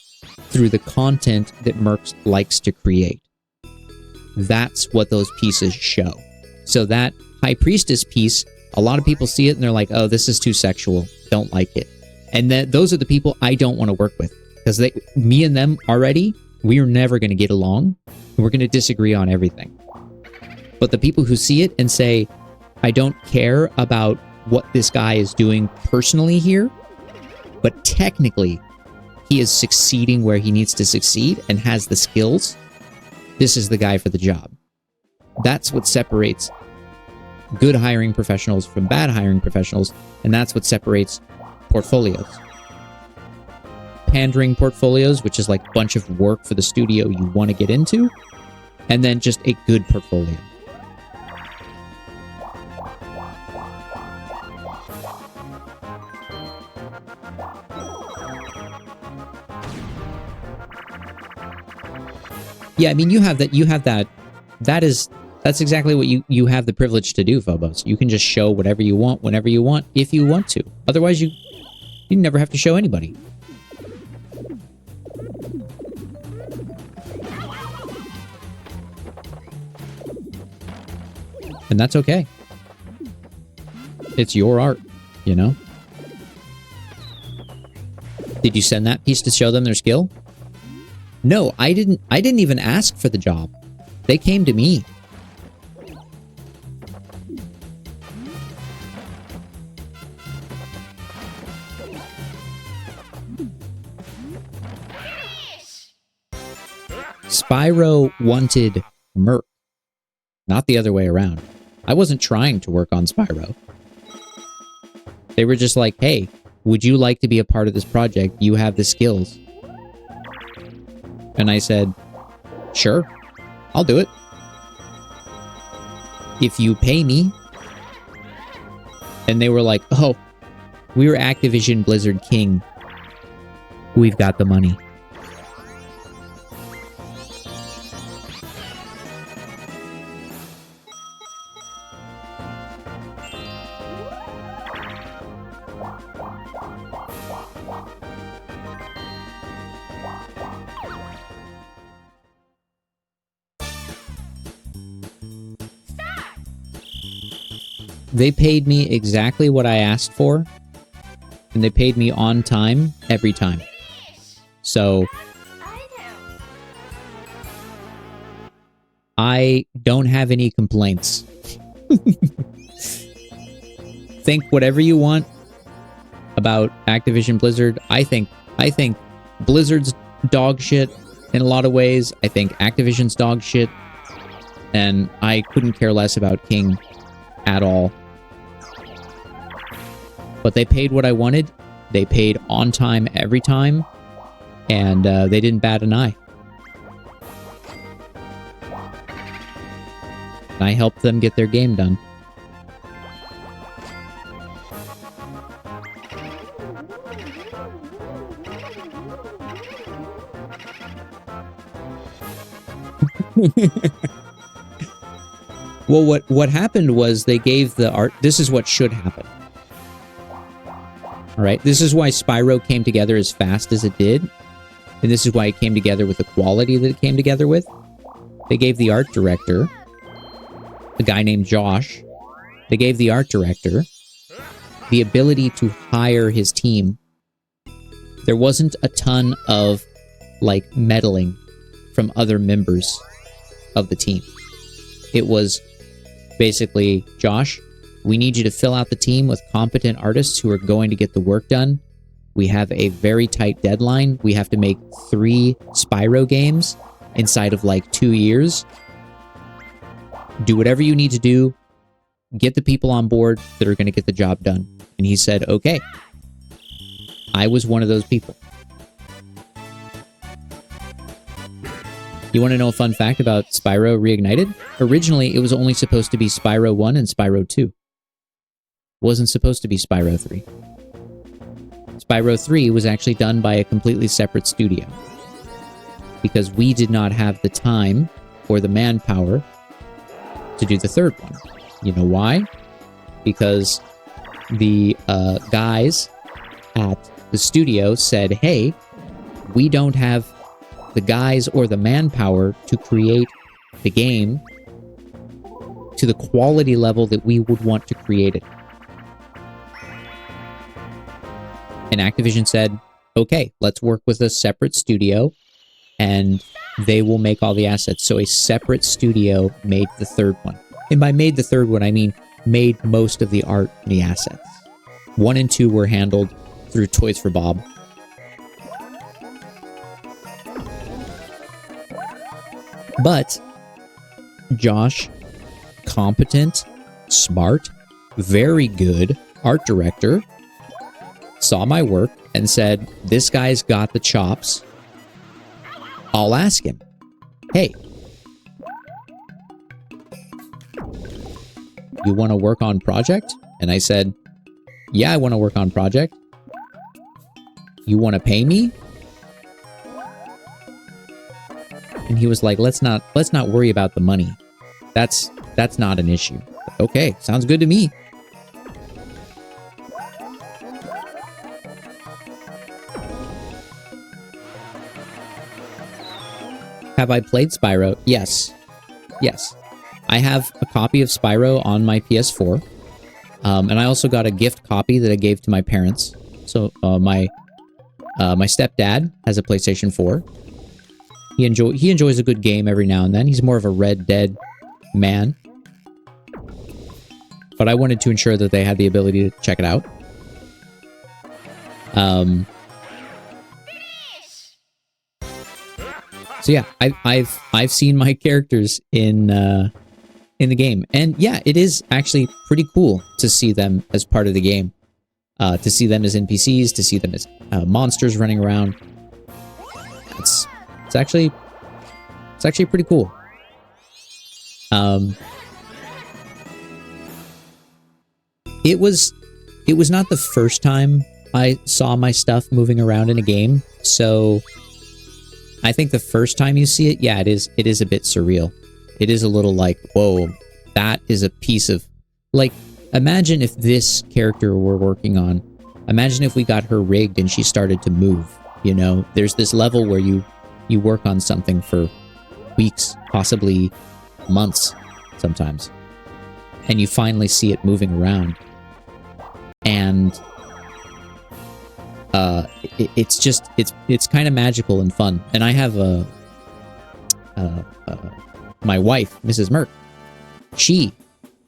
S2: through the content that Merc likes to create. That's what those pieces show. So that High Priestess piece, a lot of people see it and they're like, oh, this is too sexual. Don't like it. And those are the people I don't want to work with. Because me and them already, we are never going to get along. We're going to disagree on everything. But the people who see it and say, I don't care about what this guy is doing personally here, but technically he is succeeding where he needs to succeed and has the skills, this is the guy for the job. That's what separates good hiring professionals from bad hiring professionals, and that's what separates portfolios. Pandering portfolios, which is like a bunch of work for the studio you want to get into, and then just a good portfolio. Yeah, I mean, that's exactly what you have the privilege to do, Phobos. You can just show whatever you want, whenever you want, if you want to. Otherwise, you never have to show anybody. And that's okay. It's your art, you know? Did you send that piece to show them their skill? No, I didn't even ask for the job. They came to me. Spyro wanted Merc, not the other way around. I wasn't trying to work on Spyro. They were just like, hey, would you like to be a part of this project? You have the skills. And I said, sure, I'll do it. If you pay me. And they were like, oh, we're Activision Blizzard King. We've got the money. They paid me exactly what I asked for, and they paid me on time every time. So I don't have any complaints. Think whatever you want about Activision Blizzard. I think Blizzard's dog shit in a lot of ways. I think Activision's dog shit, and I couldn't care less about King at all. But they paid what I wanted. They paid on time every time. And they didn't bat an eye. And I helped them get their game done. Well, what happened was they gave the art... This is what should happen. All right, this is why Spyro came together as fast as it did. And this is why it came together with the quality that it came together with. They gave the art director, a guy named Josh, they gave the art director the ability to hire his team. There wasn't a ton of, like, meddling from other members of the team. It was basically, Josh, we need you to fill out the team with competent artists who are going to get the work done. We have a very tight deadline. We have to make 3 Spyro games inside of like 2 years. Do whatever you need to do. Get the people on board that are going to get the job done. And he said, okay. I was one of those people. You want to know a fun fact about Spyro Reignited? Originally, it was only supposed to be Spyro 1 and Spyro 2. Wasn't supposed to be Spyro 3. Spyro 3 was actually done by a completely separate studio. Because we did not have the time or the manpower to do the third one. You know why? Because the guys at the studio said, hey, we don't have the guys or the manpower to create the game to the quality level that we would want to create it. And Activision said, okay, let's work with a separate studio and they will make all the assets. So a separate studio made the third one. And by made the third one, I mean made most of the art and the assets. 1 and 2 were handled through Toys for Bob. But Josh, competent, smart, very good art director, saw my work and said, this guy's got the chops. I'll ask him, hey, you want to work on project? And I said, yeah, I want to work on project. You want to pay me? And he was like, let's not worry about the money. That's not an issue. Okay, sounds good to me. Have I played Spyro? Yes. Yes. I have a copy of Spyro on my PS4. And I also got a gift copy that I gave to my parents. So my stepdad has a PlayStation 4. He enjoys a good game every now and then. He's more of a Red Dead man. But I wanted to ensure that they had the ability to check it out. So yeah, I've seen my characters in the game, and yeah, it is actually pretty cool to see them as part of the game, to see them as NPCs, to see them as monsters running around. It's actually pretty cool. It was not the first time I saw my stuff moving around in a game, so I think the first time you see it, yeah, it is a bit surreal. It is a little like, whoa, that is a piece of, like, imagine if this character we're working on, imagine if we got her rigged and she started to move, you know? There's this level where you work on something for weeks, possibly months sometimes, and you finally see it moving around. And it's kind of magical and fun. And I have my wife, Mrs. Merc. She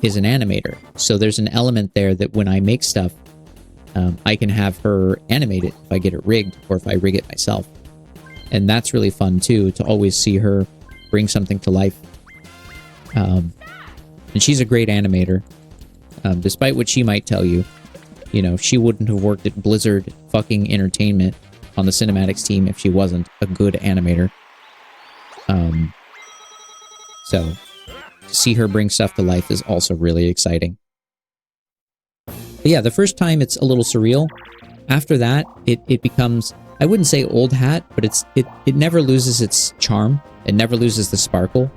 S2: is an animator, so there's an element there that when I make stuff, I can have her animate it if I get it rigged or if I rig it myself. And that's really fun too, to always see her bring something to life. And she's a great animator, despite what she might tell you. You know, she wouldn't have worked at Blizzard fucking Entertainment on the cinematics team if she wasn't a good animator. So, to see her bring stuff to life is also really exciting. But yeah, the first time it's a little surreal. After that, it becomes, I wouldn't say old hat, but it never loses its charm. It never loses the sparkle.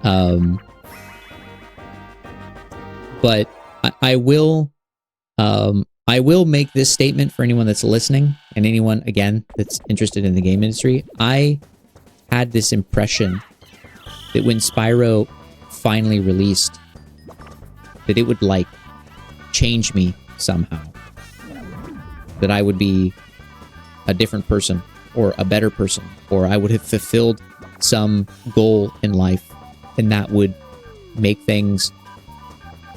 S2: But I will make this statement for anyone that's listening and anyone, again, that's interested in the game industry. I had this impression that when Spyro finally released, that it would, like, change me somehow. That I would be a different person, or a better person, or I would have fulfilled some goal in life, and that would make things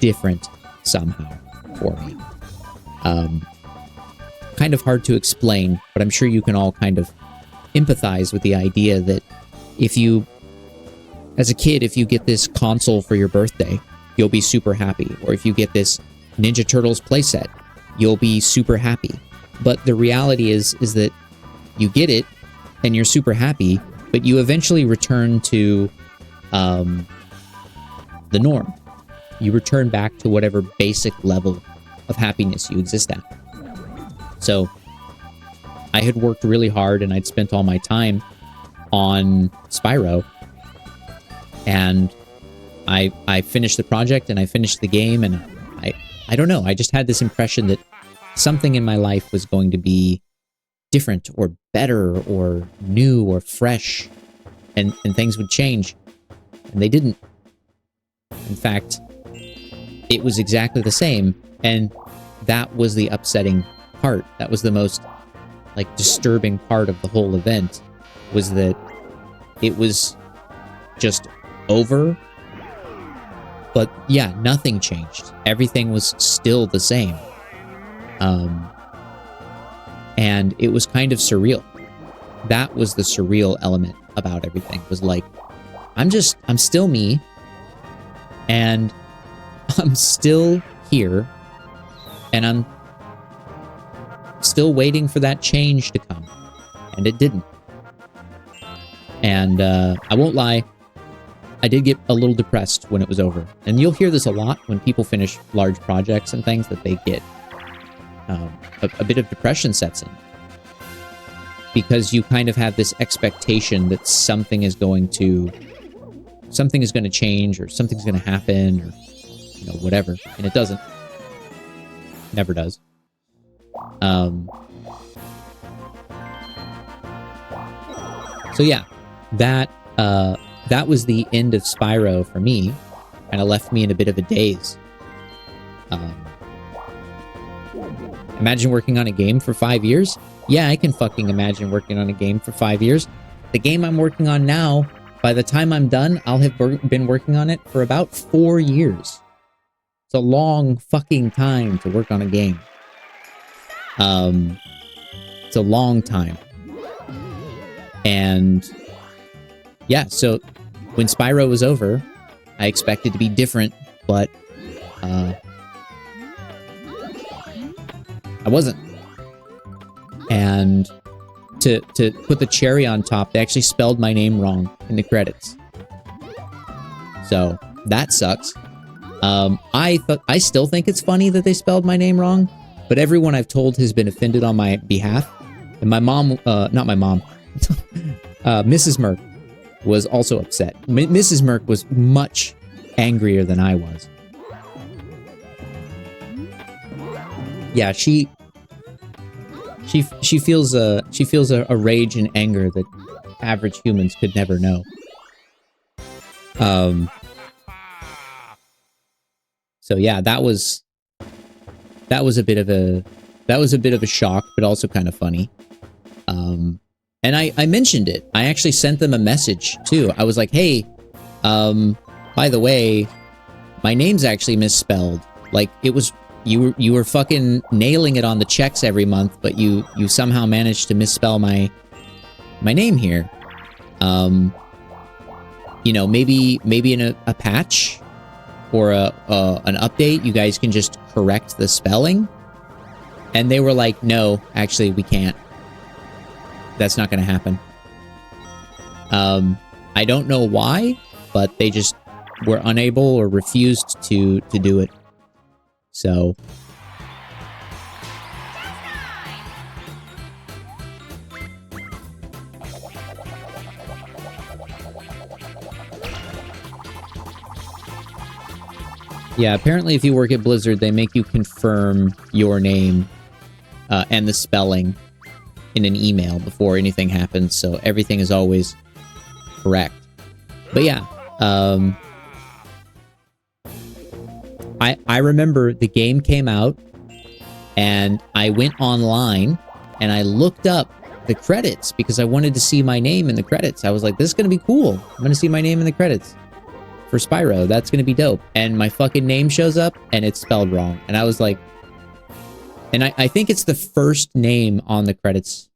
S2: different somehow for me. Kind of hard to explain, but I'm sure you can all kind of empathize with the idea that if you, as a kid, if you get this console for your birthday, you'll be super happy. Or if you get this Ninja Turtles playset, you'll be super happy. But the reality is that you get it and you're super happy, but you eventually return to the norm. You return back to whatever basic level of happiness you exist at. So I had worked really hard and I'd spent all my time on Spyro, and I finished the project and I finished the game, and I don't know, I just had this impression that something in my life was going to be different or better or new or fresh, and things would change. And they didn't. In fact, it was exactly the same. And that was the upsetting part. That was the most, like, disturbing part of the whole event, was that it was just over. But yeah, nothing changed. Everything was still the same. And it was kind of surreal. That was the surreal element about everything. Was like, I'm still me, and I'm still here, and I'm still waiting for that change to come. And it didn't. And I won't lie, I did get a little depressed when it was over. And you'll hear this a lot when people finish large projects and things, that they get a bit of depression sets in. Because you kind of have this expectation that something is going to change, or something's going to happen, or, you know, whatever. And it doesn't. Never does. So yeah, that was the end of Spyro for me. Kind of left me in a bit of a daze. Imagine working on a game for 5 years? Yeah, I can fucking imagine working on a game for 5 years. The game I'm working on now, by the time I'm done, I'll have been working on it for about 4 years. It's a long fucking time to work on a game. It's a long time. And yeah, so when Spyro was over, I expected to be different, but I wasn't. And to put the cherry on top, they actually spelled my name wrong in the credits. So that sucks. I still think it's funny that they spelled my name wrong, but everyone I've told has been offended on my behalf. And my mom, not my mom, Mrs. Merc was also upset. Mrs. Merc was much angrier than I was. Yeah, she feels a rage and anger that average humans could never know. So yeah, that was a bit of a shock, but also kind of funny. And I mentioned it. I actually sent them a message too. I was like, hey, by the way, my name's actually misspelled. Like, it was, you were fucking nailing it on the checks every month, but you somehow managed to misspell my name here. You know, maybe in a patch or an update, you guys can just correct the spelling. And they were like, no, actually, we can't. That's not going to happen. I don't know why, but they just were unable or refused to do it. So yeah, apparently if you work at Blizzard, they make you confirm your name and the spelling in an email before anything happens, so everything is always correct. But yeah, I remember the game came out, and I went online, and I looked up the credits, because I wanted to see my name in the credits. I was like, this is going to be cool. I'm going to see my name in the credits for Spyro. That's going to be dope. And my fucking name shows up, and it's spelled wrong. And I was like, and I think it's the first name on the credits,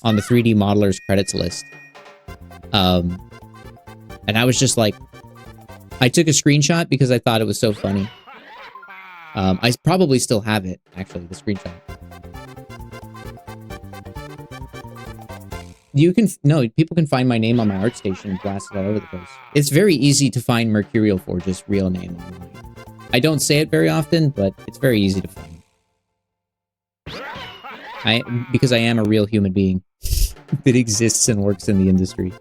S2: on the 3D modelers credits list. And I was just like, I took a screenshot because I thought it was so funny. I probably still have it, actually, the screenshot. People can find my name on my ArtStation and blast it all over the place. It's very easy to find MercurialForge's real name online. I don't say it very often, but it's very easy to find. Because I am a real human being that exists and works in the industry.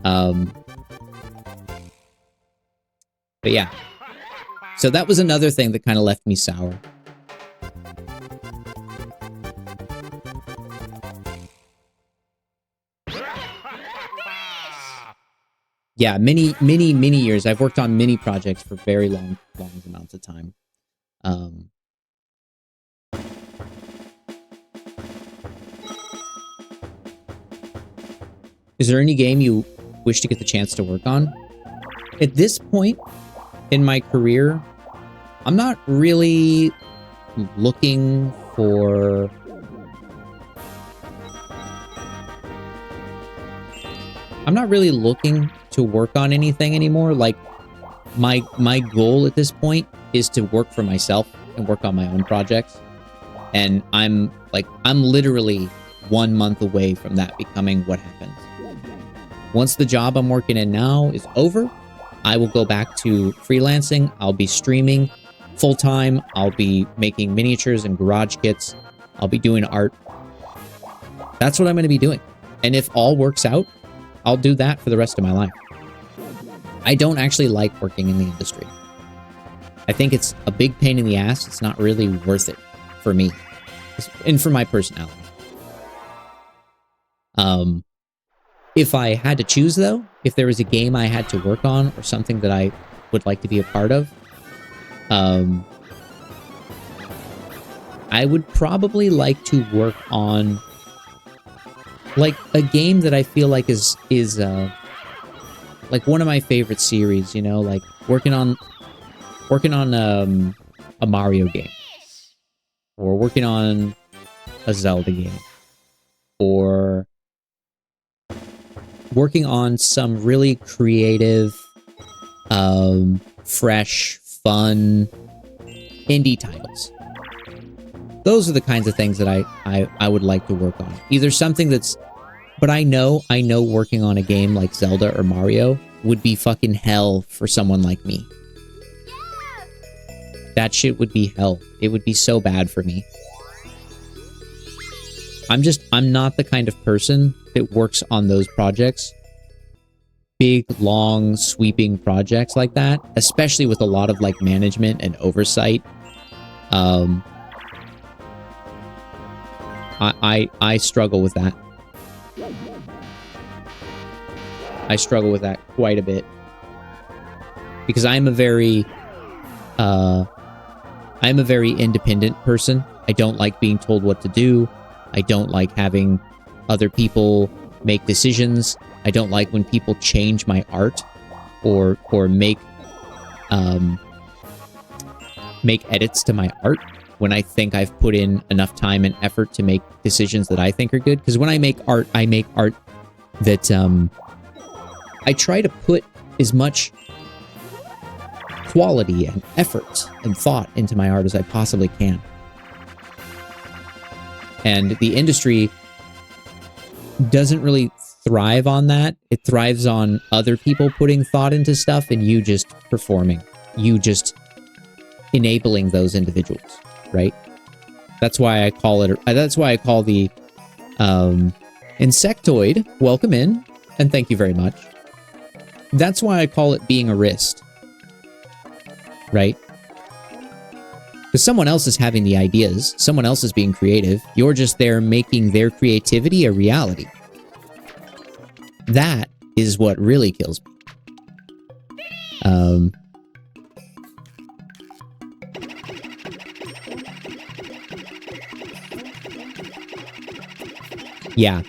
S2: But yeah. So that was another thing that kind of left me sour. yeah, many years. I've worked on many projects for very long amounts of time. Is there any game you wish to get the chance to work on? At this point in my career, I'm not really looking for... I'm not really looking to work on anything anymore. Like, my goal at this point is to work for myself and work on my own projects. And I'm literally 1 month away from that becoming what happens. Once the job I'm working in now is over, I will go back to freelancing. I'll be streaming full-time. I'll be making miniatures and garage kits. I'll be doing art. That's what I'm going to be doing. And if all works out, I'll do that for the rest of my life. I don't actually like working in the industry. I think it's a big pain in the ass. It's not really worth it for me and for my personality. If I had to choose, though, if there was a game I had to work on or something that I would like to be a part of, I would probably like to work on like a game that I feel like is like one of my favorite series, you know, like working on a Mario game, or working on a Zelda game, or working on some really creative, fresh, fun indie titles. Those are the kinds of things that I would like to work on. Either something that's... But I know working on a game like Zelda or Mario would be fucking hell for someone like me. That shit would be hell. It would be so bad for me. I'm not the kind of person that works on those projects. Big, long, sweeping projects like that, especially with a lot of like management and oversight. I struggle with that. I struggle with that quite a bit. Because I'm a very independent person. I don't like being told what to do. I don't like having other people make decisions. I don't like when people change my art or make edits to my art when I think I've put in enough time and effort to make decisions that I think are good. Because when I make art that I try to put as much quality and effort and thought into my art as I possibly can. And the industry doesn't really thrive on that. It thrives on other people putting thought into stuff and you just performing. You just enabling those individuals, right? That's why I call it... That's why I call the insectoid, welcome in, and thank you very much. That's why I call it being a wrist, right? Because someone else is having the ideas. Someone else is being creative. You're just there making their creativity a reality. That is what really kills me. Yeah.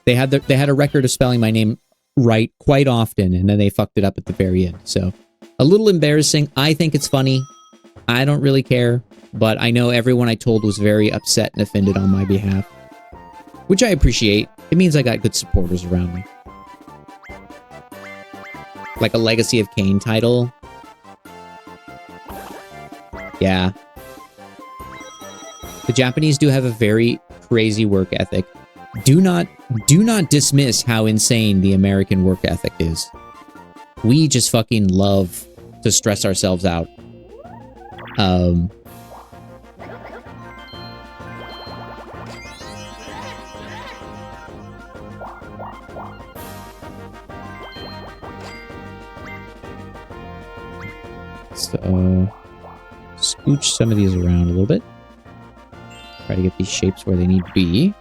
S2: They had a record of spelling my name right quite often, and then they fucked it up at the very end. So, a little embarrassing. I think it's funny. I don't really care, but I know everyone I told was very upset and offended on my behalf, which I appreciate. It means I got good supporters around me. Like a Legacy of Kain title. Yeah. The Japanese do have a very crazy work ethic. Do not dismiss how insane the American work ethic is. We just fucking love to stress ourselves out. So, scooch some of these around a little bit. Try to get these shapes where they need to be.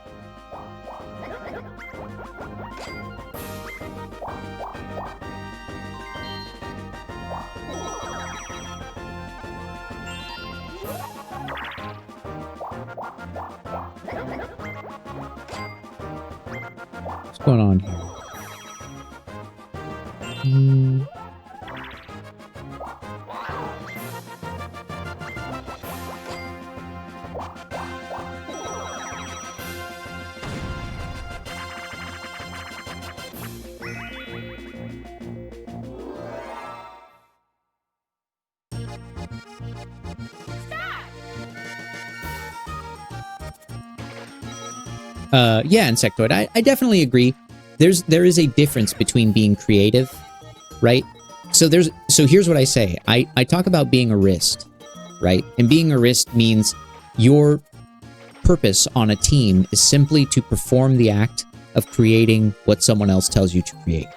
S2: What's going on here? Yeah, Insectoid, I definitely agree. There is a difference between being creative, right? So here's what I say. I talk about being a wrist, right? And being a wrist means your purpose on a team is simply to perform the act of creating what someone else tells you to create,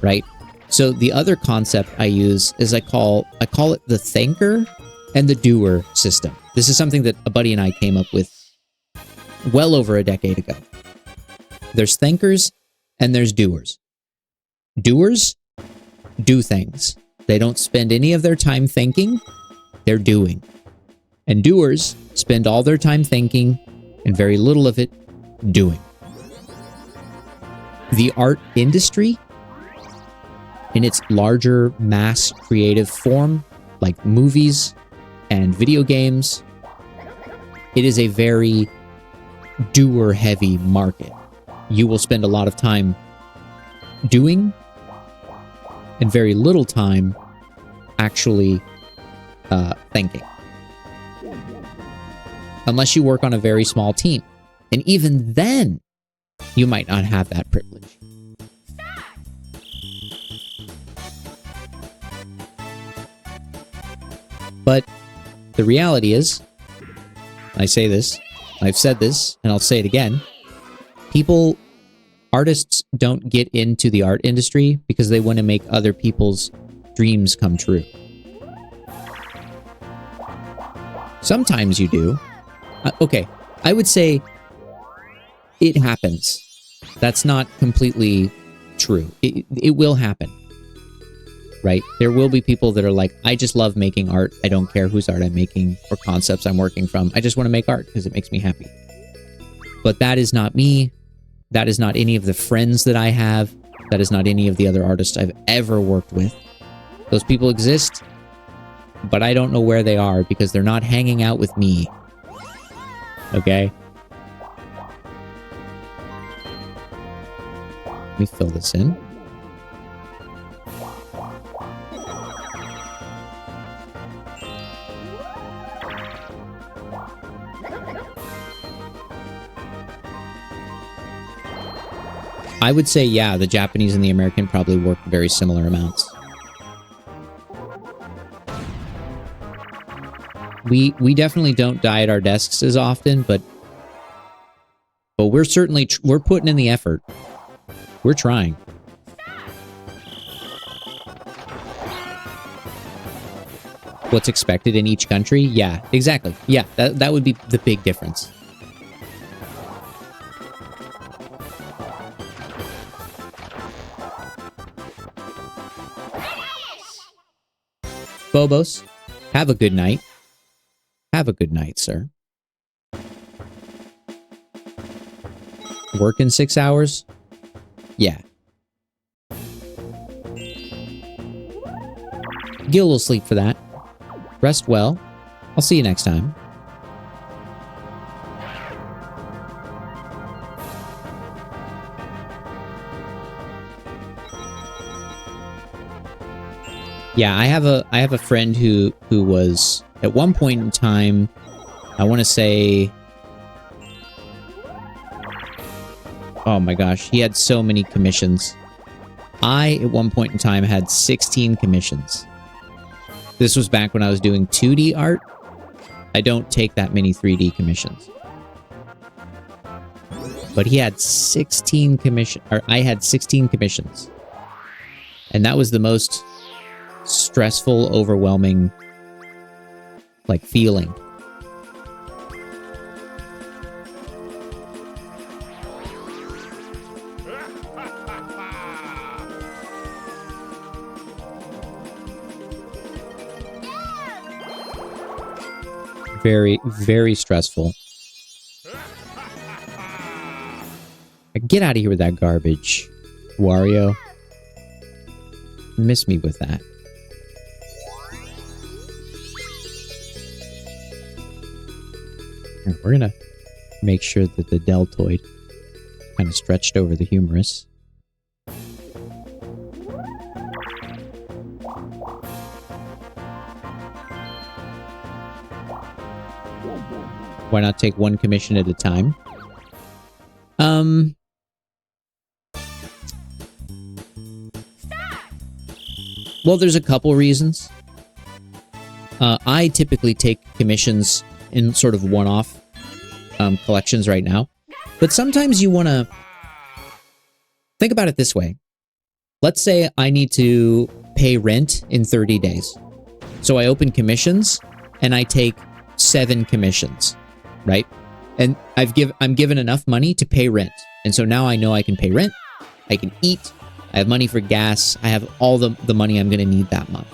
S2: right? So the other concept I use is I call it the thinker and the doer system. This is something that a buddy and I came up with well over a decade ago. There's thinkers and there's doers. Doers do things. They don't spend any of their time thinking, they're doing. And doers spend all their time thinking and very little of it doing. The art industry, in its larger mass creative form, like movies and video games, it is a very doer-heavy market. You will spend a lot of time doing and very little time actually thinking. Unless you work on a very small team. And even then, you might not have that privilege. But the reality is, I say this, I've said this, and I'll say it again, artists don't get into the art industry because they want to make other people's dreams come true. Sometimes you do. Okay, I would say it happens. That's not completely true. It will happen, right? There will be people that are like, I just love making art. I don't care whose art I'm making or concepts I'm working from. I just want to make art because it makes me happy. But that is not me. That is not any of the friends that I have. That is not any of the other artists I've ever worked with. Those people exist, but I don't know where they are because they're not hanging out with me. Okay? Let me fill this in. I would say, yeah, the Japanese and the American probably work very similar amounts. We definitely don't die at our desks as often, but we're certainly we're putting in the effort. We're trying. What's expected in each country? Yeah, exactly. Yeah, that would be the big difference. Phobos, have a good night. Have a good night, sir. Working 6 hours? Yeah. Get a little sleep for that. Rest well. I'll see you next time. Yeah, I have a friend who was at one point in time, I want to say, oh my gosh, he had so many commissions. I at one point in time had 16 commissions. This was back when I was doing 2D art. I don't take that many 3D commissions. But he had 16 commissions, or I had 16 commissions. And that was the most stressful, overwhelming, like, feeling. Very, very stressful. I Get out of here with that garbage, Wario. Miss me with that. We're gonna make sure that the deltoid kind of stretched over the humerus. Why not take one commission at a time? Well, there's a couple reasons. I typically take commissions in sort of one-off collections right now. But sometimes you want to think about it this way. Let's say I need to pay rent in 30 days. So I open commissions and I take 7 commissions, right? And I'm given enough money to pay rent. And so now I know I can pay rent, I can eat, I have money for gas, I have all the money I'm going to need that month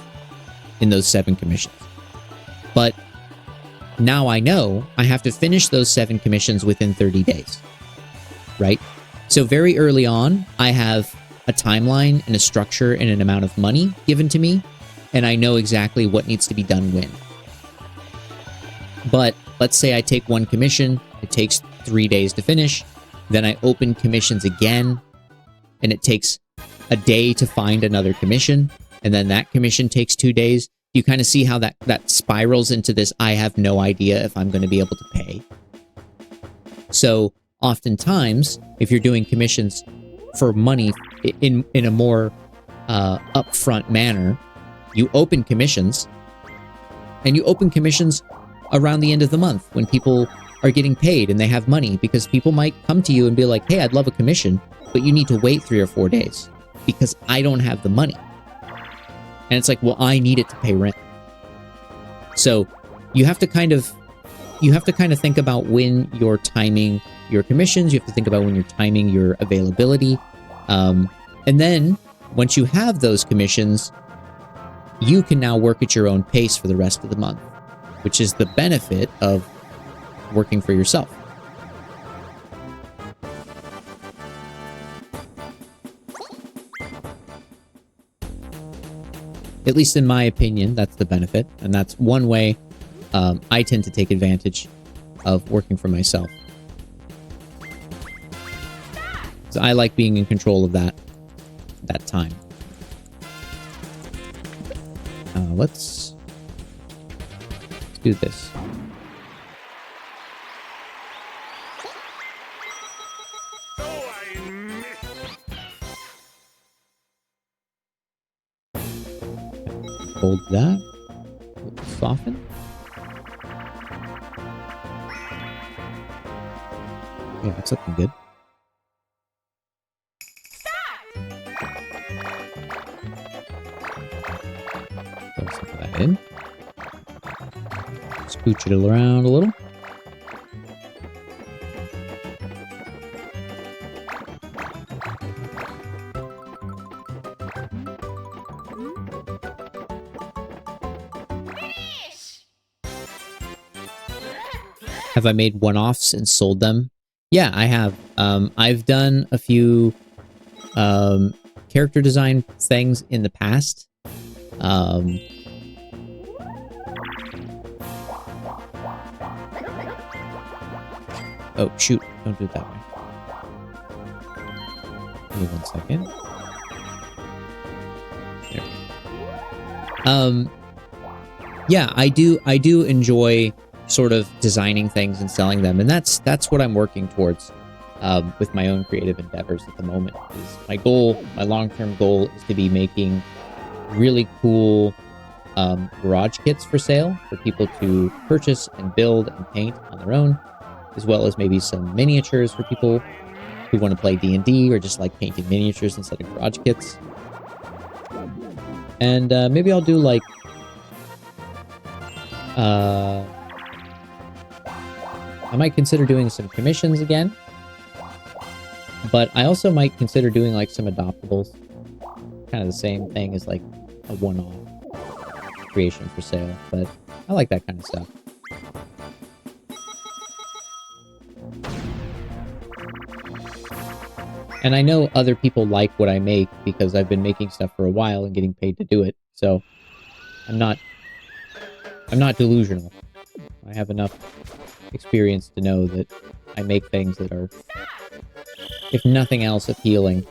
S2: in those 7 commissions. But now I know I have to finish those 7 commissions within 30 days, right? So very early on, I have a timeline and a structure and an amount of money given to me, and I know exactly what needs to be done when. But let's say I take one commission, it takes 3 days to finish, then I open commissions again, and it takes a day to find another commission, and then that commission takes 2 days. You kind of see how that spirals into this, I have no idea if I'm going to be able to pay. So oftentimes, if you're doing commissions for money in a more upfront manner, you open commissions, and you open commissions around the end of the month when people are getting paid and they have money, because people might come to you and be like, hey, I'd love a commission, but you need to wait 3 or 4 days because I don't have the money. And it's like, well, I need it to pay rent. So you have to kind of think about when you're timing your commissions. You have to think about when you're timing your availability. And then once you have those commissions, you can now work at your own pace for the rest of the month, which is the benefit of working for yourself. At least in my opinion, that's the benefit. And that's one way I tend to take advantage of working for myself. So I like being in control of that time. Let's do this. Hold that. Soften. Yeah, that's looking good. Throw some of that in. Scooch it around a little. Have I made one-offs and sold them? Yeah, I have. I've done a few character design things in the past. Oh, shoot. Don't do it that way. Give me 1 second. There. Yeah, I do enjoy sort of designing things and selling them, and that's what I'm working towards with my own creative endeavors at the moment. Is my long-term goal is to be making really cool garage kits for sale for people to purchase and build and paint on their own, as well as maybe some miniatures for people who want to play D&D or just like painting miniatures instead of garage kits. And maybe I'll do like I might consider doing some commissions again, but I also might consider doing like some adoptables, kind of the same thing as like a one-off creation for sale, but I like that kind of stuff. And I know other people like what I make because I've been making stuff for a while and getting paid to do it. So I'm not delusional. I have enough experience to know that I make things that are, if nothing else, appealing.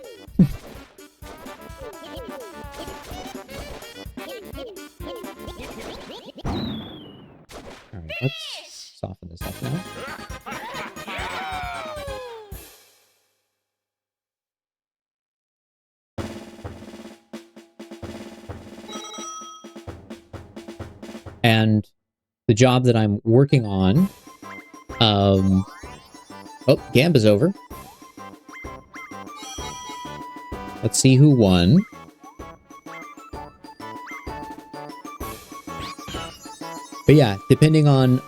S2: Alright, let's soften this up now. And the job that I'm working on, oh, Gamba's over. Let's see who won. But yeah, depending on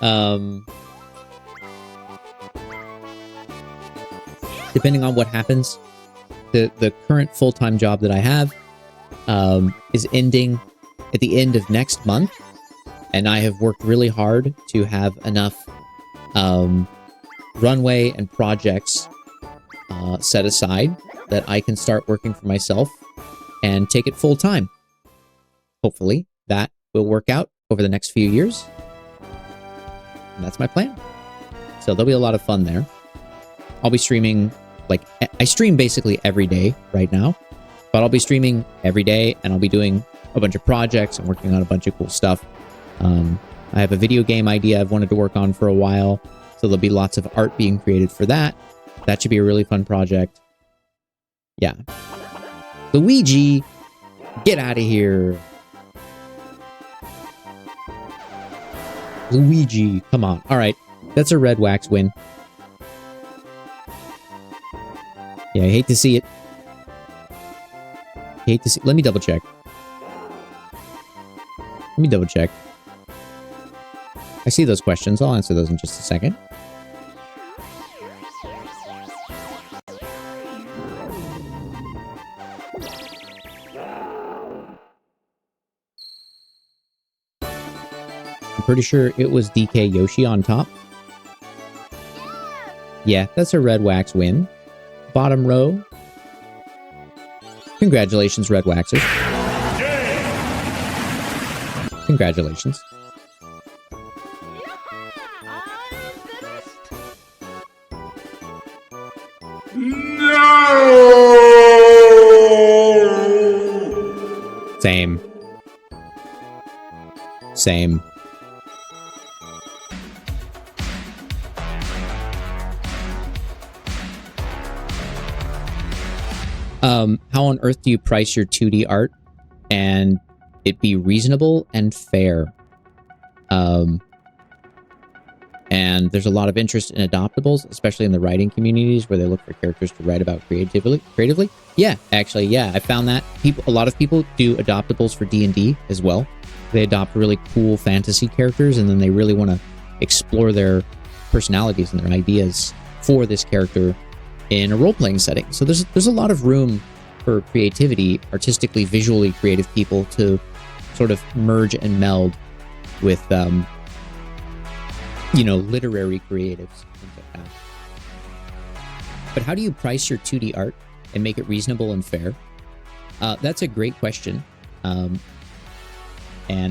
S2: what happens, the current full-time job that I have is ending at the end of next month. And I have worked really hard to have enough runway and projects set aside that I can start working for myself and take it full time. Hopefully that will work out over the next few years. And that's my plan. So there'll be a lot of fun there. I'll be streaming, like, I stream basically every day right now, but I'll be streaming every day and I'll be doing a bunch of projects and working on a bunch of cool stuff. I have a video game idea I've wanted to work on for a while, so there'll be lots of art being created for that. That should be a really fun project. Yeah. Luigi, get out of here. Luigi, come on. All right, that's a red wax win. Yeah, I hate to see it. Let me double check. I see those questions. I'll answer those in just a second. I'm pretty sure it was DK Yoshi on top. Yeah, that's a red wax win. Bottom row. Congratulations, red waxers. Congratulations. Same. How on earth do you price your 2D art and it be reasonable and fair? And there's a lot of interest in adoptables, especially in the writing communities where they look for characters to write about creatively. Yeah, actually, yeah, I found that a lot of people do adoptables for D&D as well. They adopt really cool fantasy characters, and then they really want to explore their personalities and their ideas for this character in a role-playing setting. So there's a lot of room for creativity, artistically, visually creative people to sort of merge and meld with literary creatives. Things like that. But how do you price your 2D art and make it reasonable and fair? That's a great question. And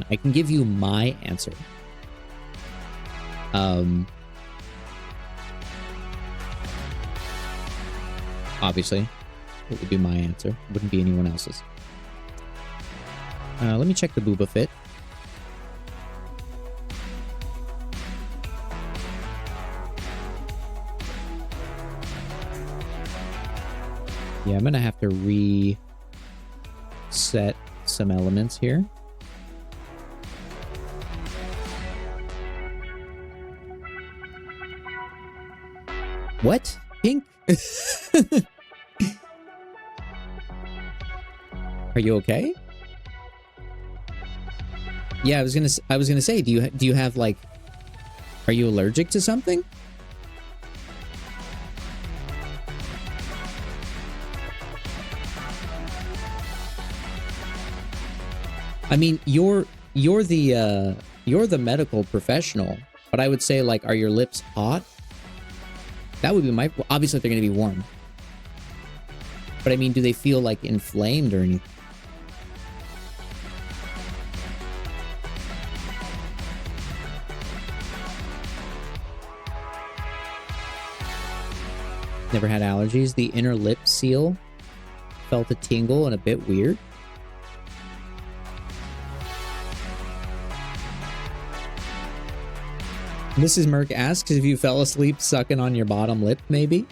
S2: I can give you my answer. Obviously, it would be my answer. It wouldn't be anyone else's. Let me check the Booba Fit. Yeah, I'm going to have to reset some elements here. What? Pink? Are you okay? Yeah, I was gonna say, do you have, like, are you allergic to something? I mean, you're the medical professional, but I would say, like, are your lips hot? That would be my... Obviously, they're going to be warm. But I mean, do they feel like inflamed or anything? Never had allergies. The inner lip seal felt a tingle and a bit weird. Mrs. Merc asks if you fell asleep sucking on your bottom lip, maybe?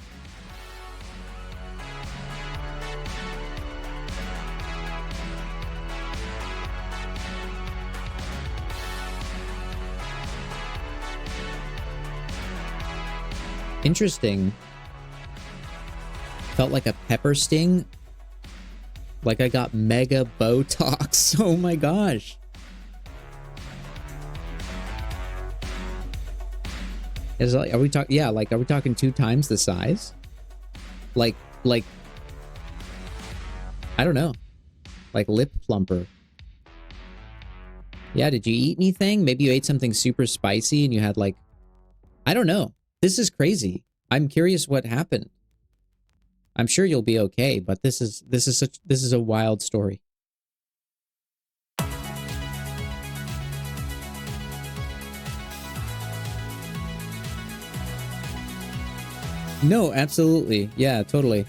S2: Interesting. Felt like a pepper sting. Like I got mega Botox. Oh my gosh. Is like, are we talking? Yeah, like, are we talking 2 times the size? Like, I don't know. Like lip plumper. Yeah, did you eat anything? Maybe you ate something super spicy and you had like, I don't know. This is crazy. I'm curious what happened. I'm sure you'll be okay, but this is a wild story. No, absolutely. Yeah, totally.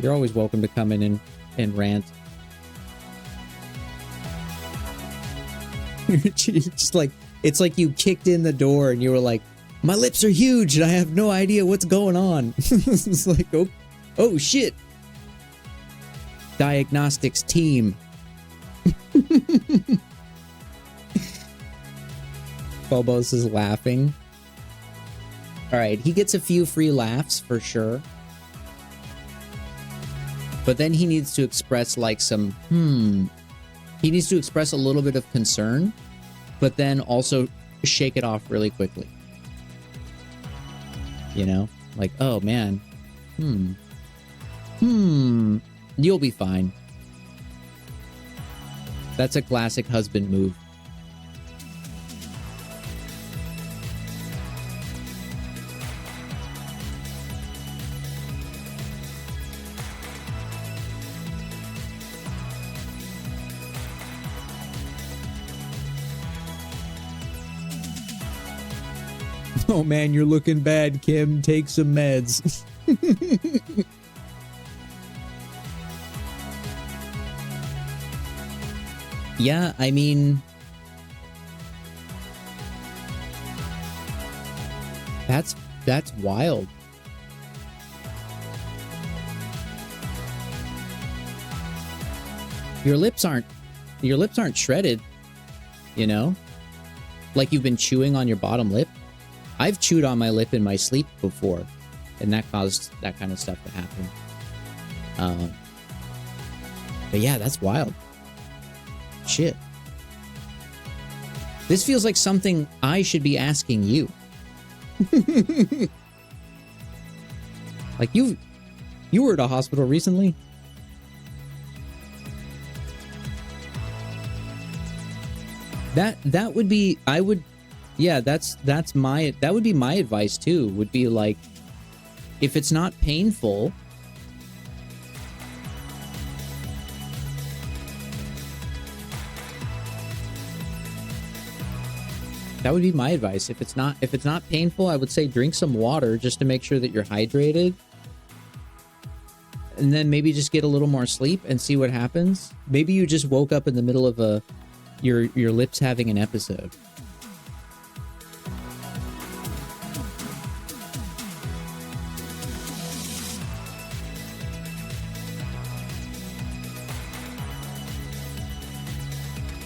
S2: You're always welcome to come in and rant. Just like, it's like you kicked in the door and you were like, my lips are huge and I have no idea what's going on. It's like, oh shit. Diagnostics team. Phobos is laughing. All right, he gets a few free laughs for sure. But then he needs to express like some, He needs to express a little bit of concern, but then also shake it off really quickly. You know? Like, oh man. You'll be fine. That's a classic husband move. Oh man, you're looking bad, Kim. Take some meds. Yeah, I mean, that's wild. Your lips aren't shredded, you know? Like you've been chewing on your bottom lip. I've chewed on my lip in my sleep before, and that caused that kind of stuff to happen. But yeah, that's wild. Shit. This feels like something I should be asking you. Like you were at a hospital recently? That would be, I would, yeah, that would be my advice too, would be like, if it's not painful, that would be my advice. If it's not painful, I would say drink some water just to make sure that you're hydrated. And then maybe just get a little more sleep and see what happens. Maybe you just woke up in the middle of your lips having an episode.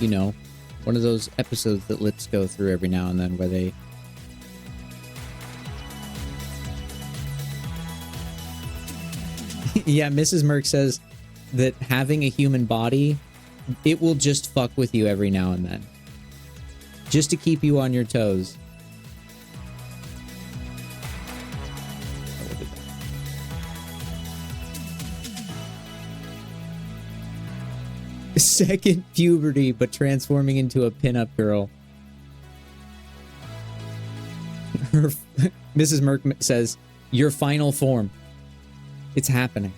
S2: You know, one of those episodes that lips go through every now and then where they... Yeah, Mrs. Merc says that having a human body, it will just fuck with you every now and then. Just to keep you on your toes. Second puberty, but transforming into a pinup girl. Mrs. Merc says, your final form. It's happening.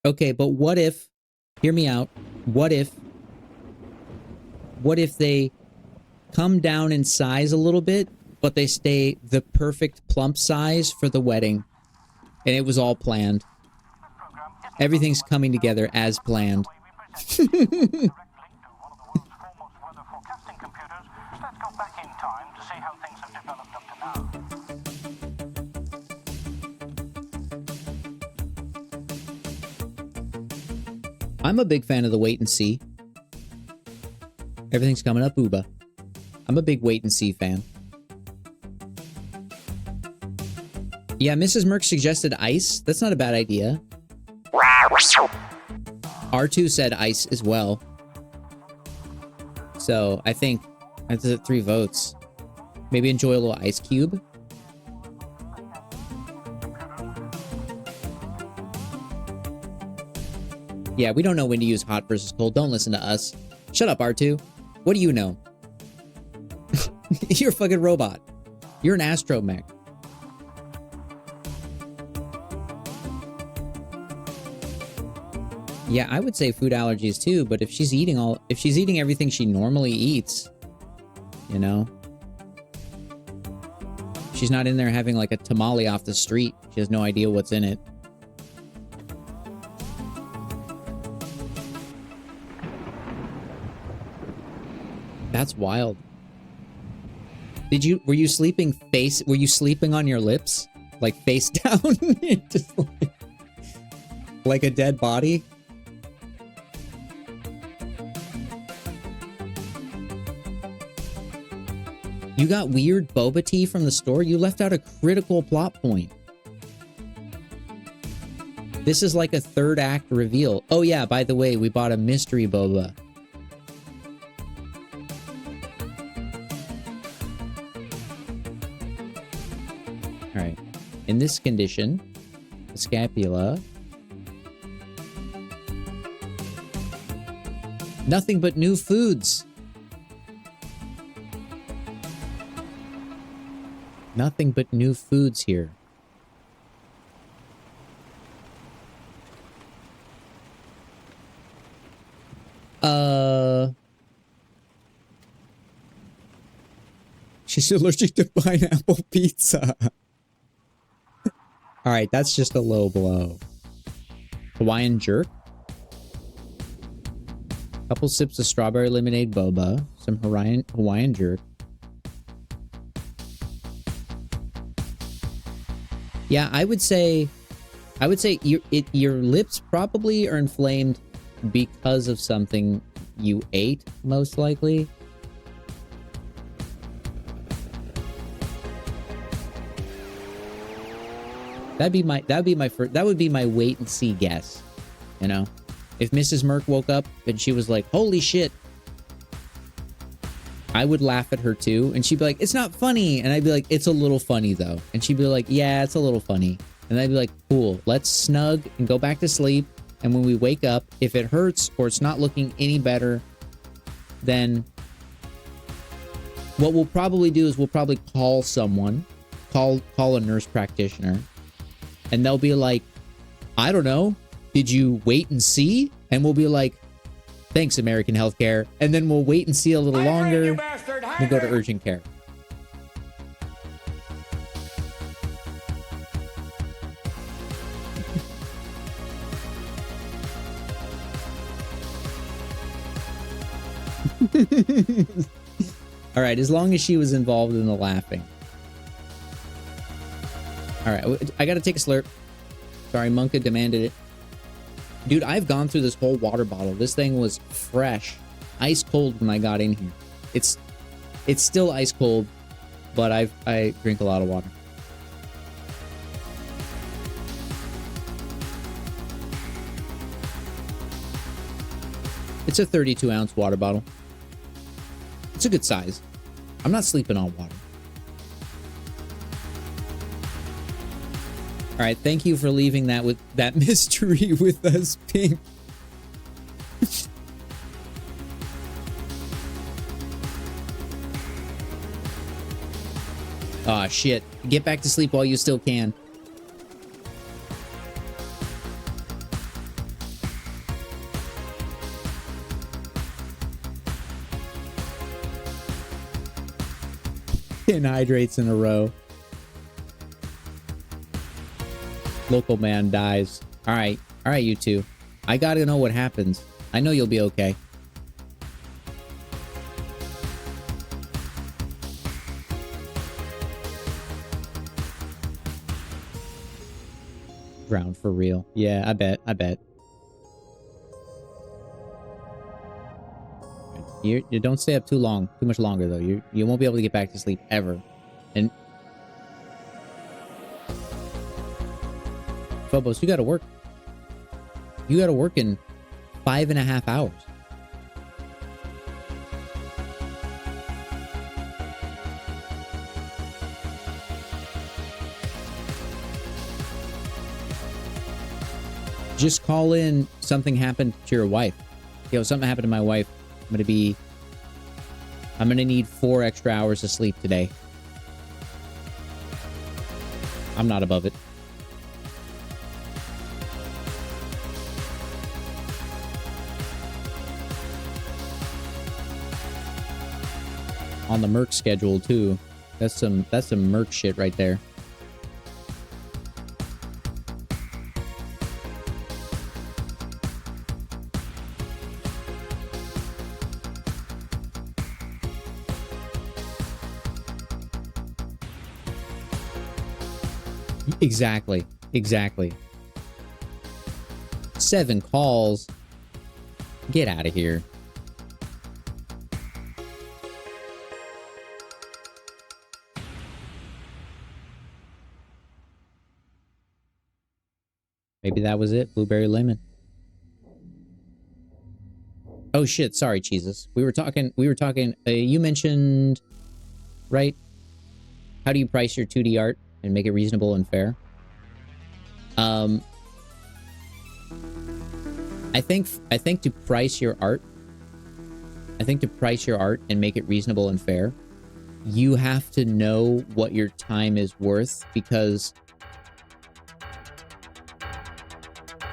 S2: Okay, but what if, hear me out, what if they come down in size a little bit, but they stay the perfect plump size for the wedding, and it was all planned. Everything's coming together as planned. I'm a big fan of the wait and see. Everything's coming up, Uba. I'm a big wait and see fan. Yeah, Mrs. Merc suggested ice. That's not a bad idea. R2 said ice as well. So I think that's 3 votes. Maybe enjoy a little ice cube. Yeah, we don't know when to use hot versus cold. Don't listen to us. Shut up, R2. What do you know? You're a fucking robot. You're an astromech. Yeah, I would say food allergies too, but if she's eating everything she normally eats, you know, she's not in there having like a tamale off the street. She has no idea what's in it. That's wild. Were you sleeping on your lips? Like face down? Just like a dead body? You got weird boba tea from the store? You left out a critical plot point. This is like a 3rd act reveal. Oh yeah, by the way, we bought a mystery boba. Alright. In this condition, the scapula. Nothing but new foods. Nothing but new foods here. She's allergic to pineapple pizza. Alright, that's just a low blow. Hawaiian jerk. Couple sips of strawberry lemonade boba. Some Hawaiian jerk. Yeah, I would say your lips probably are inflamed because of something you ate, most likely. That would be my wait and see guess. You know, if Mrs. Merc woke up and she was like, "Holy shit," I would laugh at her too, and she'd be like, "It's not funny," and I'd be like, "It's a little funny though," and she'd be like, "Yeah, it's a little funny," and I'd be like, "Cool, let's snug and go back to sleep, and when we wake up, if it hurts or it's not looking any better, then what we'll probably do is we'll probably call someone, call a nurse practitioner, and they'll be like, I don't know, did you wait and see?" And we'll be like, "Thanks, American Healthcare." And then we'll wait and see a little longer. We'll go to urgent care. All right, as long as she was involved in the laughing. All right, I gotta take a slurp. Sorry, Monka demanded it. Dude, I've gone through this whole water bottle. This thing was fresh, ice cold when I got in here. It's still ice cold, but I drink a lot of water. It's a 32-ounce water bottle. It's a good size. I'm not sleeping on water. All right, thank you for leaving that with that mystery with us, Pink. Aw, shit. Get back to sleep while you still can. 10 hydrates in a row. Local man dies. All right, you two. I gotta know what happens. I know you'll be okay. Drowned for real. Yeah, I bet. You don't stay up too much longer though. You won't be able to get back to sleep ever. And Phobos, you gotta work. You gotta work in 5.5 hours. Just call in something happened to your wife. Yo, something happened to my wife. I'm gonna need 4 extra hours of sleep today. I'm not above it. On the Merc schedule too. That's some Merc shit right there. Exactly. 7 calls. Get out of here. Maybe that was it. Blueberry lemon. Oh shit, sorry, Jesus. We were talking, you mentioned, right? How do you price your 2D art and make it reasonable and fair? I think to price your art, and make it reasonable and fair, you have to know what your time is worth, because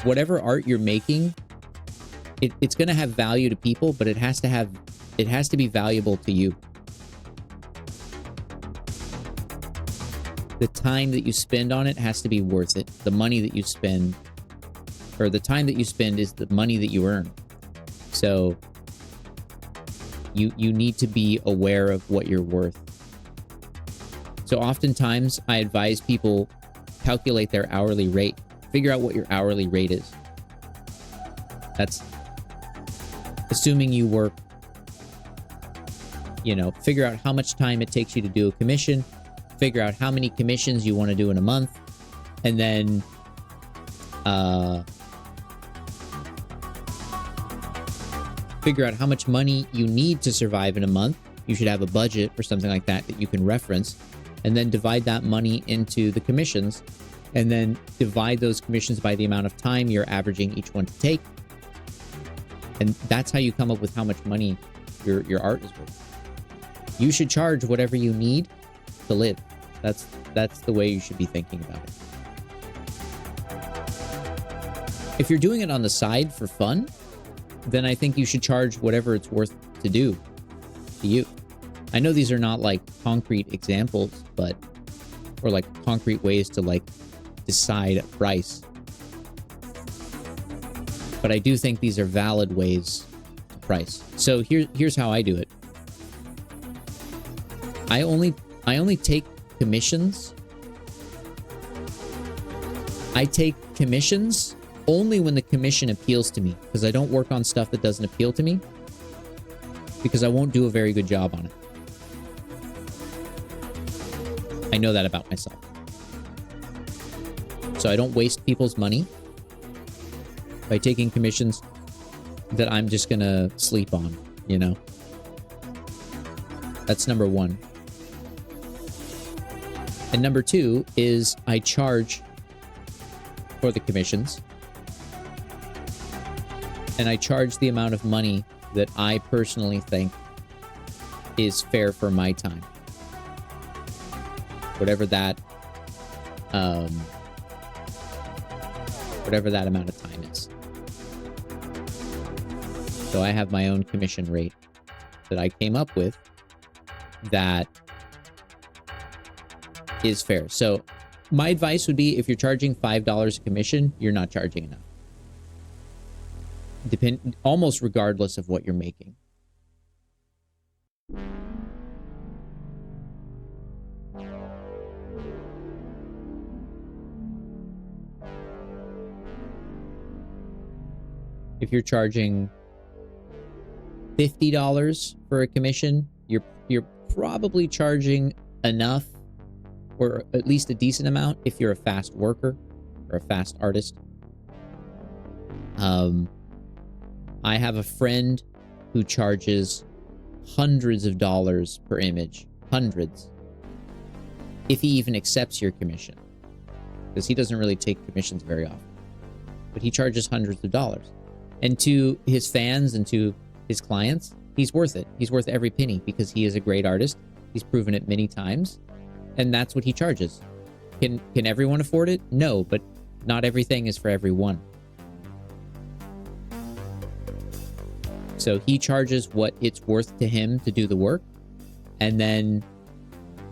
S2: whatever art you're making, it's going to have value to people, but it has to be valuable to you. The time that you spend on it has to be worth it. The money that you spend, or the time that you spend, is the money that you earn. So you need to be aware of what you're worth. So oftentimes I advise people calculate their hourly rate. Figure out what your hourly rate is. That's assuming you work, figure out how much time it takes you to do a commission, figure out how many commissions you want to do in a month, and then figure out how much money you need to survive in a month. You should have a budget or something like that you can reference, and then divide that money into the commissions, and then divide those commissions by the amount of time you're averaging each one to take. And that's how you come up with how much money your art is worth. You should charge whatever you need to live. That's the way you should be thinking about it. If you're doing it on the side for fun, then I think you should charge whatever it's worth to do to you. I know these are not like concrete examples, or like concrete ways to like decide a price. But I do think these are valid ways to price. So here's how I do it. I only take commissions. I take commissions only when the commission appeals to me, because I don't work on stuff that doesn't appeal to me, because I won't do a very good job on it. I know that about myself. So I don't waste people's money by taking commissions that I'm just gonna sleep on, That's number one. And number two is I charge for the commissions. And I charge the amount of money that I personally think is fair for my time. Whatever that amount of time is. So I have my own commission rate that I came up with that is fair. So my advice would be if you're charging $5 a commission, you're not charging enough. Almost regardless of what you're making. If you're charging $50 for a commission, you're probably charging enough, or at least a decent amount if you're a fast worker or a fast artist. I have a friend who charges hundreds of dollars per image, hundreds, if he even accepts your commission, because he doesn't really take commissions very often, but he charges hundreds of dollars. And to his fans and to his clients, he's worth it. He's worth every penny because he is a great artist. He's proven it many times, and that's what he charges. Can everyone afford it? No, but not everything is for everyone. So he charges what it's worth to him to do the work, and then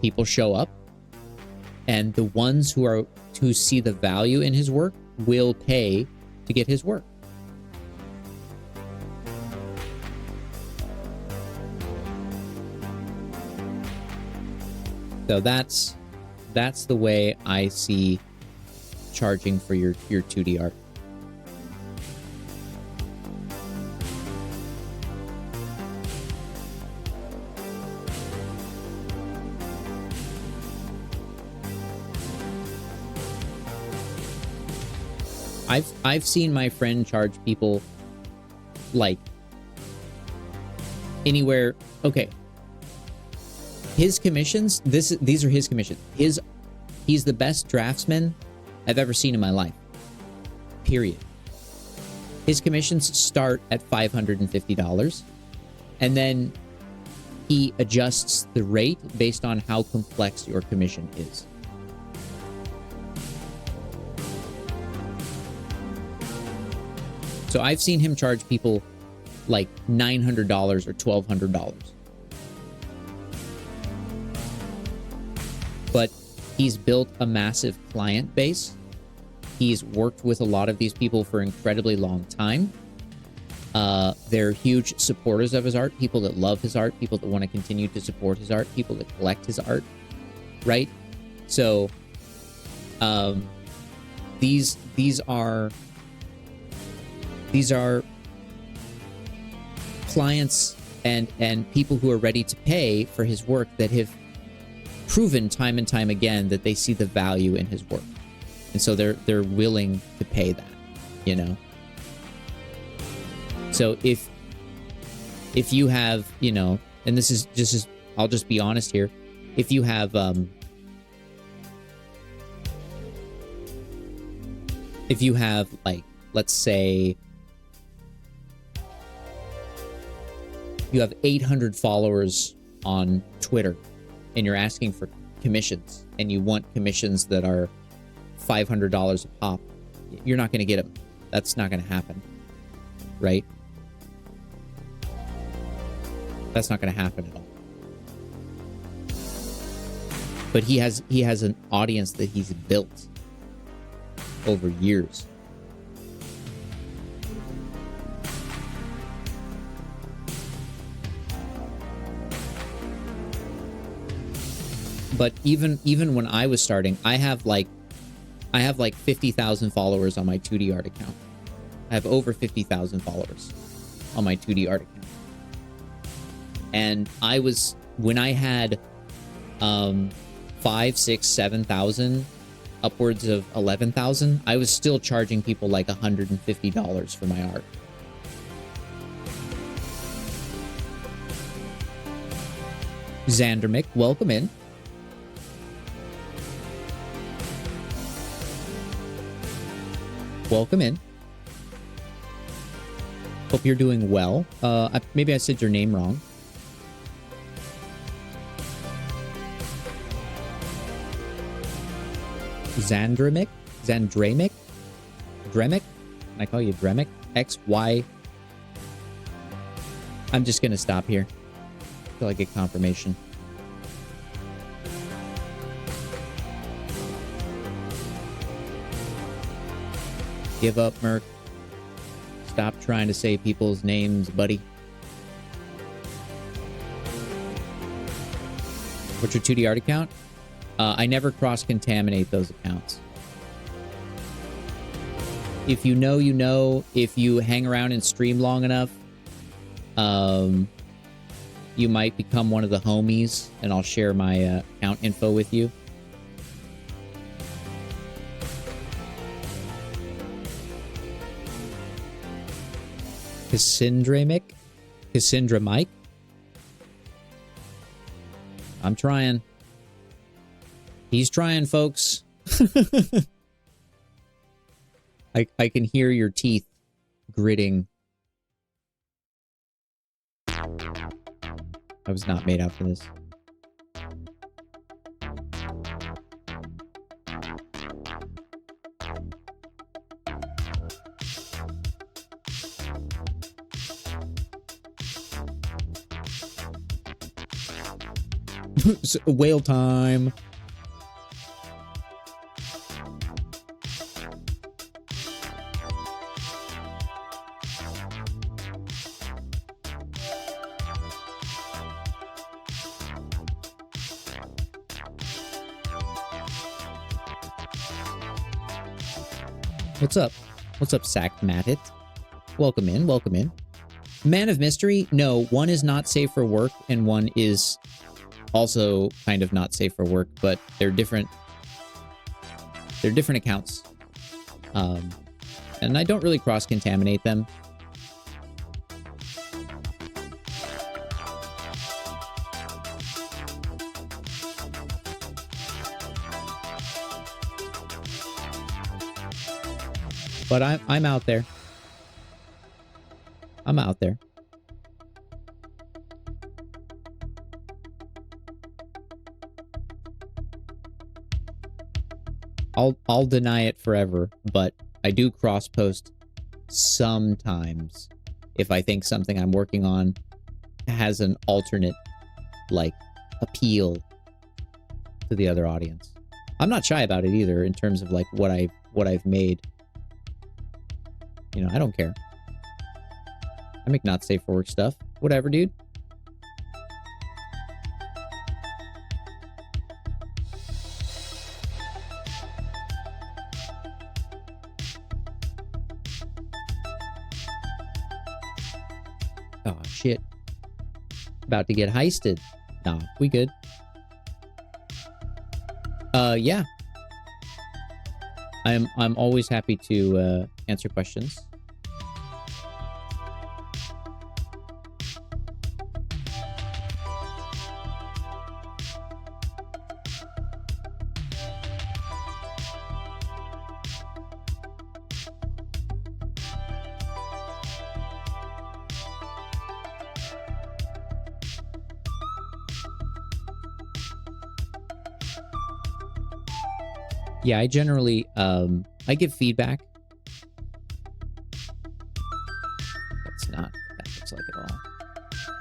S2: people show up, and the ones who see the value in his work will pay to get his work. So that's the way I see charging for your 2D art. I've seen my friend charge people like anywhere. Okay. His commissions, these are his commissions. He's the best draftsman I've ever seen in my life. Period. His commissions start at $550, and then he adjusts the rate based on how complex your commission is. So I've seen him charge people like $900 or $1,200. But he's built a massive client base. He's worked with a lot of these people for an incredibly long time. They're huge supporters of his art, people that love his art, people that want to continue to support his art, people that collect his art, right? So these are clients and people who are ready to pay for his work that have proven time and time again that they see the value in his work, and so they're willing to pay that, you know. So if you have, you know, and this is just I'll just be honest here, if you have like, let's say you have 800 followers on Twitter and you're asking for commissions, and you want commissions that are $500 a pop, you're not going to get them. That's not going to happen, right? That's not going to happen at all. But he has an audience that he's built over years. But even when I was starting, I have like 50,000 followers on my 2D art account. I have over 50,000 followers on my 2D art account. And when I had 5, 6, 7,000, upwards of 11,000, I was still charging people like $150 for my art. Xandermick, welcome in. Welcome in. Hope you're doing well. Maybe I said your name wrong. Xandramic? Xandramic? Dremic? Can I call you Dremic? XY. I'm just gonna stop here until I get confirmation. Give up, Merc. Stop trying to say people's names, buddy. What's your 2D art account? I never cross-contaminate those accounts. If you know, you know. If you hang around and stream long enough, you might become one of the homies, and I'll share my account info with you. Cassandra Mike. I'm trying. He's trying, folks. I can hear your teeth gritting. I was not made out for this. Whale time. What's up? What's up, Sack Mattit? Welcome in, welcome in. Man of Mystery? No, one is not safe for work, and one is also kind of not safe for work, but they're different. They're different accounts. And I don't really cross-contaminate them. But I'm out there. I'm out there. I'll deny it forever, but I do cross-post sometimes if I think something I'm working on has an alternate, like, appeal to the other audience. I'm not shy about it either in terms of, like, what I've made. You know, I don't care. I make not safe for work stuff. Whatever, dude. Oh, shit. About to get heisted. Nah, we good. Yeah. I'm always happy to answer questions. Yeah, I generally, I give feedback. That's not what that looks like at all.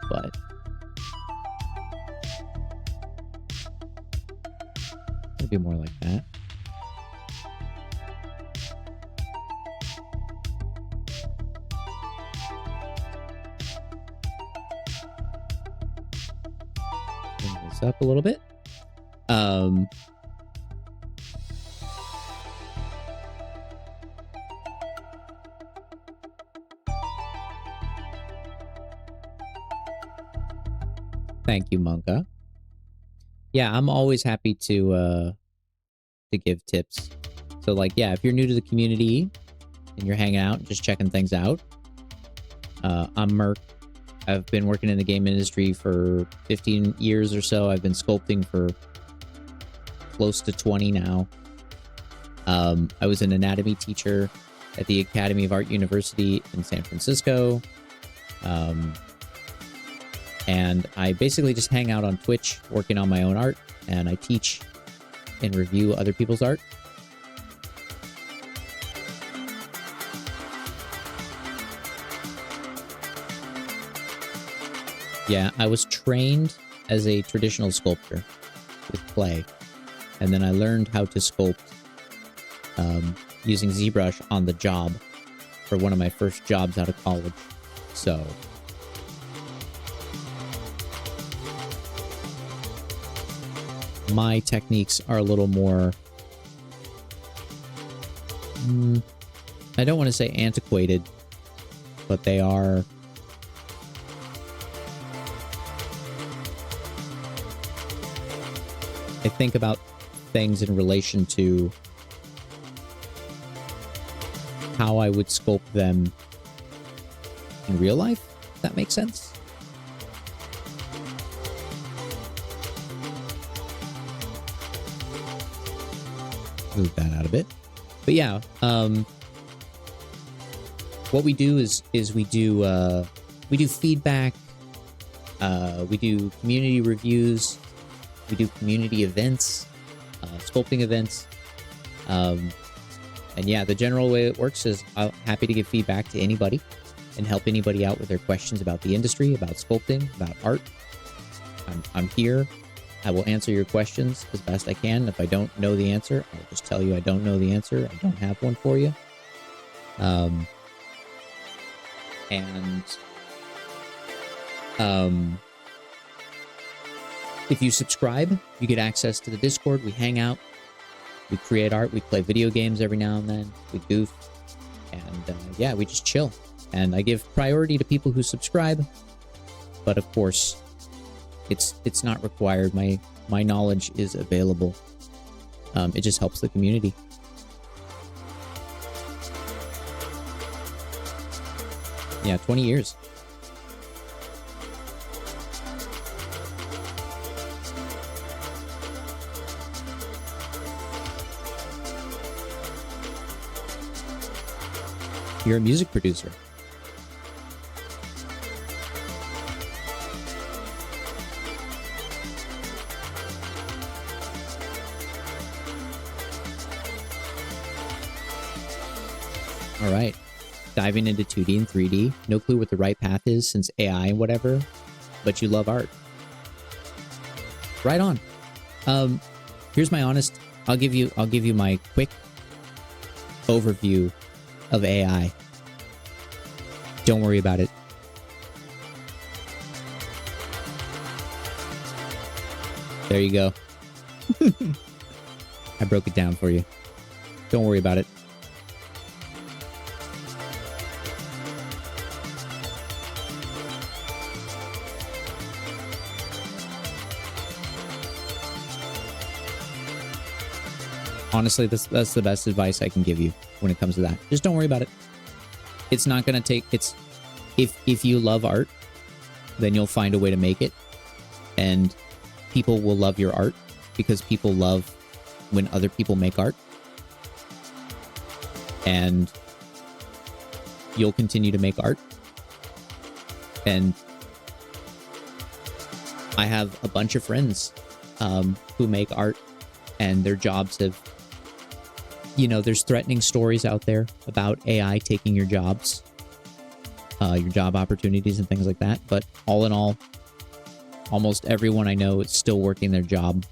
S2: But it'll be more like that. Bring this up a little bit. Thank you, Monka. Yeah, I'm always happy to give tips. So, like, yeah, if you're new to the community and you're hanging out and just checking things out, I'm Merc. I've been working in the game industry for 15 years or so. I've been sculpting for close to 20 now. I was an anatomy teacher at the Academy of Art University in San Francisco. And I basically just hang out on Twitch working on my own art, and I teach and review other people's art. Yeah, I was trained as a traditional sculptor with clay, and then I learned how to sculpt using ZBrush on the job for one of my first jobs out of college. So my techniques are a little more, I don't want to say antiquated, but they are I think about things in relation to how I would sculpt them in real life, if that makes sense. Move that out a bit. But yeah, what we do is we do feedback, we do community reviews, we do community events, sculpting events, and yeah, the general way it works is I'm happy to give feedback to anybody and help anybody out with their questions about the industry, about sculpting, about art. I'm here. I will answer your questions as best I can. If I don't know the answer, I'll just tell you I don't know the answer. I don't have one for you. If you subscribe, you get access to the Discord. We hang out. We create art. We play video games every now and then. We goof. And yeah, we just chill. And I give priority to people who subscribe. But of course, it's not required. My knowledge is available. It just helps the community. Yeah, 20 years. You're a music producer. All right. Diving into 2D and 3D. No clue what the right path is since AI and whatever, but you love art. Right on. Here's my honest, I'll give you my quick overview of AI. Don't worry about it. There you go. I broke it down for you. Don't worry about it. Honestly, that's the best advice I can give you when it comes to that. Just don't worry about it. It's not going to take... If you love art, then you'll find a way to make it. And people will love your art because people love when other people make art. And you'll continue to make art. And I have a bunch of friends who make art, and their jobs have... You know, there's threatening stories out there about AI taking your jobs, your job opportunities and things like that. But all in all, almost everyone I know is still working their job.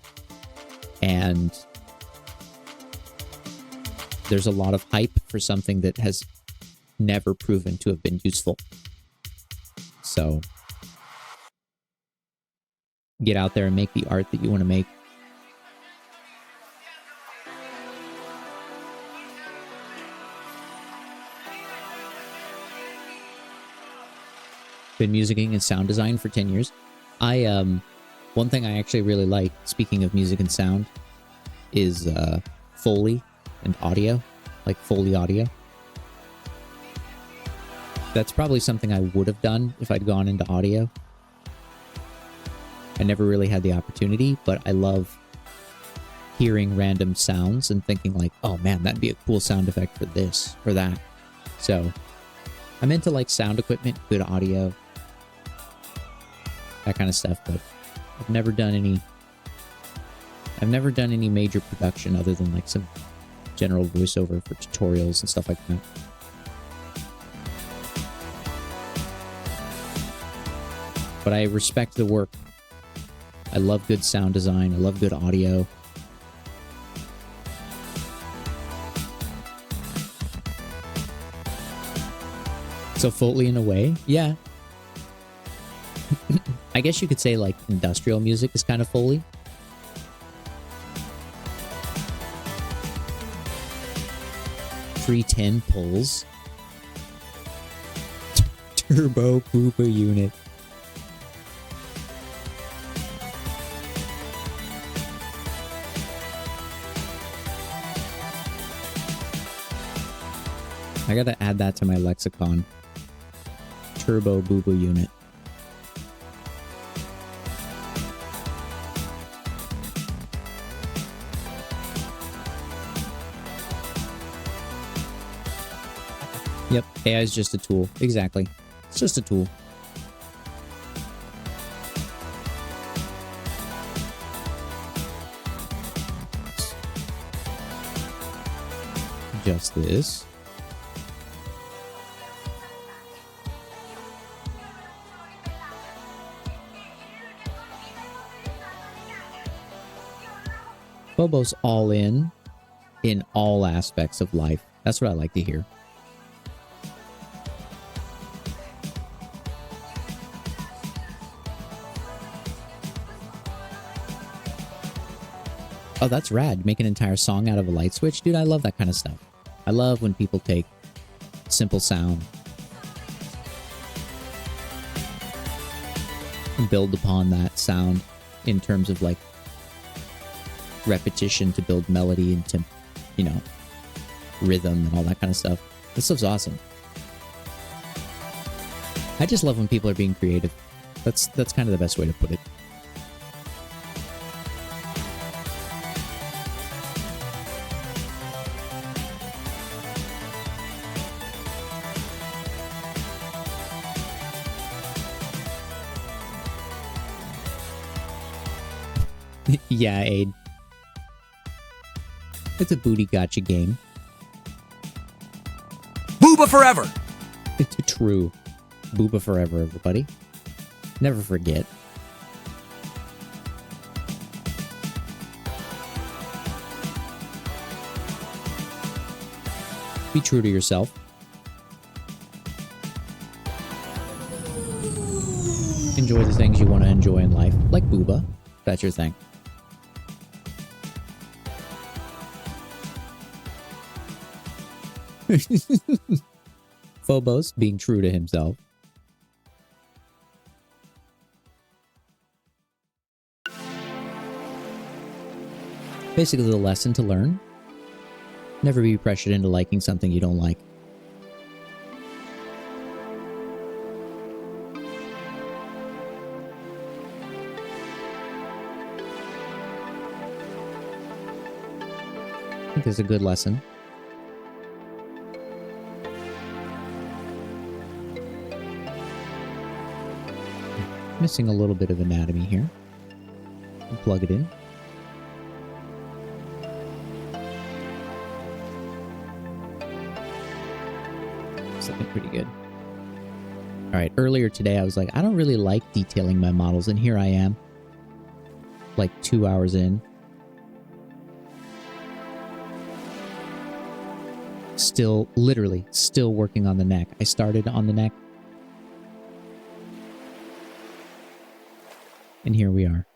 S2: And there's a lot of hype for something that has never proven to have been useful. So get out there and make the art that you want to make. Been musicking and sound design for 10 years. One thing I actually really like, speaking of music and sound, is Foley and audio, like Foley audio. That's probably something I would have done if I'd gone into audio. I never really had the opportunity, but I love hearing random sounds and thinking like, oh man, that'd be a cool sound effect for this or that. So I'm into like sound equipment, good audio, that kind of stuff, but I've never done any major production other than like some general voiceover for tutorials and stuff like that. But I respect the work. I love good sound design. I love good audio. So Foley in a way, yeah. I guess you could say like industrial music is kind of Foley. .310 pulls. Turbo Pooper unit. I gotta add that to my lexicon. Turbo Booba unit. Yep, AI is just a tool. Exactly. It's just a tool. Just this. Bobo's all in all aspects of life. That's what I like to hear. Oh, that's rad. Make an entire song out of a light switch? Dude, I love that kind of stuff. I love when people take simple sound and build upon that sound in terms of like repetition to build melody and to, you know, rhythm and all that kind of stuff. This stuff's awesome. I just love when people are being creative. That's kind of the best way to put it. Yeah, Aid. It's a booty gotcha game.
S15: Booba forever!
S2: It's true. Booba forever, everybody. Never forget. Be true to yourself. Enjoy the things you want to enjoy in life, like Booba. That's your thing. Phobos being true to himself. Basically, the lesson to learn: never be pressured into liking something you don't like. I think it's a good lesson. Missing a little bit of anatomy here. I'll plug it in. It's looking pretty good. Alright, earlier today I was like, I don't really like detailing my models, and here I am. Like 2 hours in. Still, literally, still working on the neck. I started on the neck. And here we are.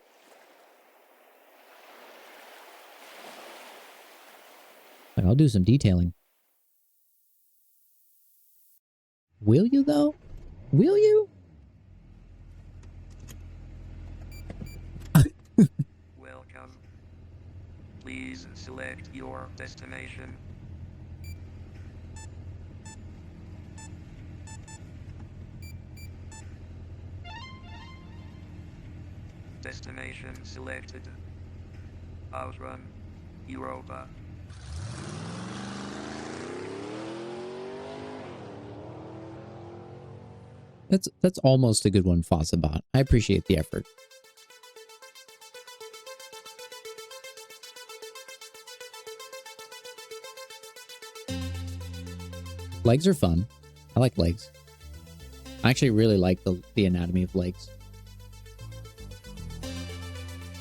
S2: Like, I'll do some detailing. Will you, though? Will you?
S3: Welcome. Please select your destination. Destination selected. Outrun, Europa.
S2: That's almost a good one, Fossabot. I appreciate the effort. Legs are fun. I like legs. I actually really like the anatomy of legs.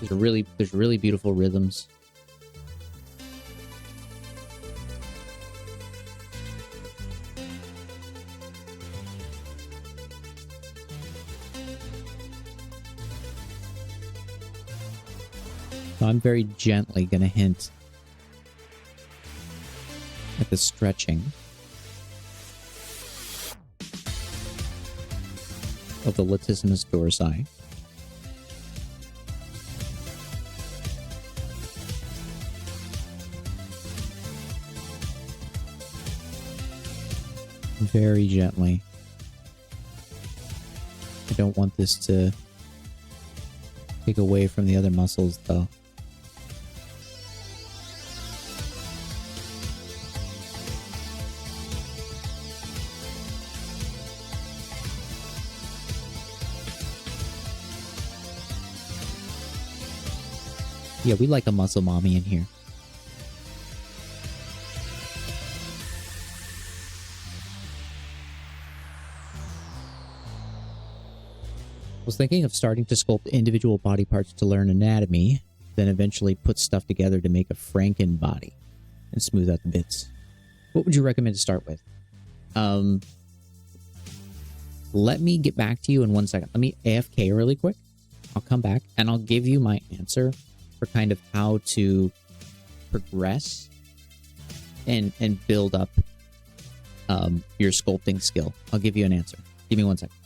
S2: There's really beautiful rhythms. So I'm very gently going to hint at the stretching of the latissimus dorsi. Very gently. I don't want this to take away from the other muscles, though. Yeah, we like a muscle mommy in here. Was thinking of starting to sculpt individual body parts to learn anatomy, then eventually put stuff together to make a Franken body and smooth out the bits. What would you recommend to start with? Let me get back to you in 1 second. Let me AFK really quick. I'll come back and I'll give you my answer for kind of how to progress and build up your sculpting skill. I'll give you an answer. Give me 1 second.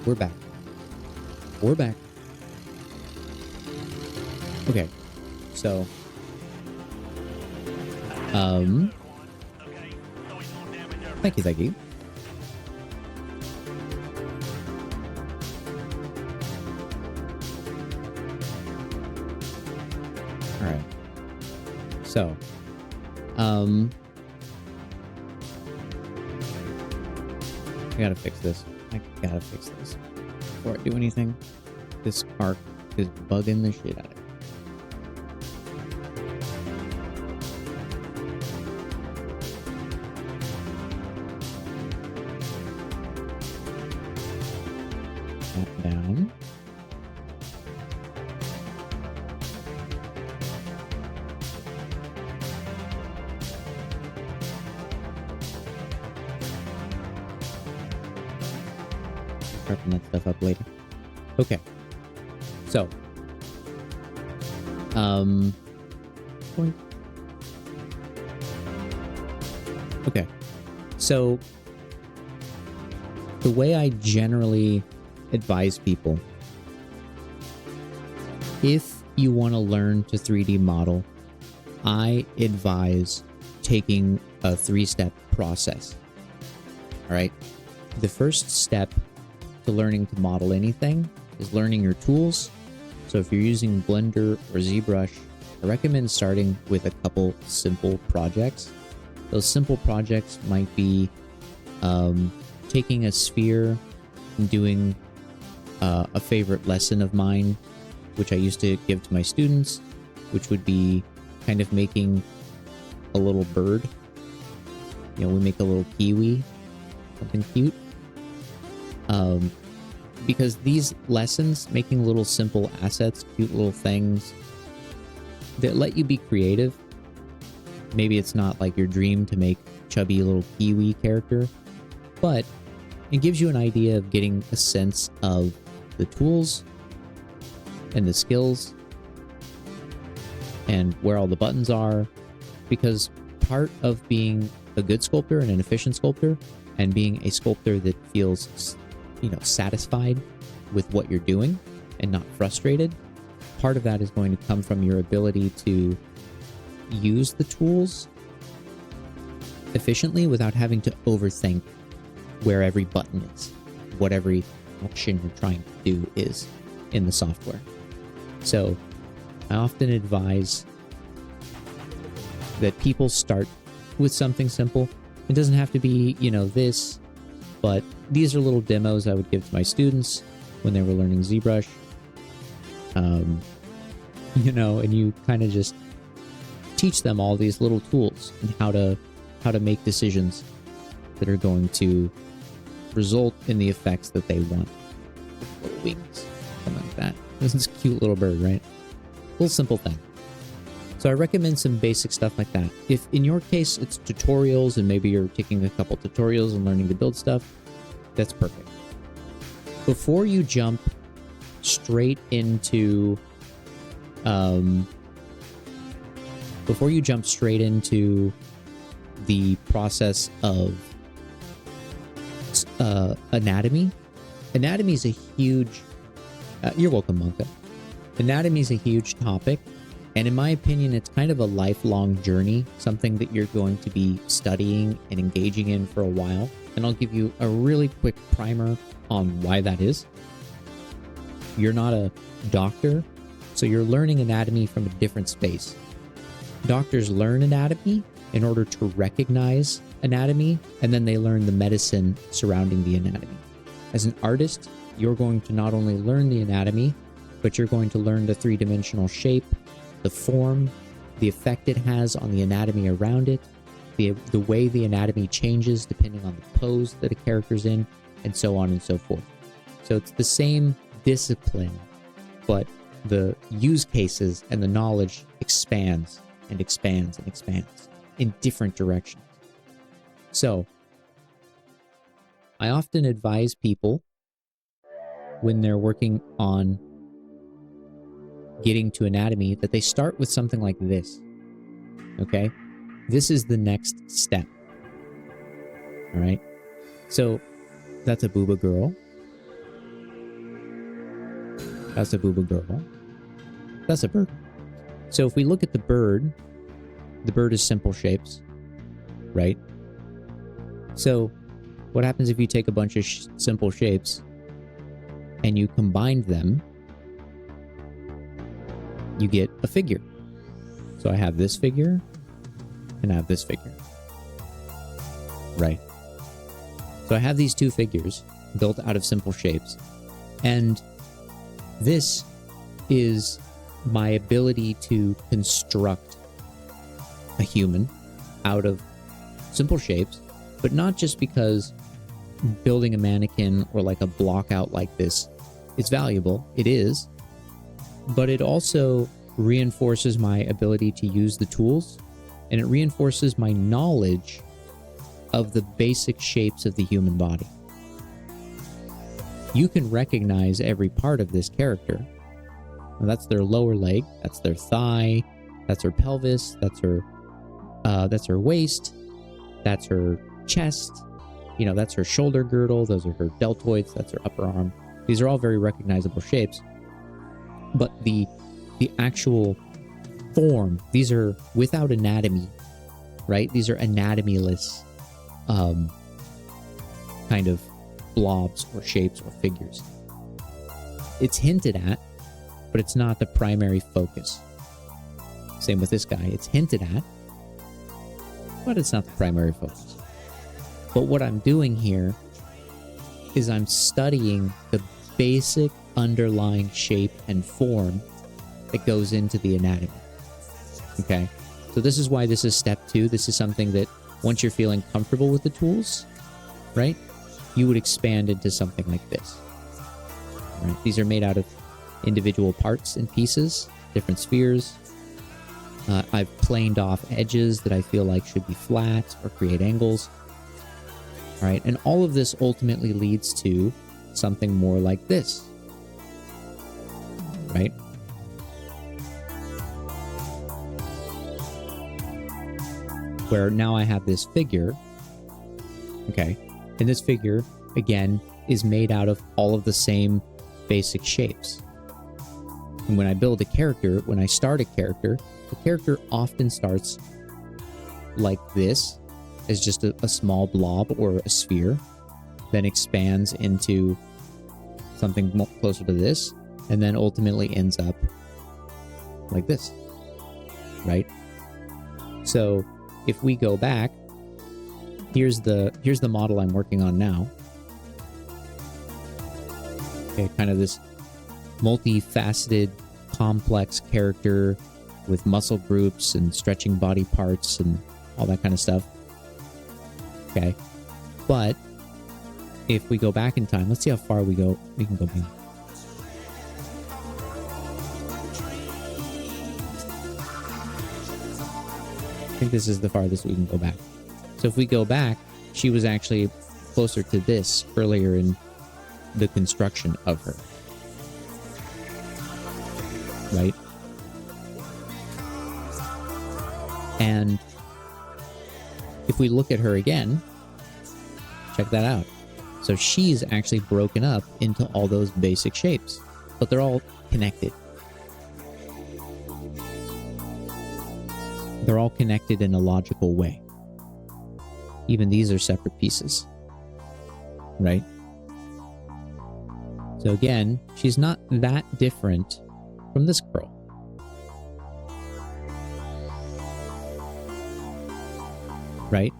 S2: We're back. We're back. Okay. So, thank you, thank you. All right. So, I gotta fix this. I gotta fix this before I do anything. This arc is bugging the shit out of me. That down. Sharpen that stuff up later. Okay. So. Point. Okay. So, the way I generally advise people, if you want to learn to 3D model, I advise taking a 3-step process. All right. The first step to learning to model anything is learning your tools. So if you're using Blender or ZBrush, I recommend starting with a couple simple projects. Those simple projects might be taking a sphere and doing a favorite lesson of mine, which I used to give to my students, which would be kind of making a little bird. You know, we make a little kiwi, something cute. Because these lessons, making little simple assets, cute little things that let you be creative. Maybe it's not like your dream to make chubby little kiwi character, but it gives you an idea of getting a sense of the tools and the skills and where all the buttons are, because part of being a good sculptor and an efficient sculptor and being a sculptor that feels, you know, satisfied with what you're doing and not frustrated, part of that is going to come from your ability to use the tools efficiently without having to overthink where every button is, what every action you're trying to do is in the software. So I often advise that people start with something simple. It doesn't have to be, you know, this, but these are little demos I would give to my students when they were learning ZBrush. You know, and you kind of just teach them all these little tools and how to make decisions that are going to result in the effects that they want. Little wings, something like that. This is a cute little bird, right? Little simple thing. So I recommend some basic stuff like that. If in your case it's tutorials and maybe you're taking a couple tutorials and learning to build stuff, that's perfect. Before you jump straight into the process of anatomy is a huge you're welcome, Monka. Anatomy is a huge topic, and in my opinion it's kind of a lifelong journey, something that you're going to be studying and engaging in for a while. And I'll give you a really quick primer on why that is. You're not a doctor, so you're learning anatomy from a different space. Doctors learn anatomy in order to recognize anatomy, and then they learn the medicine surrounding the anatomy. As an artist, you're going to not only learn the anatomy, but you're going to learn the three-dimensional shape, the form, the effect it has on the anatomy around it, the way the anatomy changes depending on the pose that a character's in, and so on and so forth. So it's the same discipline, but the use cases and the knowledge expands and expands and expands in different directions. So I often advise people when they're working on getting to anatomy that they start with something like this. Okay? This is the next step. All right? So that's a booba girl. That's a booba girl. That's a bird. So if we look at the bird is simple shapes, right? So what happens if you take a bunch of simple shapes and you combine them? You get a figure. So I have this figure and I have this figure. Right. So I have these two figures built out of simple shapes. And this is my ability to construct a human out of simple shapes, but not just because building a mannequin or like a block out like this is valuable. It is. But it also reinforces my ability to use the tools, and it reinforces my knowledge of the basic shapes of the human body. You can recognize every part of this character. Now, that's their lower leg, that's their thigh, that's her pelvis, that's her waist, that's her chest, you know, that's her shoulder girdle, those are her deltoids, that's her upper arm. These are all very recognizable shapes. But the actual form, these are without anatomy, right? These are anatomyless kind of blobs or shapes or figures. It's hinted at, but it's not the primary focus. Same with this guy. It's hinted at, but it's not the primary focus. But what I'm doing here is I'm studying the basic underlying shape and form that goes into the anatomy. Okay? So this is why this is step 2. This is something that once you're feeling comfortable with the tools, right, you would expand into something like this. Right? These are made out of individual parts and pieces, different spheres. I've planed off edges that I feel like should be flat or create angles. All right, and all of this ultimately leads to something more like this, right? Where now I have this figure, okay, and this figure, again, is made out of all of the same basic shapes. And when I build a character, when I start a character, the character often starts like this, as just a small blob or a sphere, then expands into something more closer to this, and then ultimately ends up like this, right? So if we go back, here's the model I'm working on now. Okay, kind of this multifaceted, complex character with muscle groups and stretching body parts and all that kind of stuff. Okay, but if we go back in time, let's see how far we go. We can go back. I think this is the farthest we can go back. So if we go back, she was actually closer to this earlier in the construction of her. Right? And if we look at her again, check that out. So she's actually broken up into all those basic shapes, but they're all connected. They're all connected in a logical way. Even these are separate pieces, right? So again, she's not that different from this girl. Right?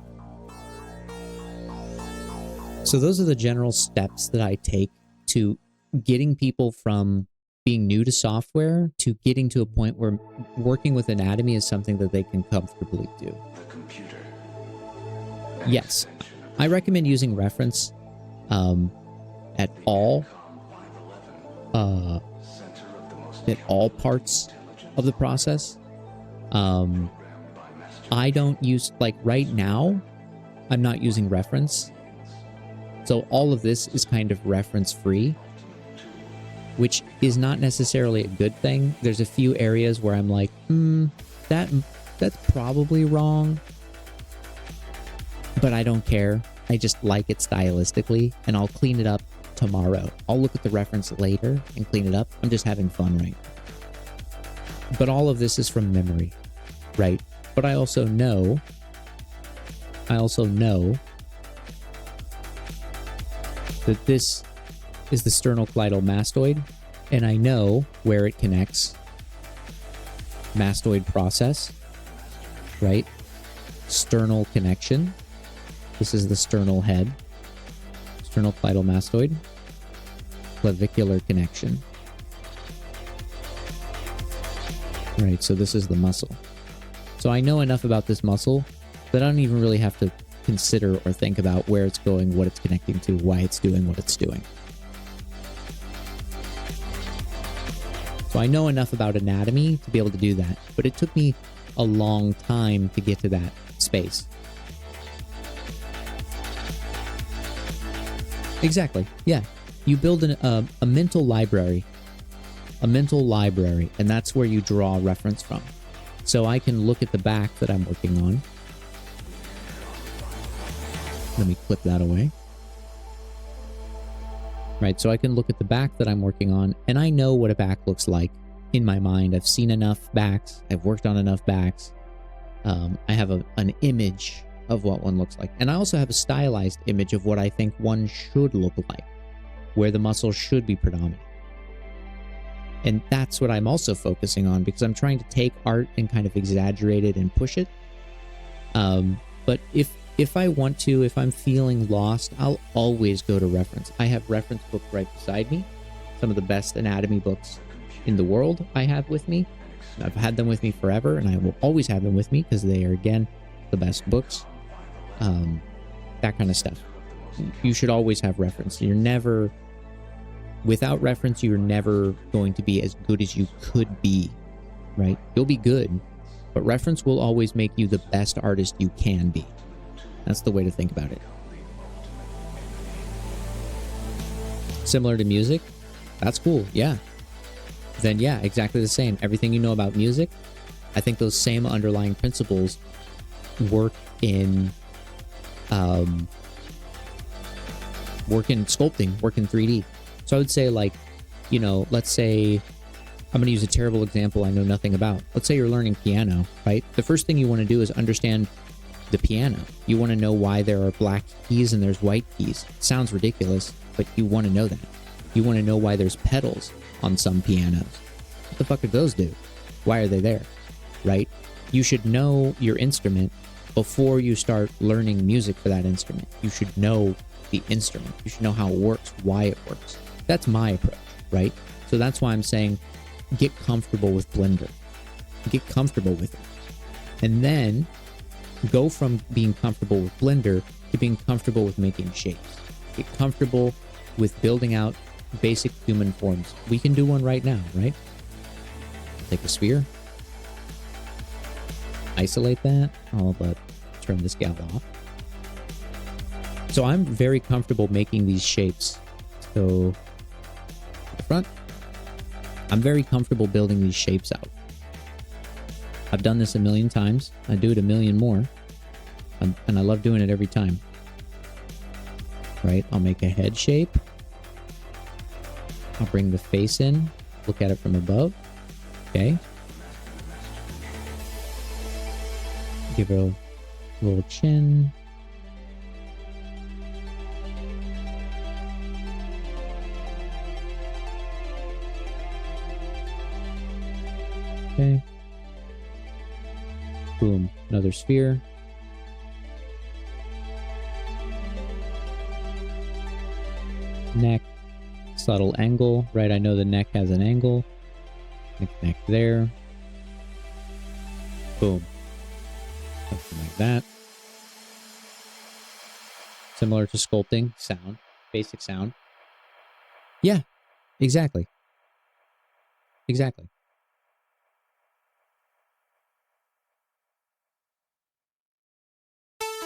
S2: So those are the general steps that I take to getting people from being new to software to getting to a point where working with anatomy is something that they can comfortably do. Yes, I recommend using reference at all parts of the process. I don't use, like right now, I'm not using reference. So all of this is kind of reference free, which is not necessarily a good thing. There's a few areas where I'm like, that's probably wrong, but I don't care. I just like it stylistically, and I'll clean it up tomorrow. I'll look at the reference later and clean it up. I'm just having fun right now. But all of this is from memory, right? But I also know that this is the sternocleidomastoid mastoid, and I know where it connects. Mastoid process, right? Sternal connection. This is the sternal head. Sternocleidomastoid. Clavicular connection. Right, so this is the muscle. So I know enough about this muscle that I don't even really have to consider or think about where it's going, what it's connecting to, why it's doing what it's doing. So I know enough about anatomy to be able to do that, but it took me a long time to get to that space. Exactly, yeah. You build a mental library. A mental library, and that's where you draw reference from. So I can look at the back that I'm working on. Let me clip that away. Right, so I can look at the back that I'm working on, and I know what a back looks like in my mind. I've seen enough backs. I've worked on enough backs. I have an image of what one looks like. And I also have a stylized image of what I think one should look like, where the muscle should be predominant. And that's what I'm also focusing on, because I'm trying to take art and kind of exaggerate it and push it. But if I want to, if I'm feeling lost, I'll always go to reference. I have reference books right beside me. Some of the best anatomy books in the world I have with me. I've had them with me forever, and I will always have them with me because they are, again, the best books. That kind of stuff. You should always have reference. You're never, without reference, you're never going to be as good as you could be, right? You'll be good, but reference will always make you the best artist you can be. That's the way to think about it. Similar to music? That's cool, yeah. Then yeah, exactly the same. Everything you know about music, I think those same underlying principles work in sculpting, work in 3D. So I would say, like, you know, let's say, I'm going to use a terrible example I know nothing about. Let's say you're learning piano, right? The first thing you want to do is understand the piano. You want to know why there are black keys and there's white keys. It sounds ridiculous, but you want to know that. You want to know why there's pedals on some pianos. What the fuck did those do? Why are they there, right? You should know your instrument before you start learning music for that instrument. You should know the instrument. You should know how it works, why it works. That's my approach, right? So that's why I'm saying get comfortable with Blender. Get comfortable with it. And then go from being comfortable with Blender to being comfortable with making shapes. Get comfortable with building out basic human forms. We can do one right now, right? Take a sphere. Isolate that. I'll turn this gal off. So I'm very comfortable making these shapes. So, the front. I'm very comfortable building these shapes out. I've done this a million times. I do it a million more. And I love doing it every time. Right? I'll make a head shape. I'll bring the face in. Look at it from above. Okay. Give her a little chin. Okay. Boom. Another sphere. Neck. Subtle angle. Right, I know the neck has an angle. Neck there. Boom. Something like that. Similar to sculpting. Sound. Basic sound. Yeah. Exactly. Exactly.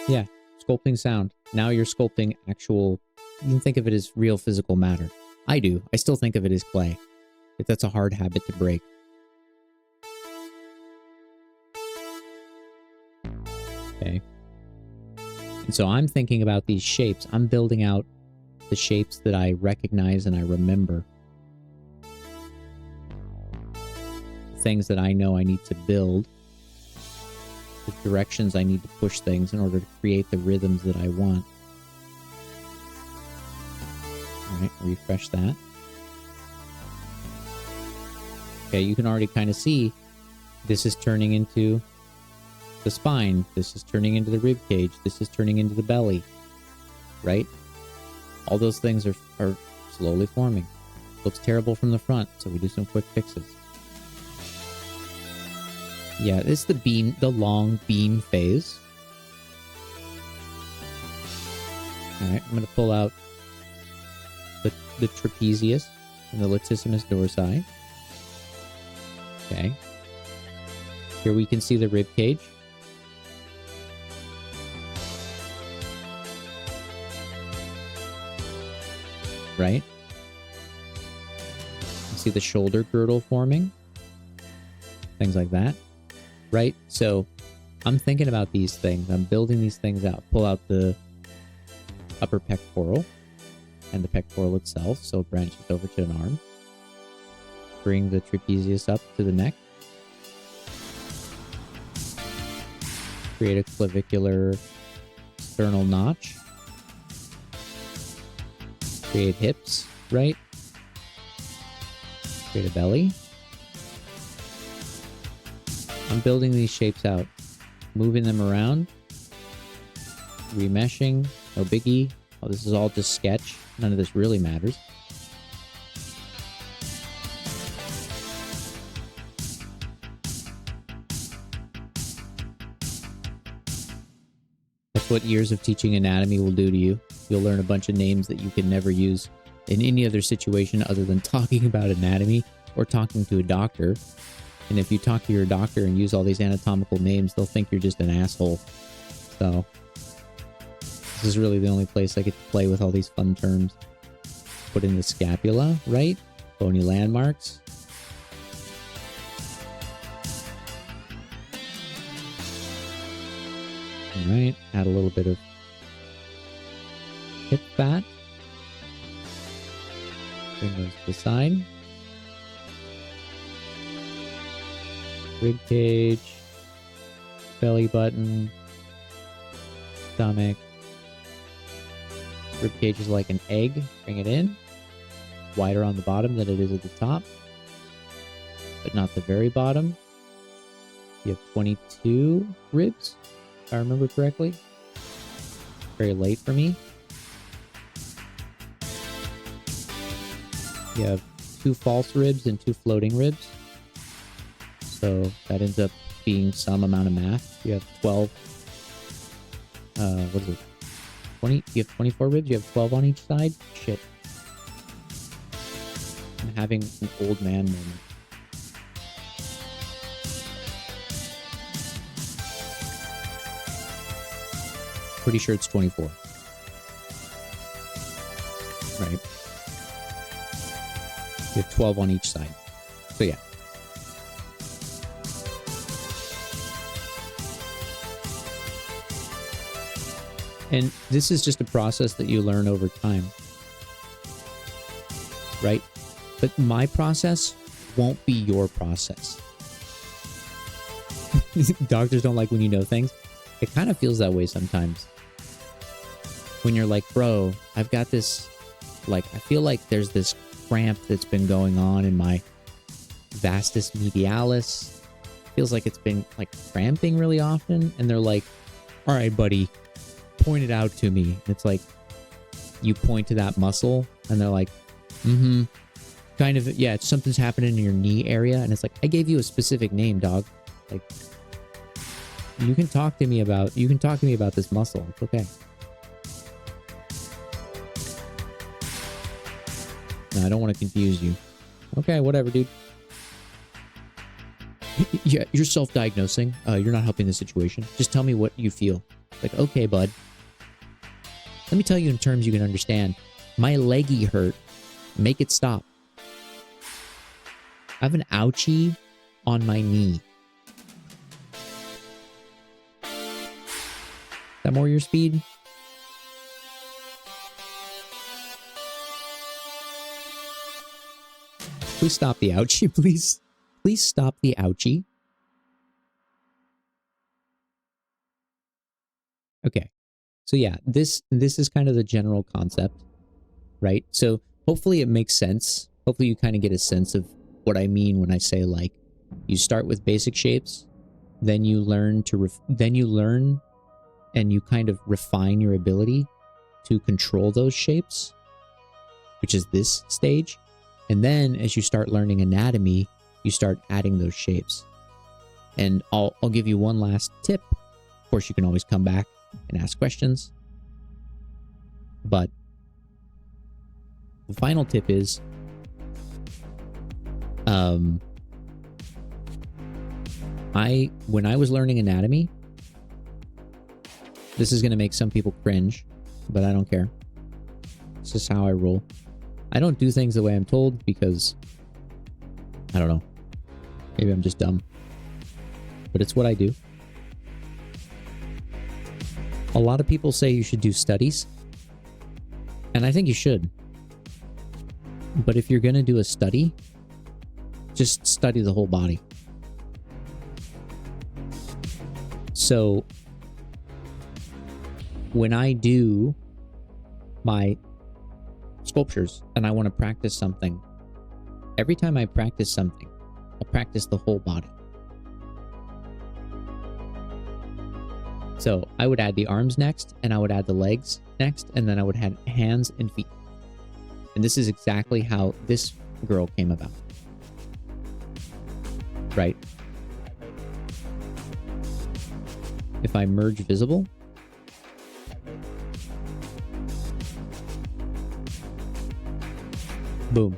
S2: Yeah, sculpting sound. Now you're sculpting actual... You can think of it as real physical matter. I do. I still think of it as clay. If that's a hard habit to break. Okay. And so I'm thinking about these shapes. I'm building out the shapes that I recognize and I remember. Things that I know I need to build. The directions I need to push things in order to create the rhythms that I want. Alright, refresh that. Okay, you can already kind of see this is turning into the spine. This is turning into the rib cage. This is turning into the belly. Right? All those things are slowly forming. Looks terrible from the front, so we do some quick fixes. Yeah, it's the long beam phase. Alright, I'm going to pull out the trapezius and the latissimus dorsi. Okay. Here we can see the rib cage. Right? You see the shoulder girdle forming. Things like that. Right? So I'm thinking about these things. I'm building these things out. Pull out the upper pectoral and the pectoral itself, so it branches over to an arm. Bring the trapezius up to the neck. Create a clavicular sternal notch. Create hips, right? Create a belly. I'm building these shapes out, moving them around, remeshing, no biggie. Oh, this is all just sketch. None of this really matters. That's what years of teaching anatomy will do to you. You'll learn a bunch of names that you can never use in any other situation other than talking about anatomy or talking to a doctor. And if you talk to your doctor and use all these anatomical names, they'll think you're just an asshole. So, this is really the only place I get to play with all these fun terms. Put in the scapula, right? Bony landmarks. Alright, add a little bit of hip fat. Bring those to the side. Rib cage, belly button, stomach. Rib cage is like an egg. Bring it in. Wider on the bottom than it is at the top, but not the very bottom. You have 22 ribs, if I remember correctly. Very late for me. You have 2 false ribs and 2 floating ribs. So that ends up being some amount of math. You have 12. What is it? 20? You have 24 ribs? You have 12 on each side? Shit. I'm having an old man moment. Pretty sure it's 24. Right. You have 12 on each side. So yeah. And this is just a process that you learn over time. Right? But my process won't be your process. Doctors don't like when you know things. It kind of feels that way sometimes. When you're like, bro, I've got this, like, I feel like there's this cramp that's been going on in my vastus medialis. Feels like it's been, like, cramping really often. And they're like, all right, buddy, point it out to me. And it's like, you point to that muscle, and they're like, mm-hmm. Kind of, yeah, something's happening in your knee area. And it's like, I gave you a specific name, dog. Like, you can talk to me about this muscle. It's okay. No, I don't want to confuse you. Okay, whatever, dude. Yeah, you're self-diagnosing. You're not helping the situation. Just tell me what you feel. Like, okay, bud. Let me tell you in terms you can understand. My leggy hurt. Make it stop. I have an ouchie on my knee. Is that more your speed? Please stop the ouchie, please. Please stop the ouchie. Okay. So yeah, this is kind of the general concept, right? So hopefully it makes sense. Hopefully you kind of get a sense of what I mean when I say, like, you start with basic shapes, then you learn and you kind of refine your ability to control those shapes, which is this stage. And then as you start learning anatomy, you start adding those shapes. And I'll give you one last tip. Of course, you can always come back and ask questions. But the final tip is, when I was learning anatomy, this is going to make some people cringe, but I don't care. This is how I roll. I don't do things the way I'm told because, I don't know. Maybe I'm just dumb. But it's what I do. A lot of people say you should do studies. And I think you should. But if you're going to do a study, just study the whole body. So, when I do my sculptures and I want to practice something, every time I practice something, I practice the whole body. So I would add the arms next, and I would add the legs next, and then I would add hands and feet. And this is exactly how this girl came about. Right? If I merge visible, boom.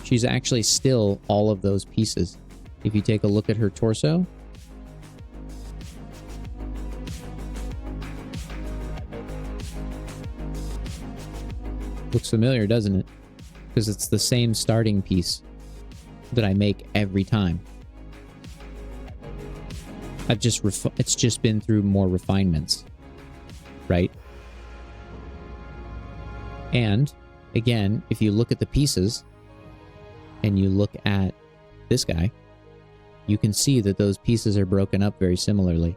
S2: She's actually still all of those pieces. If you take a look at her torso, looks familiar, doesn't it? Because it's the same starting piece that I make every time. It's just been through more refinements, right? And again, if you look at the pieces and you look at this guy, you can see that those pieces are broken up very similarly.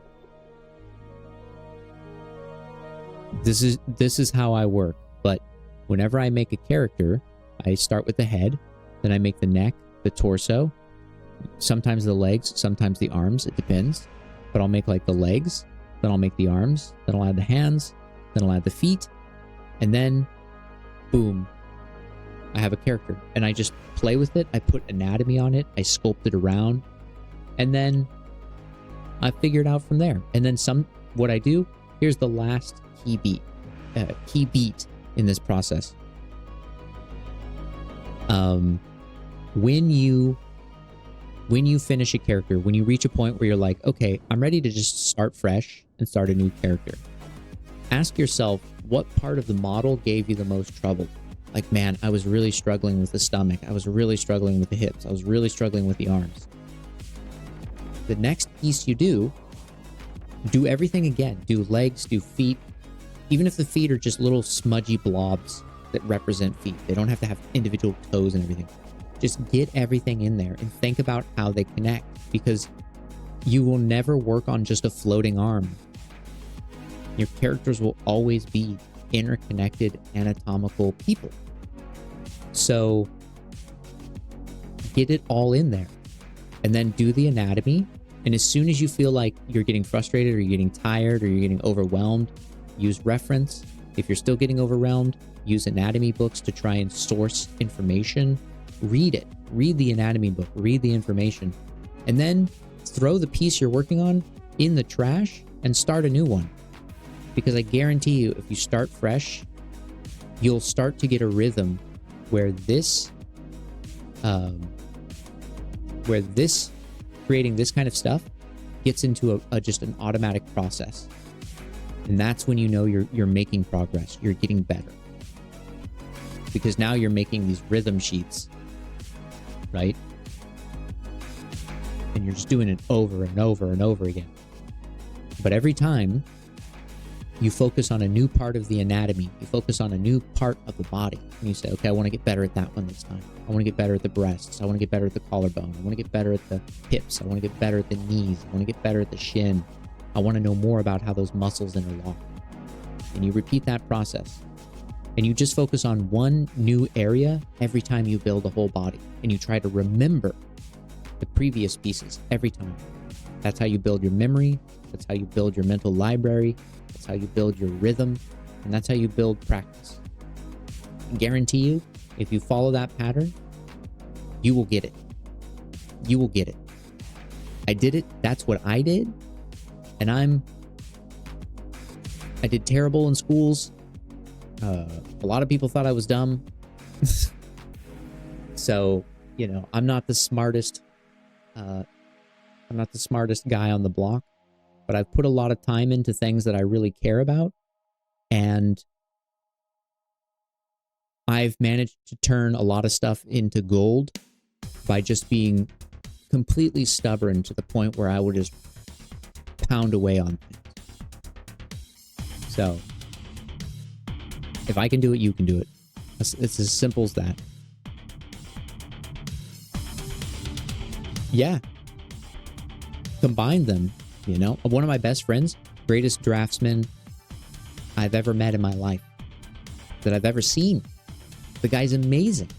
S2: This is how I work, but whenever I make a character, I start with the head, then I make the neck, the torso, sometimes the legs, sometimes the arms, it depends. But I'll make like the legs, then I'll make the arms, then I'll add the hands, then I'll add the feet, and then boom, I have a character. And I just play with it, I put anatomy on it, I sculpt it around, and then I figure it out from there. And then what I do, here's the last key beat in this process. When you finish a character, when you reach a point where you're like, okay, I'm ready to just start fresh and start a new character, ask yourself, what part of the model gave you the most trouble? Like, man, I was really struggling with the stomach. I was really struggling with the hips. I was really struggling with the arms. The next piece you do everything again. Do legs, do feet. Even if the feet are just little smudgy blobs that represent feet. They don't have to have individual toes and everything. Just get everything in there and think about how they connect, because you will never work on just a floating arm. Your characters will always be interconnected anatomical people. So get it all in there and then do the anatomy. And as soon as you feel like you're getting frustrated or you're getting tired or you're getting overwhelmed, use reference. If you're still getting overwhelmed, use anatomy books to try and source information. Read it. Read the anatomy book. Read the information. And then throw the piece you're working on in the trash and start a new one. Because I guarantee you, if you start fresh, you'll start to get a rhythm where this creating this kind of stuff gets into just an automatic process. And that's when you know you're making progress. You're getting better. Because now you're making these rhythm sheets, right? And you're just doing it over and over and over again. But every time you focus on a new part of the anatomy, you focus on a new part of the body, and you say, okay, I want to get better at that one this time. I want to get better at the breasts. I want to get better at the collarbone. I want to get better at the hips. I want to get better at the knees. I want to get better at the shin. I want to know more about how those muscles interlock. And you repeat that process. And you just focus on one new area every time you build a whole body. And you try to remember the previous pieces every time. That's how you build your memory. That's how you build your mental library. That's how you build your rhythm. And that's how you build practice. I guarantee you, if you follow that pattern, you will get it. You will get it. I did it. That's what I did. And I did terrible in schools. A lot of people thought I was dumb. So, I'm not the smartest. I'm not the smartest guy on the block, but I've put a lot of time into things that I really care about. And I've managed to turn a lot of stuff into gold by just being completely stubborn to the point where I would just pound away on things. So, if I can do it, you can do it. It's as simple as that. Yeah. Combine them, One of my best friends, greatest draftsman I've ever met in my life, that I've ever seen. The guy's amazing.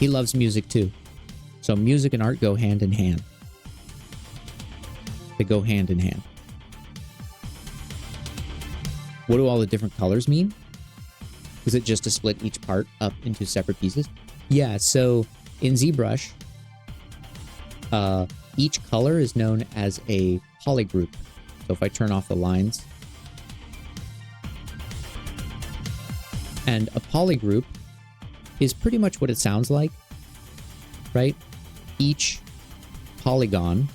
S2: He loves music too. So music and art go hand in hand. They go hand in hand. What do all the different colors mean? Is it just to split each part up into separate pieces? Yeah, so in ZBrush, each color is known as a polygroup. So if I turn off the lines, and a polygroup is pretty much what it sounds like, right? Each polygon,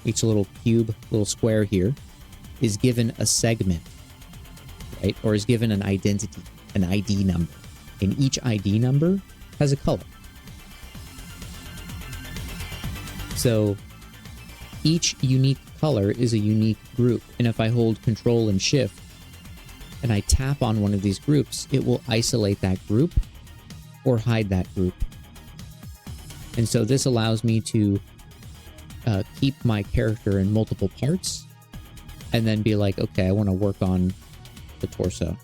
S2: each little cube, little square here, is given a segment, right? Or is given an identity, an ID number. And each ID number has a color. So each unique color is a unique group. And if I hold Control and Shift and I tap on one of these groups, it will isolate that group or hide that group. And so this allows me to keep my character in multiple parts and then be like, okay, I want to work on the torso,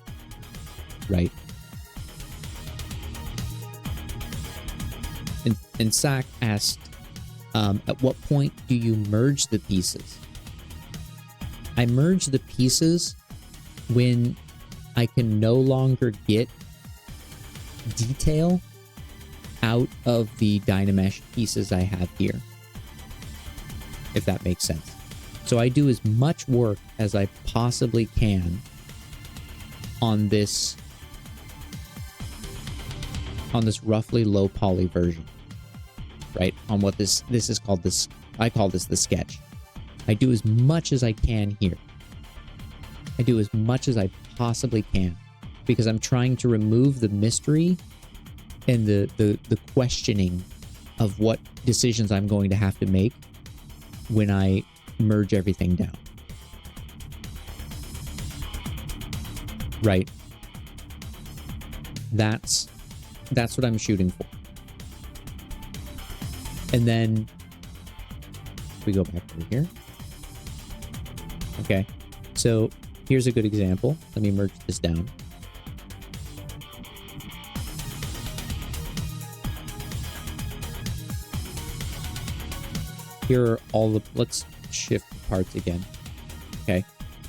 S2: right? And Sack asked, at what point do you merge the pieces? I merge the pieces when I can no longer get detail out of the Dynamesh pieces I have here, if that makes sense. So I do as much work as I possibly can on this roughly low poly version, right? On what this is called, I call this the sketch. I do as much as I can here. I do as much as I possibly can because I'm trying to remove the mystery and the questioning of what decisions I'm going to have to make when I merge everything down. Right. That's what I'm shooting for. And then we go back over here. Okay. So here's a good example. Let me merge this down. Here are all the, let's shift parts again. Okay.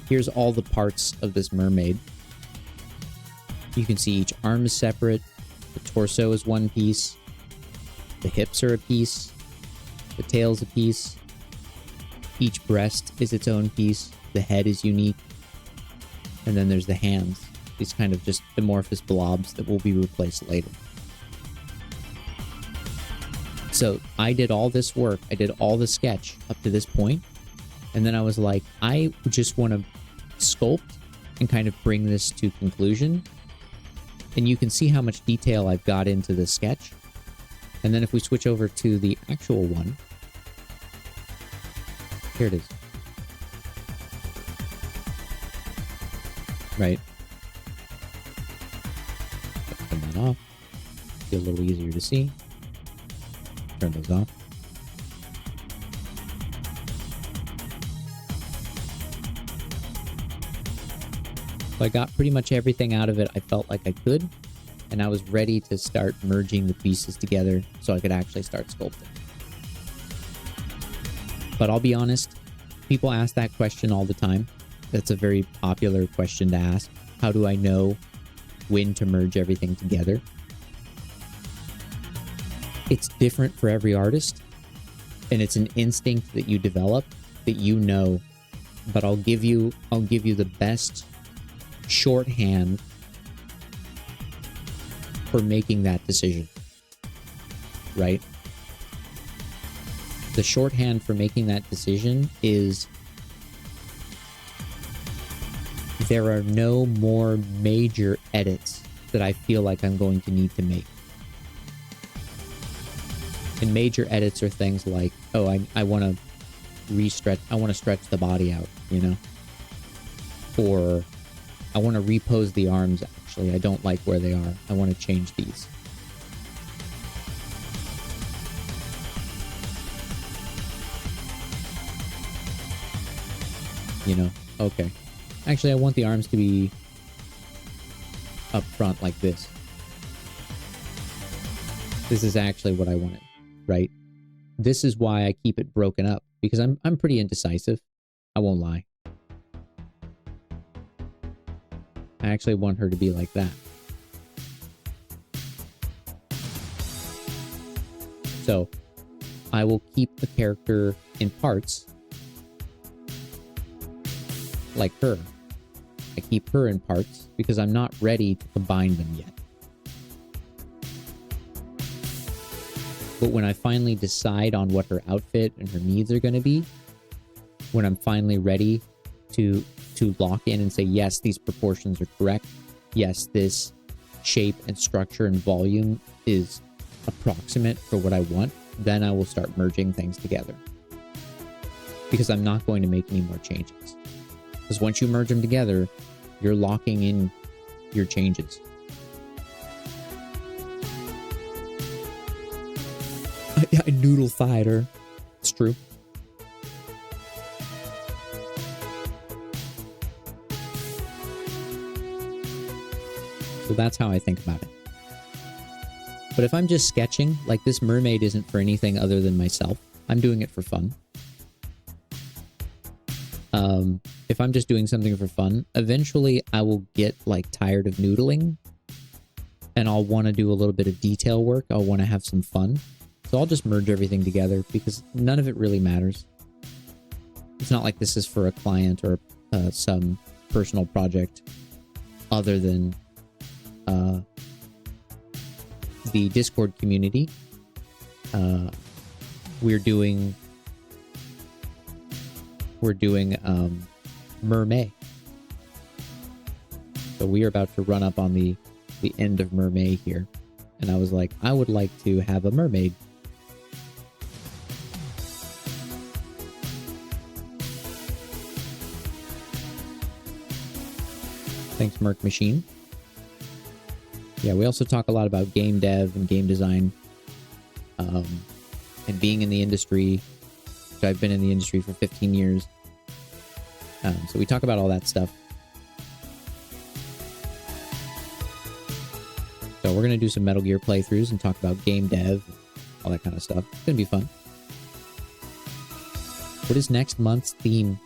S2: Here's all the parts of this mermaid. You can see each arm is separate. The torso is one piece. The hips are a piece. The tail's a piece. Each breast is its own piece. The head is unique. And then there's the hands. These kind of just amorphous blobs that will be replaced later. So I did all this work. I did all the sketch up to this point. And then I was like, I just want to sculpt and kind of bring this to conclusion. And you can see how much detail I've got into the sketch. And then if we switch over to the actual one, here it is. Right. Turn that off. Be a little easier to see. Turn those off. So I got pretty much everything out of it I felt like I could, and I was ready to start merging the pieces together so I could actually start sculpting. But I'll be honest, people ask that question all the time. That's a very popular question to ask. How do I know when to merge everything together? It's different for every artist, and it's an instinct that you develop that you know. But I'll give you the best shorthand for making that decision, right? The shorthand for making that decision is there are no more major edits that I feel like I'm going to need to make. And major edits are things like, oh, I want to I want to stretch the body out, you know? Or I want to repose the arms, actually. I don't like where they are. I want to change these. You know? Okay. Actually, I want the arms to be up front like this. This is actually what I wanted, right? This is why I keep it broken up, because I'm pretty indecisive. I won't lie. I actually want her to be like that. So I will keep the character in parts like her. I keep her in parts because I'm not ready to combine them yet. But when I finally decide on what her outfit and her needs are going to be, when I'm finally ready to lock in and say, yes, these proportions are correct. Yes, this shape and structure and volume is approximate for what I want, then I will start merging things together. Because I'm not going to make any more changes. Because once you merge them together, you're locking in your changes. I noodle fighter. It's true. So that's how I think about it. But if I'm just sketching, like this mermaid isn't for anything other than myself. I'm doing it for fun. If I'm just doing something for fun, eventually I will get like tired of noodling and I'll want to do a little bit of detail work. I'll want to have some fun. So I'll just merge everything together because none of it really matters. It's not like this is for a client or some personal project other than the Discord community. We're doing Mermaid. So we are about to run up on the end of Mermaid here. And I was like, I would like to have a mermaid. Thanks, Merc Machine. Yeah, we also talk a lot about game dev and game design, and being in the industry. So I've been in the industry for 15 years. So we talk about all that stuff. So we're going to do some Metal Gear playthroughs and talk about game dev, all that kind of stuff. It's going to be fun. What is next month's theme?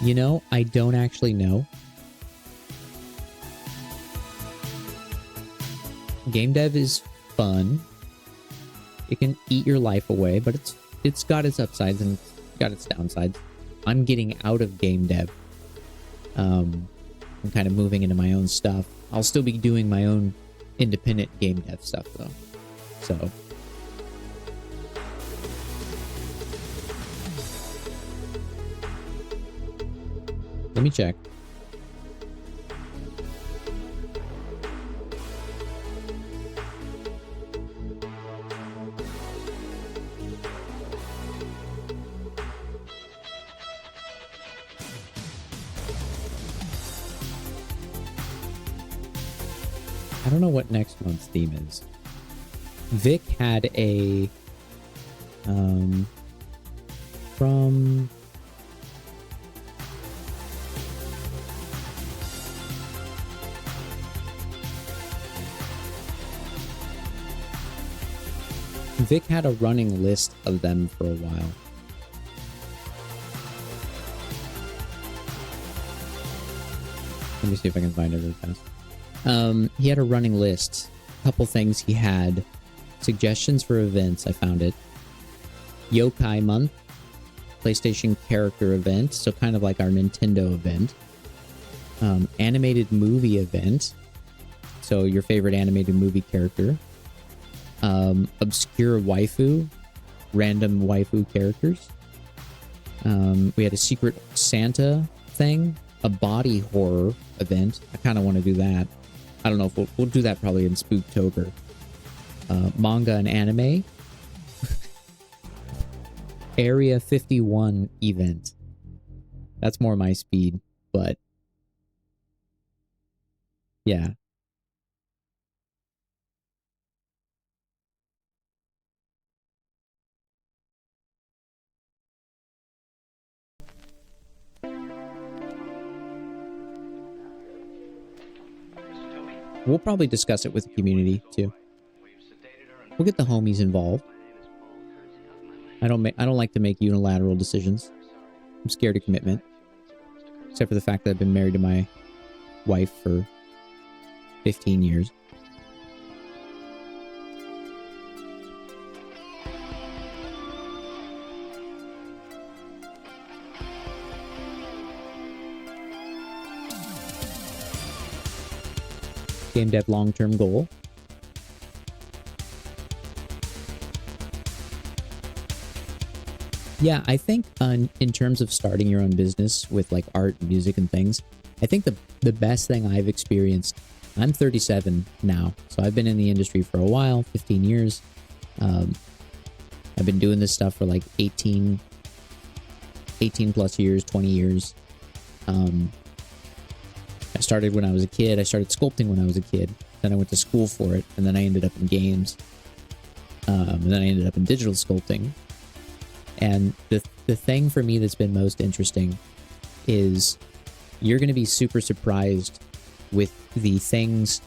S2: You know, I don't actually know. Game dev is fun. It can eat your life away, but it's got its upsides and it's got its downsides. I'm getting out of game dev. I'm kind of moving into my own stuff. I'll still be doing my own independent game dev stuff though. So let me check. I don't know what next month's theme is. Vic had a from Vic had a running list of them for a while. Let me see if I can find it really fast. He had a running list. A couple things he had. Suggestions for events, I found it. Yokai Month. PlayStation character event, so kind of like our Nintendo event. Animated movie event. So your favorite animated movie character. Obscure waifu. Random waifu characters. We had a Secret Santa thing. A body horror event. I kind of want to do that. I don't know if we'll do that probably in Spooktober. Manga and anime. Area 51 event. That's more my speed, but yeah. we'll probably discuss it with the community too. We'll get the homies involved. I don't like to make unilateral decisions. I'm scared of commitment. Except for the fact that I've been married to my wife for 15 years. Game dev long-term goal. Yeah, I think in terms of starting your own business with like art and music and things, I think the best thing I've experienced, I'm 37 now, so I've been in the industry for a while, 15 years. I've been doing this stuff for like 18 plus years, 20 years. I started when I was a kid. I started sculpting when I was a kid. Then I went to school for it, and then I ended up in games. And then I ended up in digital sculpting. And the thing for me that's been most interesting is you're going to be super surprised with the things,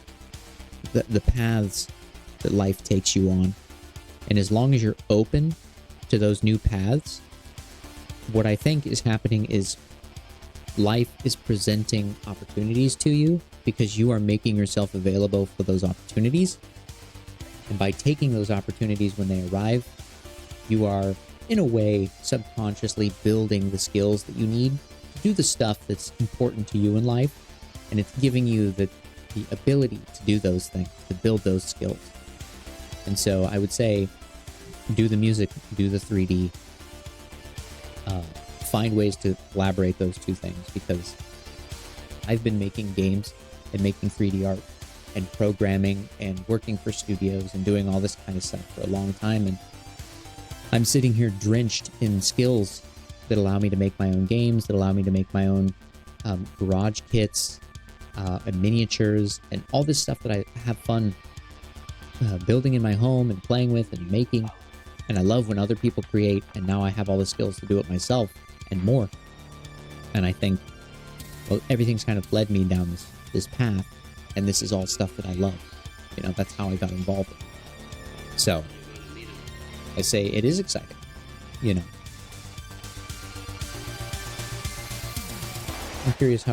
S2: the paths that life takes you on. And as long as you're open to those new paths, what I think is happening is life is presenting opportunities to you because you are making yourself available for those opportunities. And by taking those opportunities when they arrive, you are, in a way, subconsciously building the skills that you need to do the stuff that's important to you in life. And it's giving you the ability to do those things, to build those skills. And so I would say, do the music, do the 3D, find ways to collaborate those two things, because I've been making games and making 3D art and programming and working for studios and doing all this kind of stuff for a long time. And I'm sitting here drenched in skills that allow me to make my own games, that allow me to make my own garage kits and miniatures and all this stuff that I have fun building in my home and playing with and making. And I love when other people create, and now I have all the skills to do it myself and more. And I think, well, everything's kind of led me down this path, and this is all stuff that I love. You know, that's how I got involved. So I say it is exciting, you know. I'm curious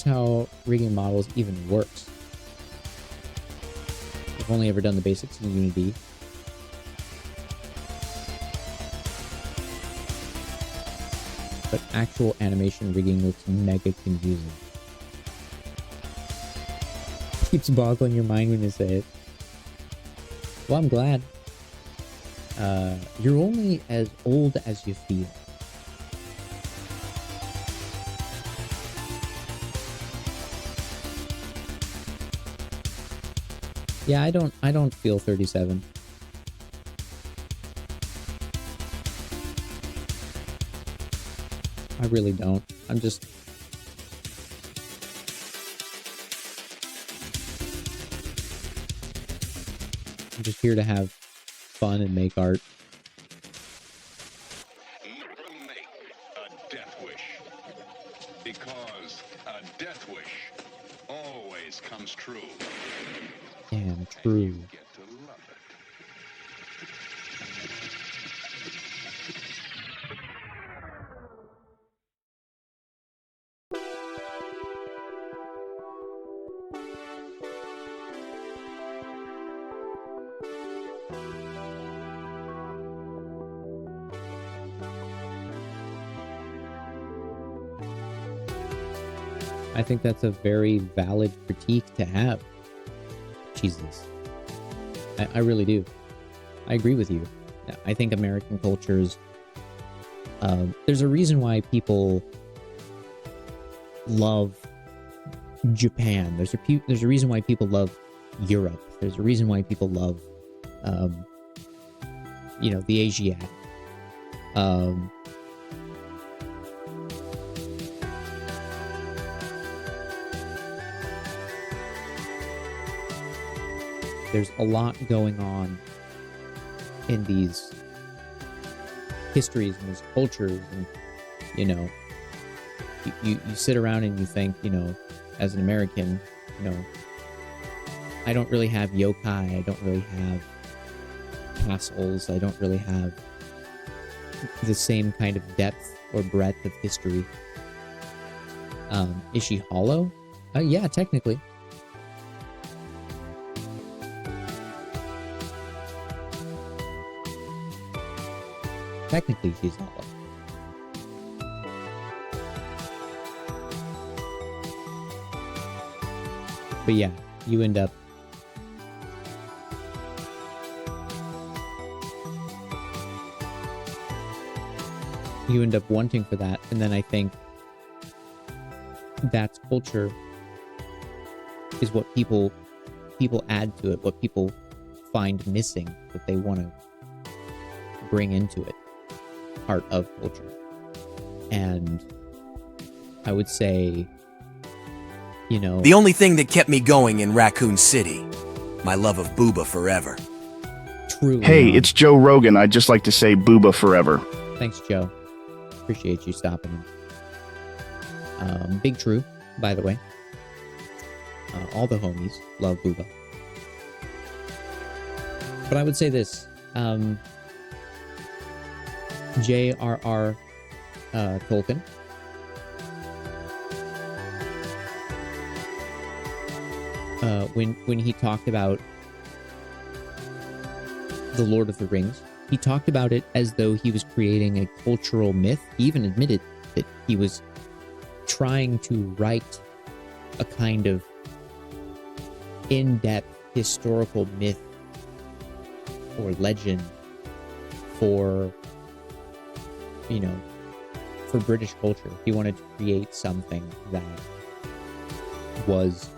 S2: how rigging models even works. I've only ever done the basics in Unity. But actual animation rigging looks mega confusing. Keeps boggling your mind when you say it. Well, I'm glad. You're only as old as you feel. Yeah, I don't feel 37. I really don't. I'm just here to have fun and make art.
S14: Make a death wish. Because a death wish always comes true.
S2: Damn true.
S14: Get to love it.
S2: I think that's a very valid critique to have. Jesus. I really do. I agree with you. I think American cultures, there's a reason why people love Japan. There's a reason why people love Europe. There's a reason why people love, you know, the Asiatic. There's a lot going on in these histories and these cultures, and you know, you sit around and you think, you know, as an American, I don't really have yokai. I don't really have castles. I don't really have the same kind of depth or breadth of history. Is she hollow? Yeah, technically. Technically, she's hollow. But yeah, you end up wanting for that, and then I think that's culture is what people add to it, what people find missing that they want to bring into it, part of culture. And I would say,
S15: the only thing that kept me going in Raccoon City, my love of Booba forever.
S2: Truly.
S12: Hey, it's Joe Rogan. I'd just like to say Booba forever.
S2: Thanks, Joe. Appreciate you stopping in. Big True, by the way. All the homies love Booba. But I would say this. J.R.R. Tolkien. When he talked about The Lord of the Rings, he talked about it as though he was creating a cultural myth. He even admitted that he was trying to write a kind of in-depth historical myth or legend for, for British culture. He wanted to create something that was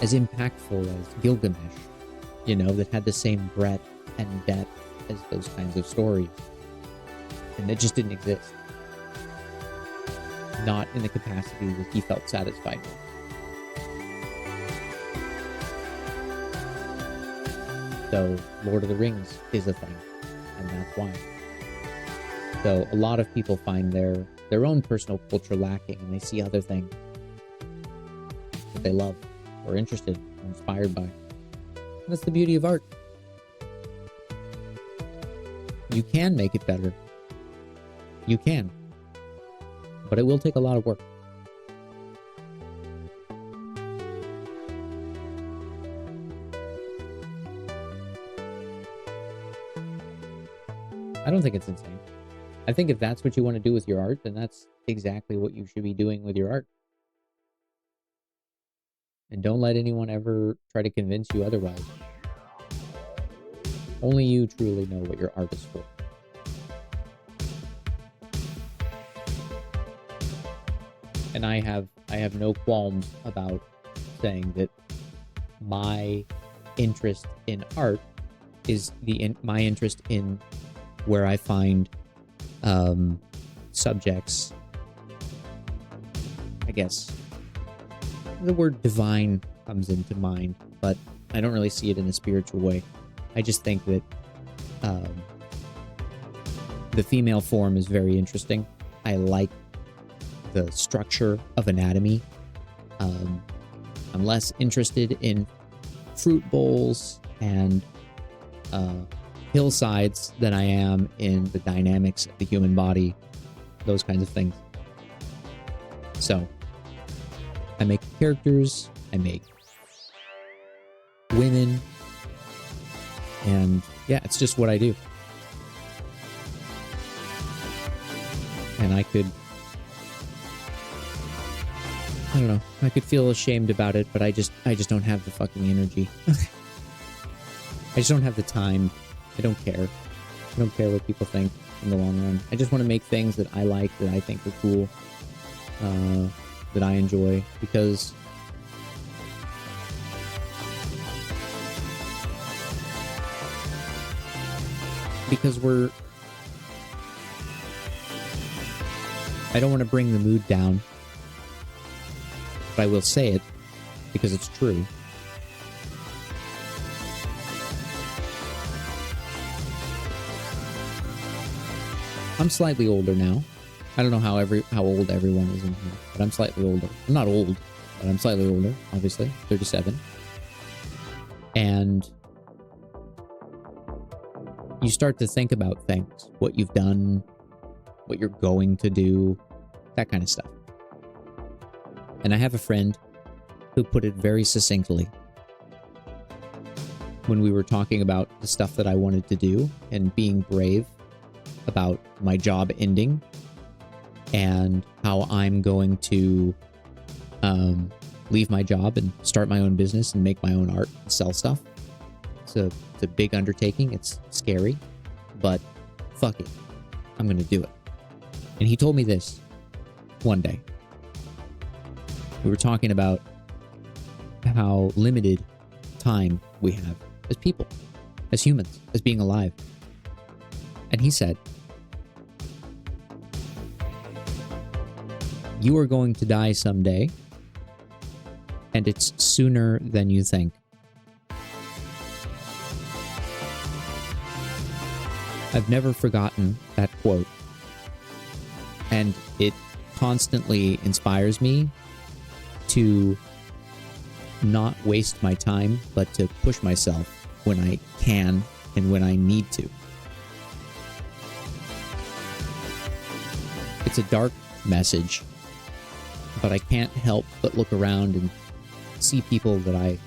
S2: as impactful as Gilgamesh, that had the same breadth and depth as those kinds of stories. And it just didn't exist. Not in the capacity that he felt satisfied with. So, Lord of the Rings is a thing, and that's why. So, a lot of people find their own personal culture lacking, and they see other things that they love, or interested, or inspired by. That's the beauty of art. You can make it better. You can. But it will take a lot of work. I don't think it's insane. I think if that's what you want to do with your art, then that's exactly what you should be doing with your art. And don't let anyone ever try to convince you otherwise. Only you truly know what your art is for. And I have no qualms about saying that my interest in art is my interest in where I find subjects. I guess the word divine comes into mind, but I don't really see it in a spiritual way. I just think that the female form is very interesting. I like the structure of anatomy. I'm less interested in fruit bowls and hillsides than I am in the dynamics of the human body, those kinds of things. So, I make characters, I make women, and yeah, it's just what I do. And I could feel ashamed about it, but I just don't have the fucking energy. I just don't have the time. I don't care. I don't care what people think in the long run. I just want to make things that I like, that I think are cool, that I enjoy, because I don't want to bring the mood down, but I will say it because it's true. I'm slightly older now. I don't know how old everyone is in here, but I'm slightly older. I'm not old, but I'm slightly older, obviously, 37. And you start to think about things, what you've done, what you're going to do, that kind of stuff. And I have a friend who put it very succinctly when we were talking about the stuff that I wanted to do and being brave about my job ending and how I'm going to leave my job and start my own business and make my own art and sell stuff. It's a big undertaking. It's scary, but fuck it. I'm going to do it. And he told me this one day. We were talking about how limited time we have as people, as humans, as being alive. And he said, you are going to die someday, and it's sooner than you think. I've never forgotten that quote, and it constantly inspires me to not waste my time, but to push myself when I can and when I need to. It's a dark message, but I can't help but look around and see people that I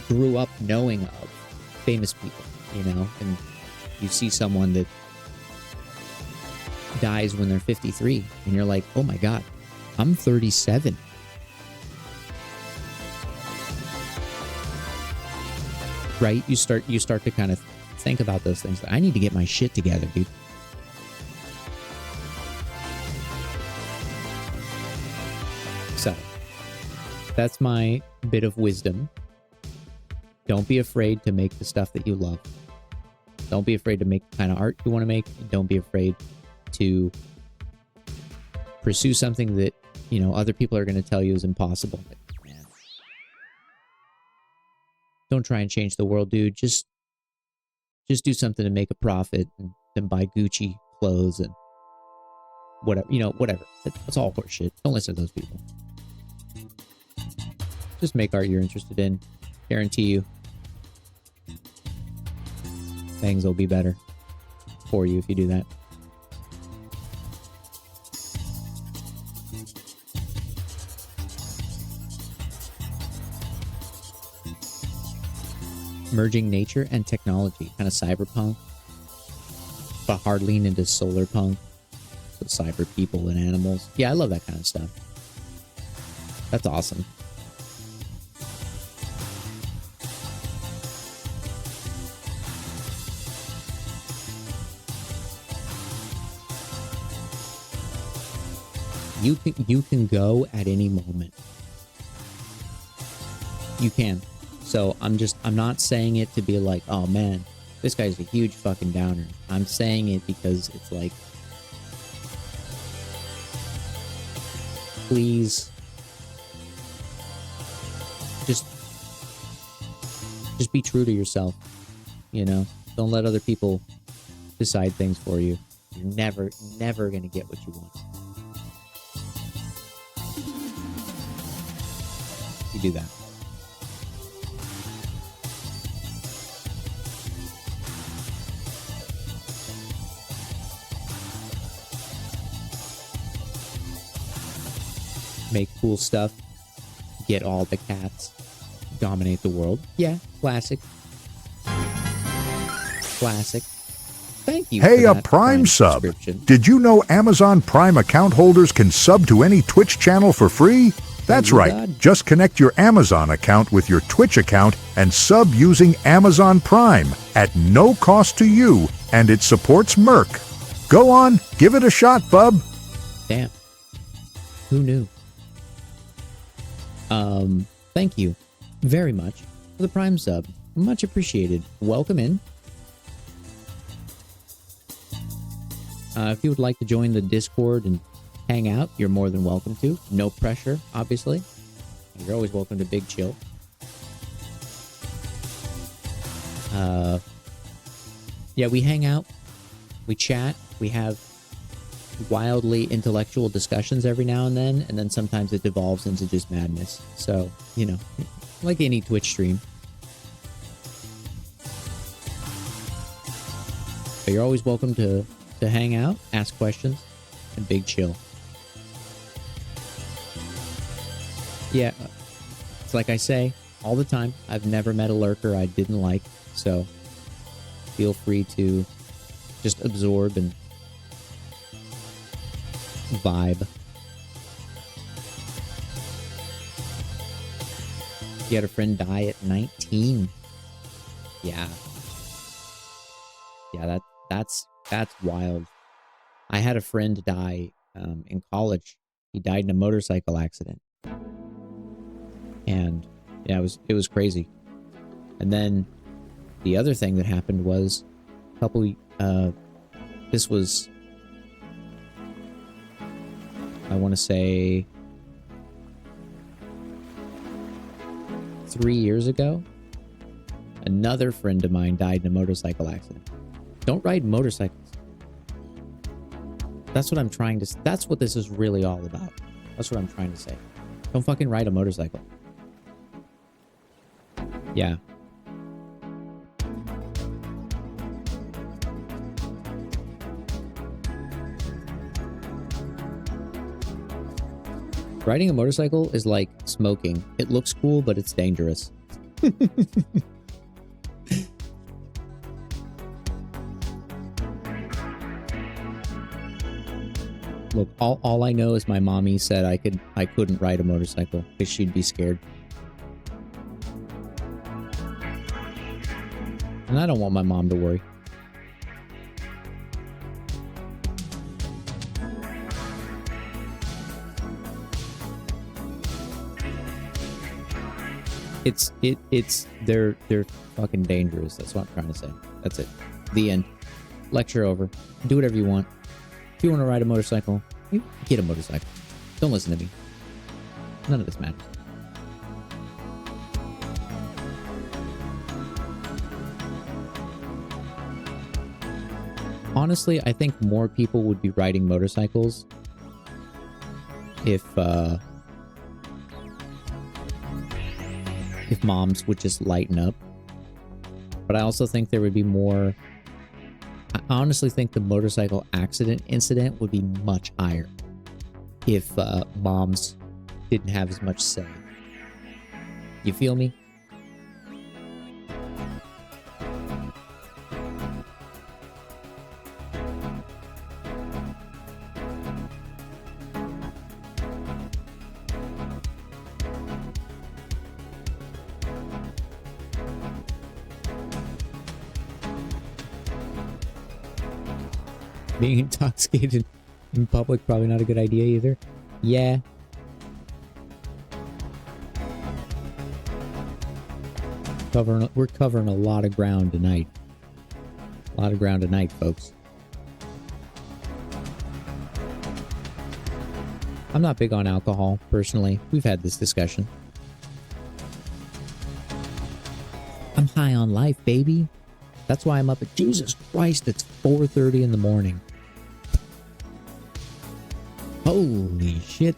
S2: grew up knowing of, famous people, you know, and you see someone that dies when they're 53 and you're like, oh my God, I'm 37. Right? You start to kind of think about those things. I need to get my shit together, dude. So, that's my bit of wisdom. Don't be afraid to make the stuff that you love. Don't be afraid to make the kind of art you want to make. Don't be afraid to pursue something that, you know, other people are going to tell you is impossible. Like, man, don't try and change the world, dude. Just do something to make a profit and then buy Gucci clothes and whatever, you know, whatever. That's all horseshit. Don't listen to those people. Just make art you're interested in. Guarantee you things will be better for you if you do that. Merging nature and technology, kind of cyberpunk, but hard lean into solar punk, so cyber people and animals. Yeah, I love that kind of stuff. That's awesome. You can go at any moment. You can. So I'm not saying it to be like, oh man, this guy's a huge fucking downer. I'm saying it because it's like, please just be true to yourself, you know? Don't let other people decide things for you. You're never gonna get what you want. You do that. Make cool stuff, get all the cats, dominate the world. Yeah, classic. Classic. Thank you.
S10: Hey, a Prime sub. Did you know Amazon Prime account holders can sub to any Twitch channel for free? That's right. God. Just connect your Amazon account with your Twitch account and sub using Amazon Prime at no cost to you, and it supports Merc. Go on, give it a shot, bub.
S2: Damn. Who knew? Thank you very much for the Prime sub. Much appreciated. Welcome in. If you would like to join the Discord and hang out, you're more than welcome to. No pressure, obviously. You're always welcome to Big Chill. Yeah, we hang out, we chat, we have wildly intellectual discussions every now and then sometimes it devolves into just madness. So, you know, like any Twitch stream. But you're always welcome to hang out, ask questions, and big chill. Yeah, it's like I say all the time, I've never met a lurker I didn't like, so feel free to just absorb and vibe. You had a friend die at 19. Yeah. Yeah, that's wild. I had a friend die in college. He died in a motorcycle accident. And yeah, it was crazy. And then the other thing that happened was a couple this was, I want to say 3 years ago. Another friend of mine died in a motorcycle accident. Don't ride motorcycles. That's what I'm trying to... That's what this is really all about. That's what I'm trying to say. Don't fucking ride a motorcycle. Yeah. Riding a motorcycle is like smoking. It looks cool, but it's dangerous. Look, all I know is my mommy said I couldn't ride a motorcycle because she'd be scared. And I don't want my mom to worry. They're fucking dangerous. That's what I'm trying to say. That's it. The end. Lecture over. Do whatever you want. If you want to ride a motorcycle, you get a motorcycle. Don't listen to me. None of this matters. Honestly, I think more people would be riding motorcycles if moms would just lighten up. But I also think there would be more... I honestly think the motorcycle accident incident would be much higher if moms didn't have as much say. You feel me? Being intoxicated in public, probably not a good idea either. Yeah. We're covering a lot of ground tonight. A lot of ground tonight, folks. I'm not big on alcohol, personally. We've had this discussion. I'm high on life, baby. That's why I'm up at... Jesus Christ, it's 4:30 in the morning. Holy shit.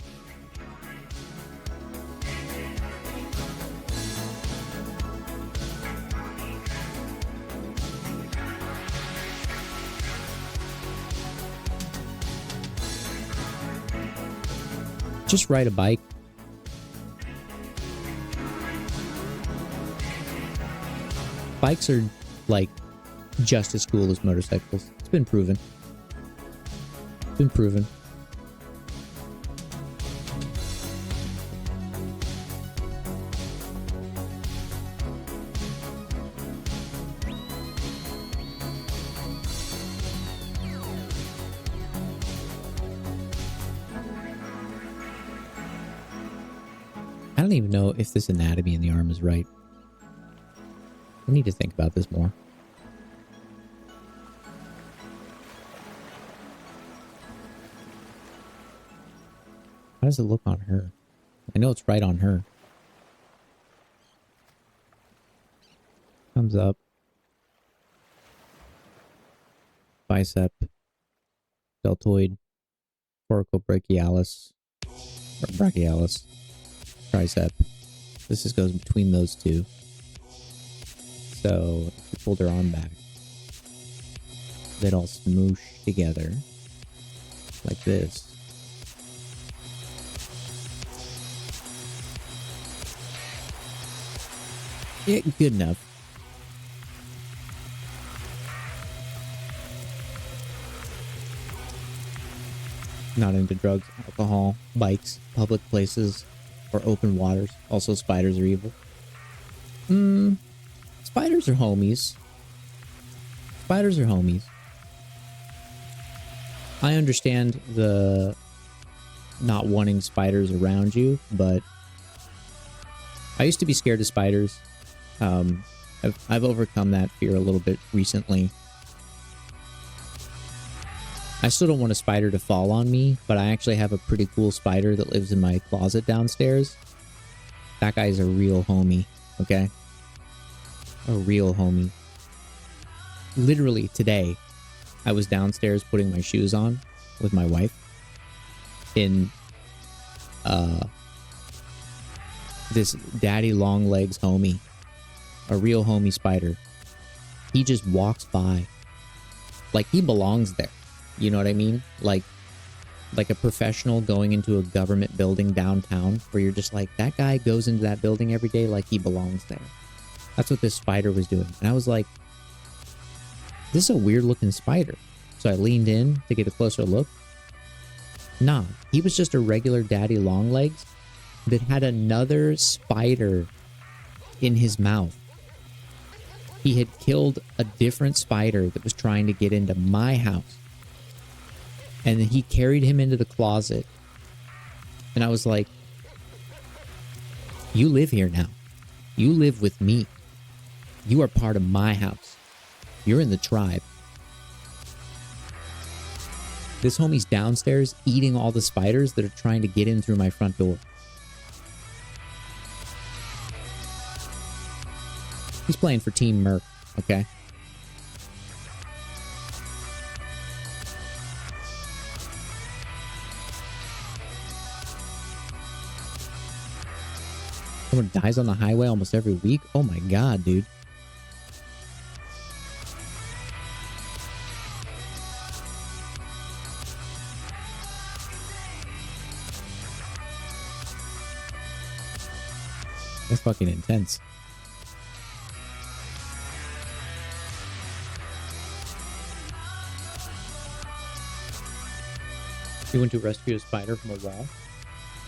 S2: Just ride a bike. Bikes are like just as cool as motorcycles. It's been proven. It's been proven. I don't even know if this anatomy in the arm is right. I need to think about this more. How does it look on her? I know it's right on her. Comes up. Bicep. Deltoid. coracobrachialis or brachialis tricep. This just goes between those two. So if you pulled her arm back, they'd all smoosh together like this. Yeah, good enough. Not into drugs, alcohol, bikes, public places, or open waters. Also, spiders are evil. Spiders are homies. Spiders are homies. I understand the not wanting spiders around you, but I used to be scared of spiders. I've overcome that fear a little bit recently. I still don't want a spider to fall on me, but I actually have a pretty cool spider that lives in my closet downstairs. That guy's a real homie, okay? A real homie. Literally today, I was downstairs putting my shoes on with my wife in this daddy long legs homie. A real homie spider. He just walks by. Like he belongs there. You know what I mean? Like a professional going into a government building downtown where you're just like, that guy goes into that building every day like he belongs there. That's what this spider was doing. And I was like, this is a weird looking spider. So I leaned in to get a closer look. Nah, he was just a regular daddy long legs that had another spider in his mouth. He had killed a different spider that was trying to get into my house. And then he carried him into the closet. And I was like, you live here now. You live with me. You are part of my house. You're in the tribe. This homie's downstairs eating all the spiders that are trying to get in through my front door. He's playing for Team Merc, okay? Someone dies on the highway almost every week? Oh my god, dude. That's fucking intense. He went to rescue a spider from a wall.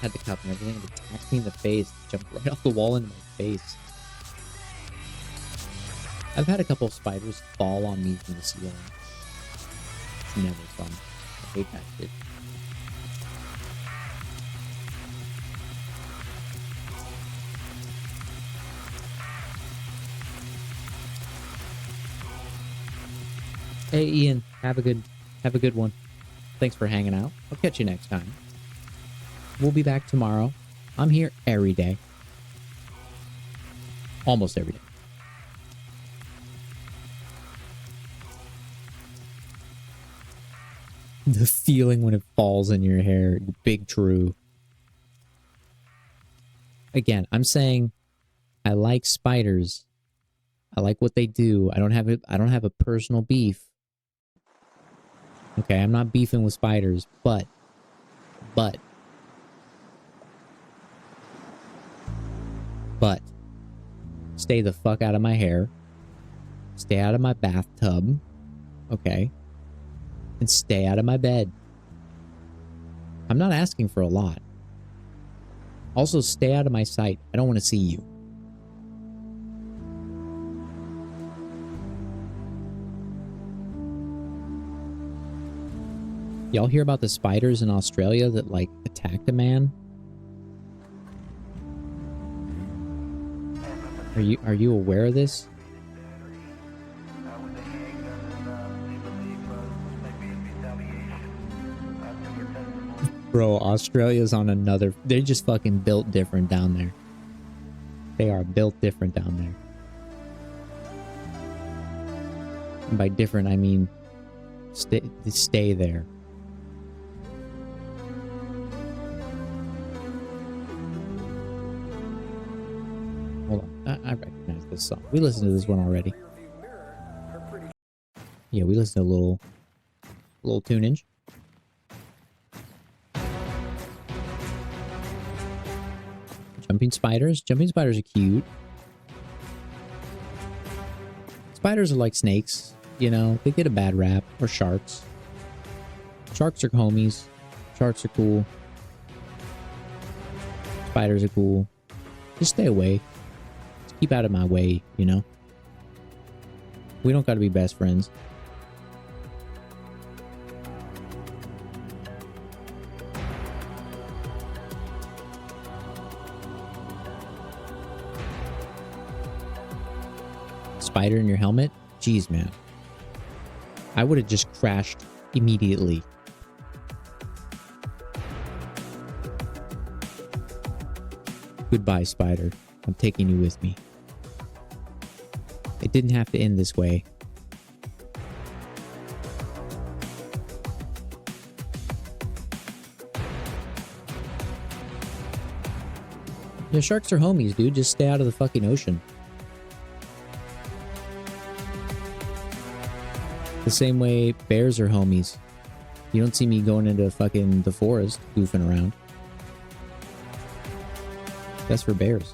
S2: Had the cup and everything. It attacked me in the face. Jumped right off the wall into my face. I've had a couple of spiders fall on me from the ceiling. It's never fun. I hate that shit. Hey Ian, have a good one. Thanks for hanging out. I'll catch you next time. We'll be back tomorrow. I'm here every day. Almost every day. The feeling when it falls in your hair, big true. Again, I'm saying I like spiders. I like what they do. I don't have a personal beef. Okay, I'm not beefing with spiders, but stay the fuck out of my hair. Stay out of my bathtub. Okay? And stay out of my bed. I'm not asking for a lot. Also, stay out of my sight. I don't want to see you. Y'all hear about the spiders in Australia that, like, attacked a man? Are you aware of this? Bro, Australia's on another... They're just fucking built different down there. They are built different down there. And by different, I mean... Stay there. Hold on. I recognize this song. We listened to this one already. Yeah, we listened to a little tunage. Jumping spiders. Jumping spiders are cute. Spiders are like snakes, you know, they get a bad rap. Or sharks. Sharks are homies. Sharks are cool. Spiders are cool. Just stay away. Just keep out of my way, you know? We don't gotta be best friends. Spider in your helmet? Jeez, man. I would have just crashed immediately. Goodbye, spider. I'm taking you with me. It didn't have to end this way. The sharks are homies, dude. Just stay out of the fucking ocean. The same way bears are homies. You don't see me going into fucking the forest goofing around. That's for bears.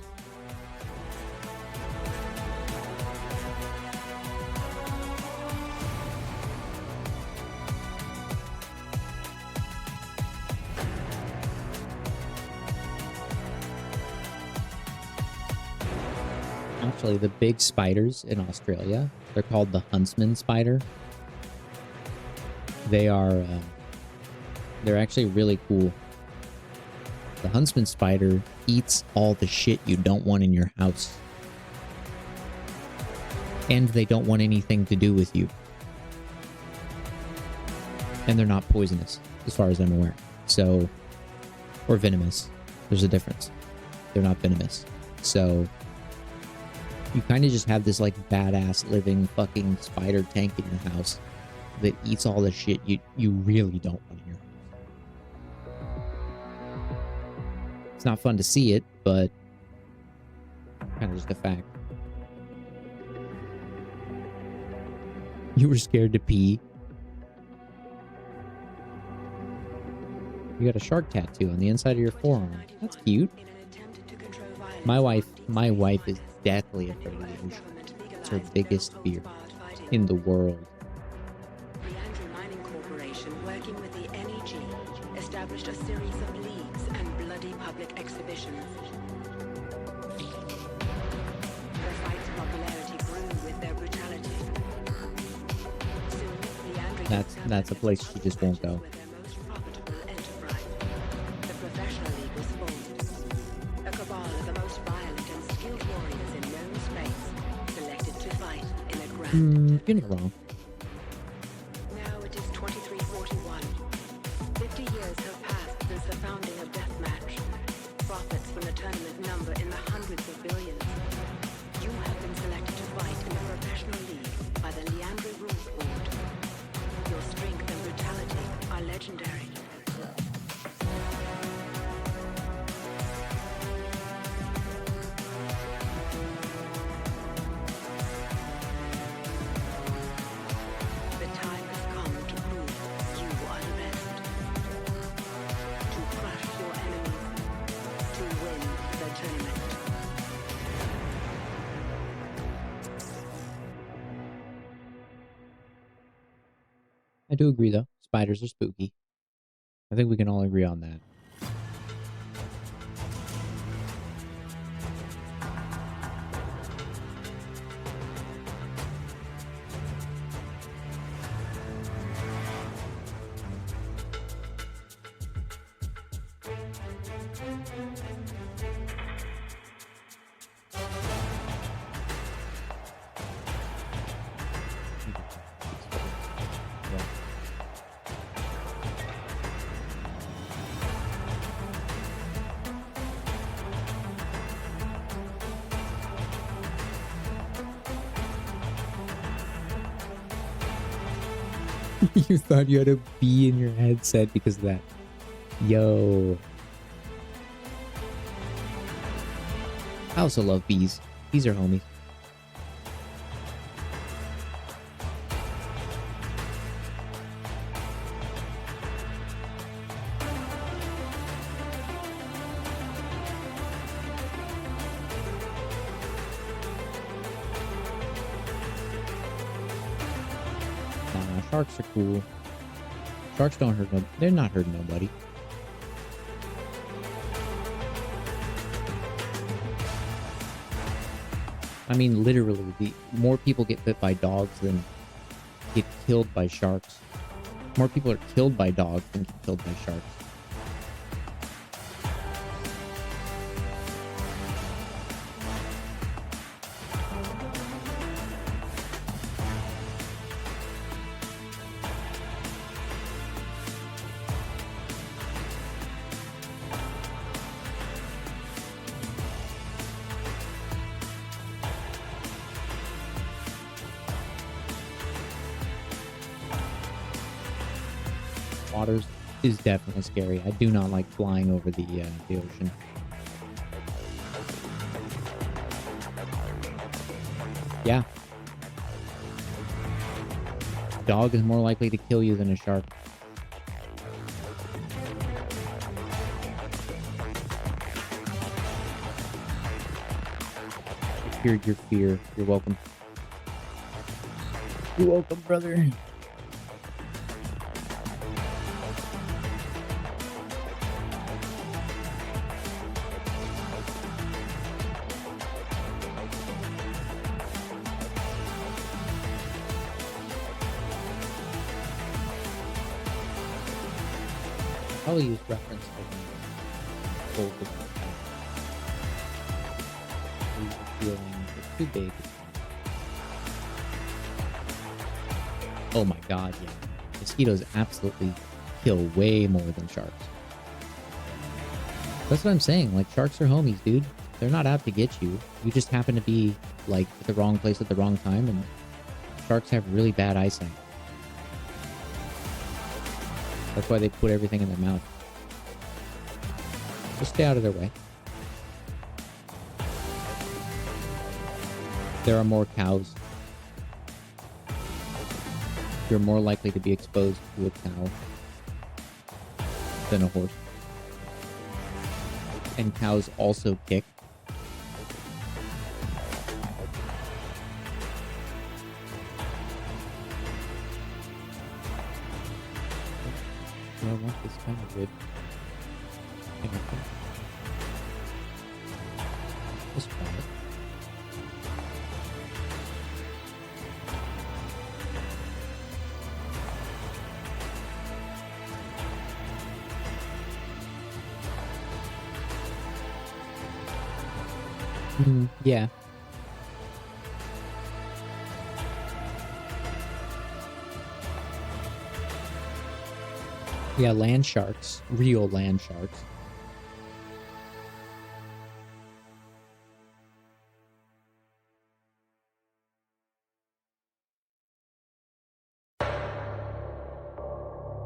S2: Actually, the big spiders in Australia, they're called the huntsman spider. They are, they're actually really cool. The huntsman spider eats all the shit you don't want in your house. And they don't want anything to do with you. And they're not poisonous, as far as I'm aware. So, or venomous. There's a difference. They're not venomous. So, you kind of just have this like badass living fucking spider tank in your house that eats all the shit you really don't want in your house. It's not fun to see it, but kind of just a fact. You were scared to pee. You got a shark tattoo on the inside of your forearm. That's cute. My wife is deathly afraid of the ocean. It's her biggest fear in the world.
S16: Working with the NEG, established a series of leagues and bloody public exhibitions. The fight's popularity grew with their brutality. Soon,
S2: That's a place she just won't go.
S16: the professional league was formed. A cabal of the most violent and skilled warriors in known space, selected to fight in a grand.
S2: You're not wrong.
S16: Now it is 2341. 50 years have passed since the founding of Deathmatch. Profits from the tournament number in the hundreds of billions. You have been selected to fight in the professional league by the Leandre Rules Board. Your strength and brutality are legendary. The time has come to prove you are the best. To crush your enemies. To win the tournament.
S2: I do agree, though. Spiders are spooky. I think we can all agree on that. You thought you had a bee in your headset because of that. Yo. I also love bees. Bees are homies. Sharks are cool. Sharks don't hurt no. They're not hurting nobody. I mean, literally, the more people get bit by dogs than get killed by sharks. More people are killed by dogs than get killed by sharks. Waters is definitely scary. I do not like flying over the ocean. Yeah. Dog is more likely to kill you than a shark. I feared your fear. You're welcome. You're welcome, brother. Probably use reference to feeling it's too big. Oh my god, yeah. Mosquitoes absolutely kill way more than sharks. That's what I'm saying. Like, sharks are homies, dude. They're not out to get you. You just happen to be, like, at the wrong place at the wrong time, and sharks have really bad eyesight. That's why they put everything in their mouth. Just stay out of their way. There are more cows. You're more likely to be exposed to a cow than a horse. And cows also kick. I want this kind of rib. Let's try it. Yeah. Yeah, land sharks. Real land sharks.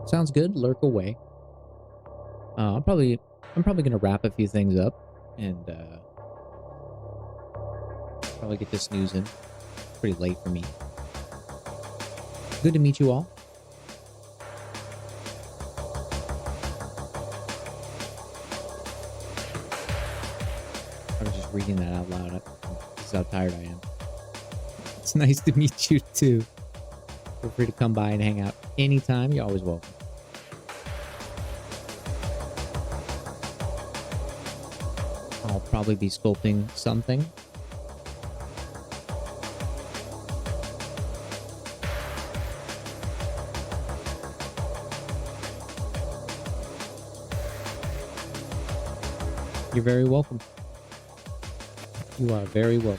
S2: Sounds good. Lurk away. I'm probably gonna wrap a few things up and probably get this news in. It's pretty late for me. Good to meet you all. I was just reading that out loud. This is how tired I am. It's nice to meet you too. Feel free to come by and hang out anytime. You're always welcome. I'll probably be sculpting something. You're very welcome. You are very welcome.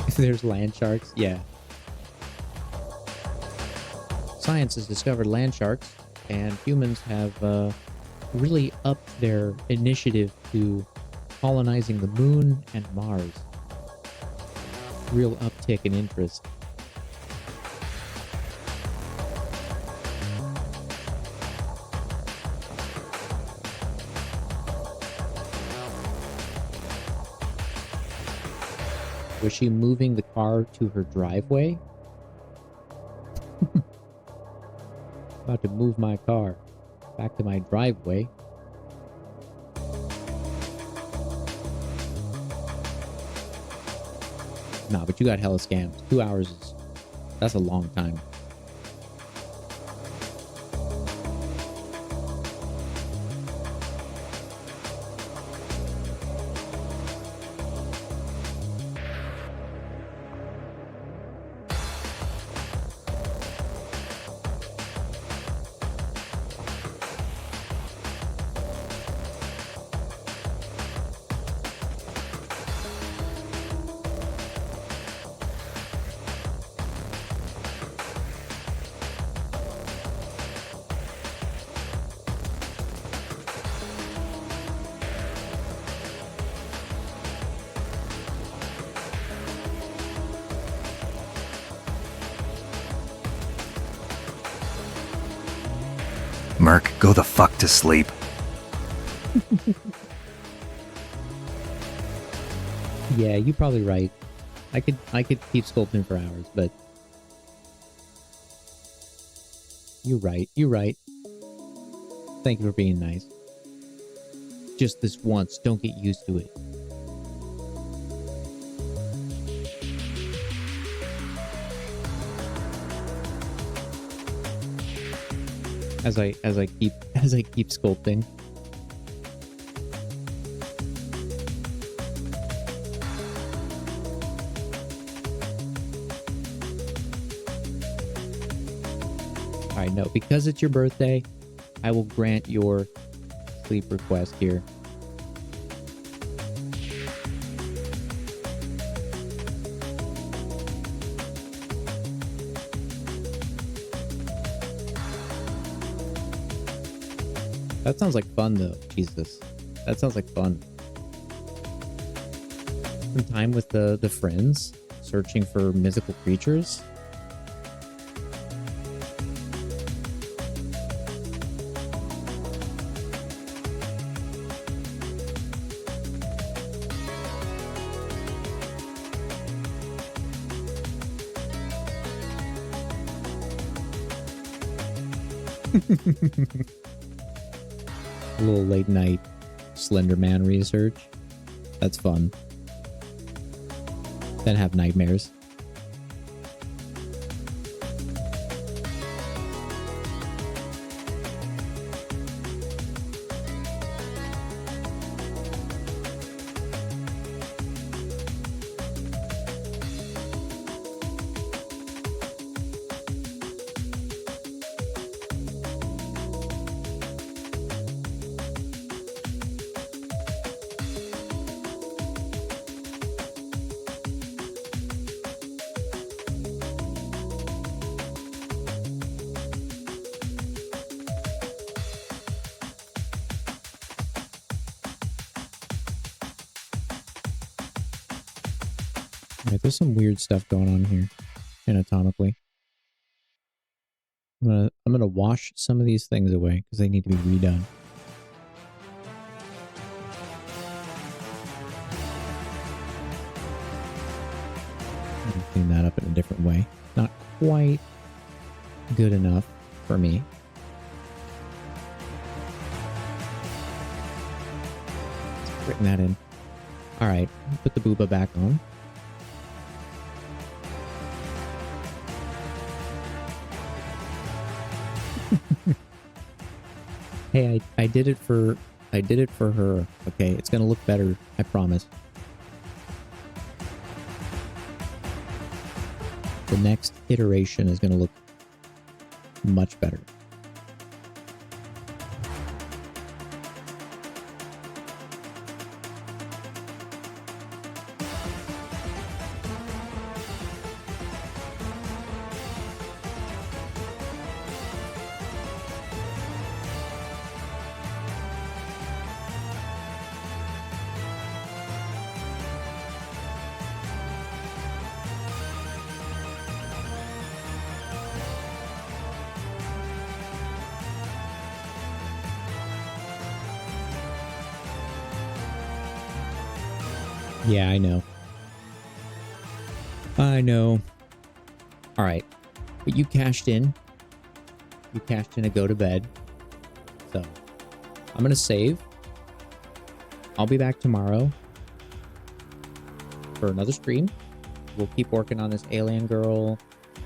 S2: If there's land sharks, yeah. Science has discovered land sharks, and humans have really upped their initiative to colonizing the moon and Mars. Real uptick in interest. Was she moving the car to her driveway? About to move my car back to my driveway. Nah, but you got hella scammed. 2 hours is... That's a long time.
S4: Merc, go the fuck to sleep.
S2: Yeah, you're probably right. I could keep sculpting for hours, but you're right. You're right. Thank you for being nice. Just this once, don't get used to it. As I keep sculpting. Alright, no, because it's your birthday, I will grant your sleep request here. That sounds like fun, though. Jesus. That sounds like fun. Some time with the friends, searching for mythical creatures. A little late night Slender Man research. That's fun. Then have nightmares. Alright, there's some weird stuff going on here, anatomically. I'm gonna wash some of these things away because they need to be redone. I'm gonna clean that up in a different way. Not quite good enough for me. Let's bring that in. Alright, put the booba back on. Hey, I did it for her. Okay, it's gonna look better, I promise. The next iteration is gonna look much better. Yeah, I know. I know. All right. But you cashed in. You cashed in a go to bed. So I'm going to save. I'll be back tomorrow for another stream. We'll keep working on this alien girl.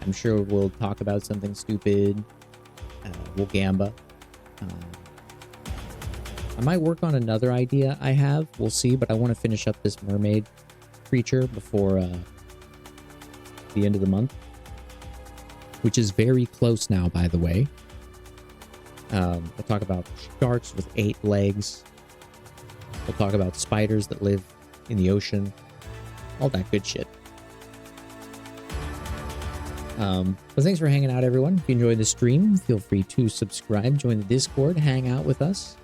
S2: I'm sure we'll talk about something stupid. We'll gamba. I might work on another idea I have. We'll see, but I want to finish up this mermaid creature before the end of the month, which is very close now, by the way. We'll talk about sharks with 8 legs. We'll talk about spiders that live in the ocean. All that good shit. But thanks for hanging out, everyone. If you enjoyed the stream, feel free to subscribe, join the Discord, hang out with us.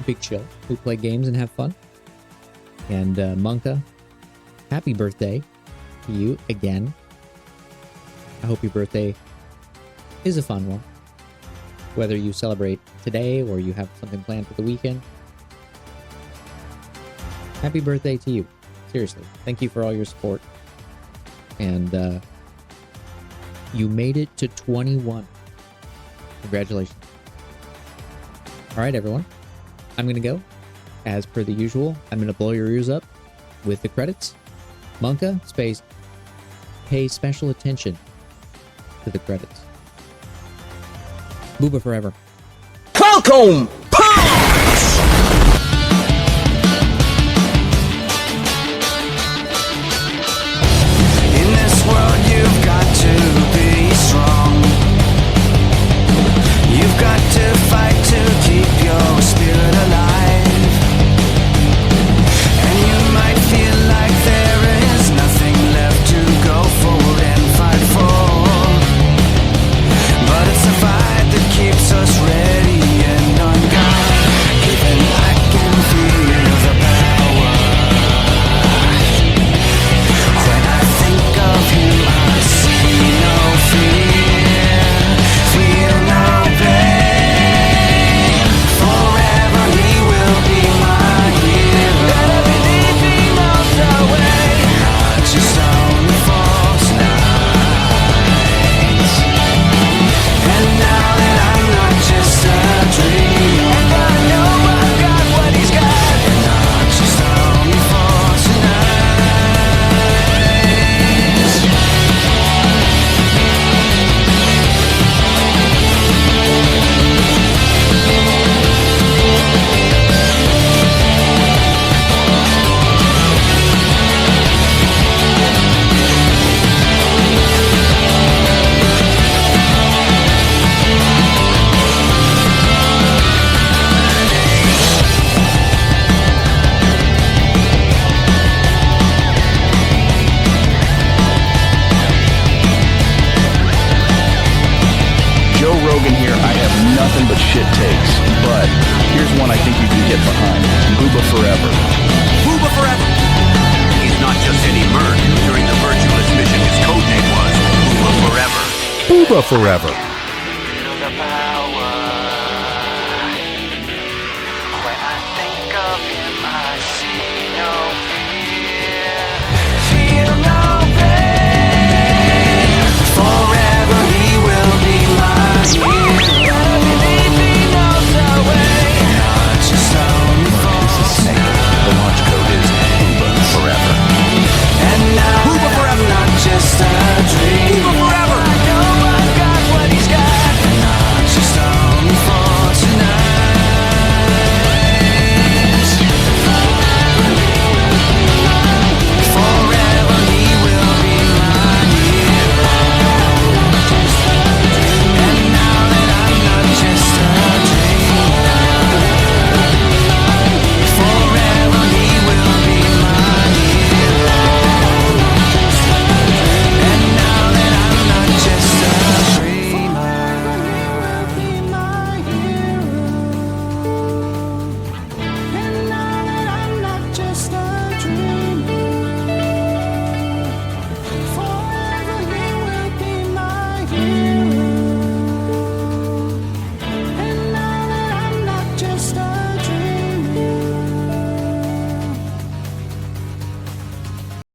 S2: Big chill. We play games and have fun. And Monka, happy birthday to you again. I hope your birthday is a fun one. Whether you celebrate today or you have something planned for the weekend. Happy birthday to you. Seriously. Thank you for all your support. And you made it to 21. Congratulations. All right, everyone. I'm going to go. As per the usual, I'm going to blow your ears up with the credits. Monka, space, pay special attention to the credits. Booba forever.
S6: Welcome! In this world, you've got to be strong. You've got to fight to keep your spirit alive. And you might feel like there is nothing left to go forward and fight for. But it's a fight that keeps us ready and on guard. Even I can feel the power. When I think of you, I see no fear, feel no pain. Forever he will be my hero. Better believe he knows the way, not just on the false nights. And now that I'm not just a dream, and I know I've got what he's got, and not just only for tonight.
S12: Joe Rogan here, I have nothing but shit takes, but here's one I think you can get behind. Booba forever.
S11: Booba forever! He's not just any merc. During the Virtuous mission, his codename was Booba Forever.
S10: Booba forever.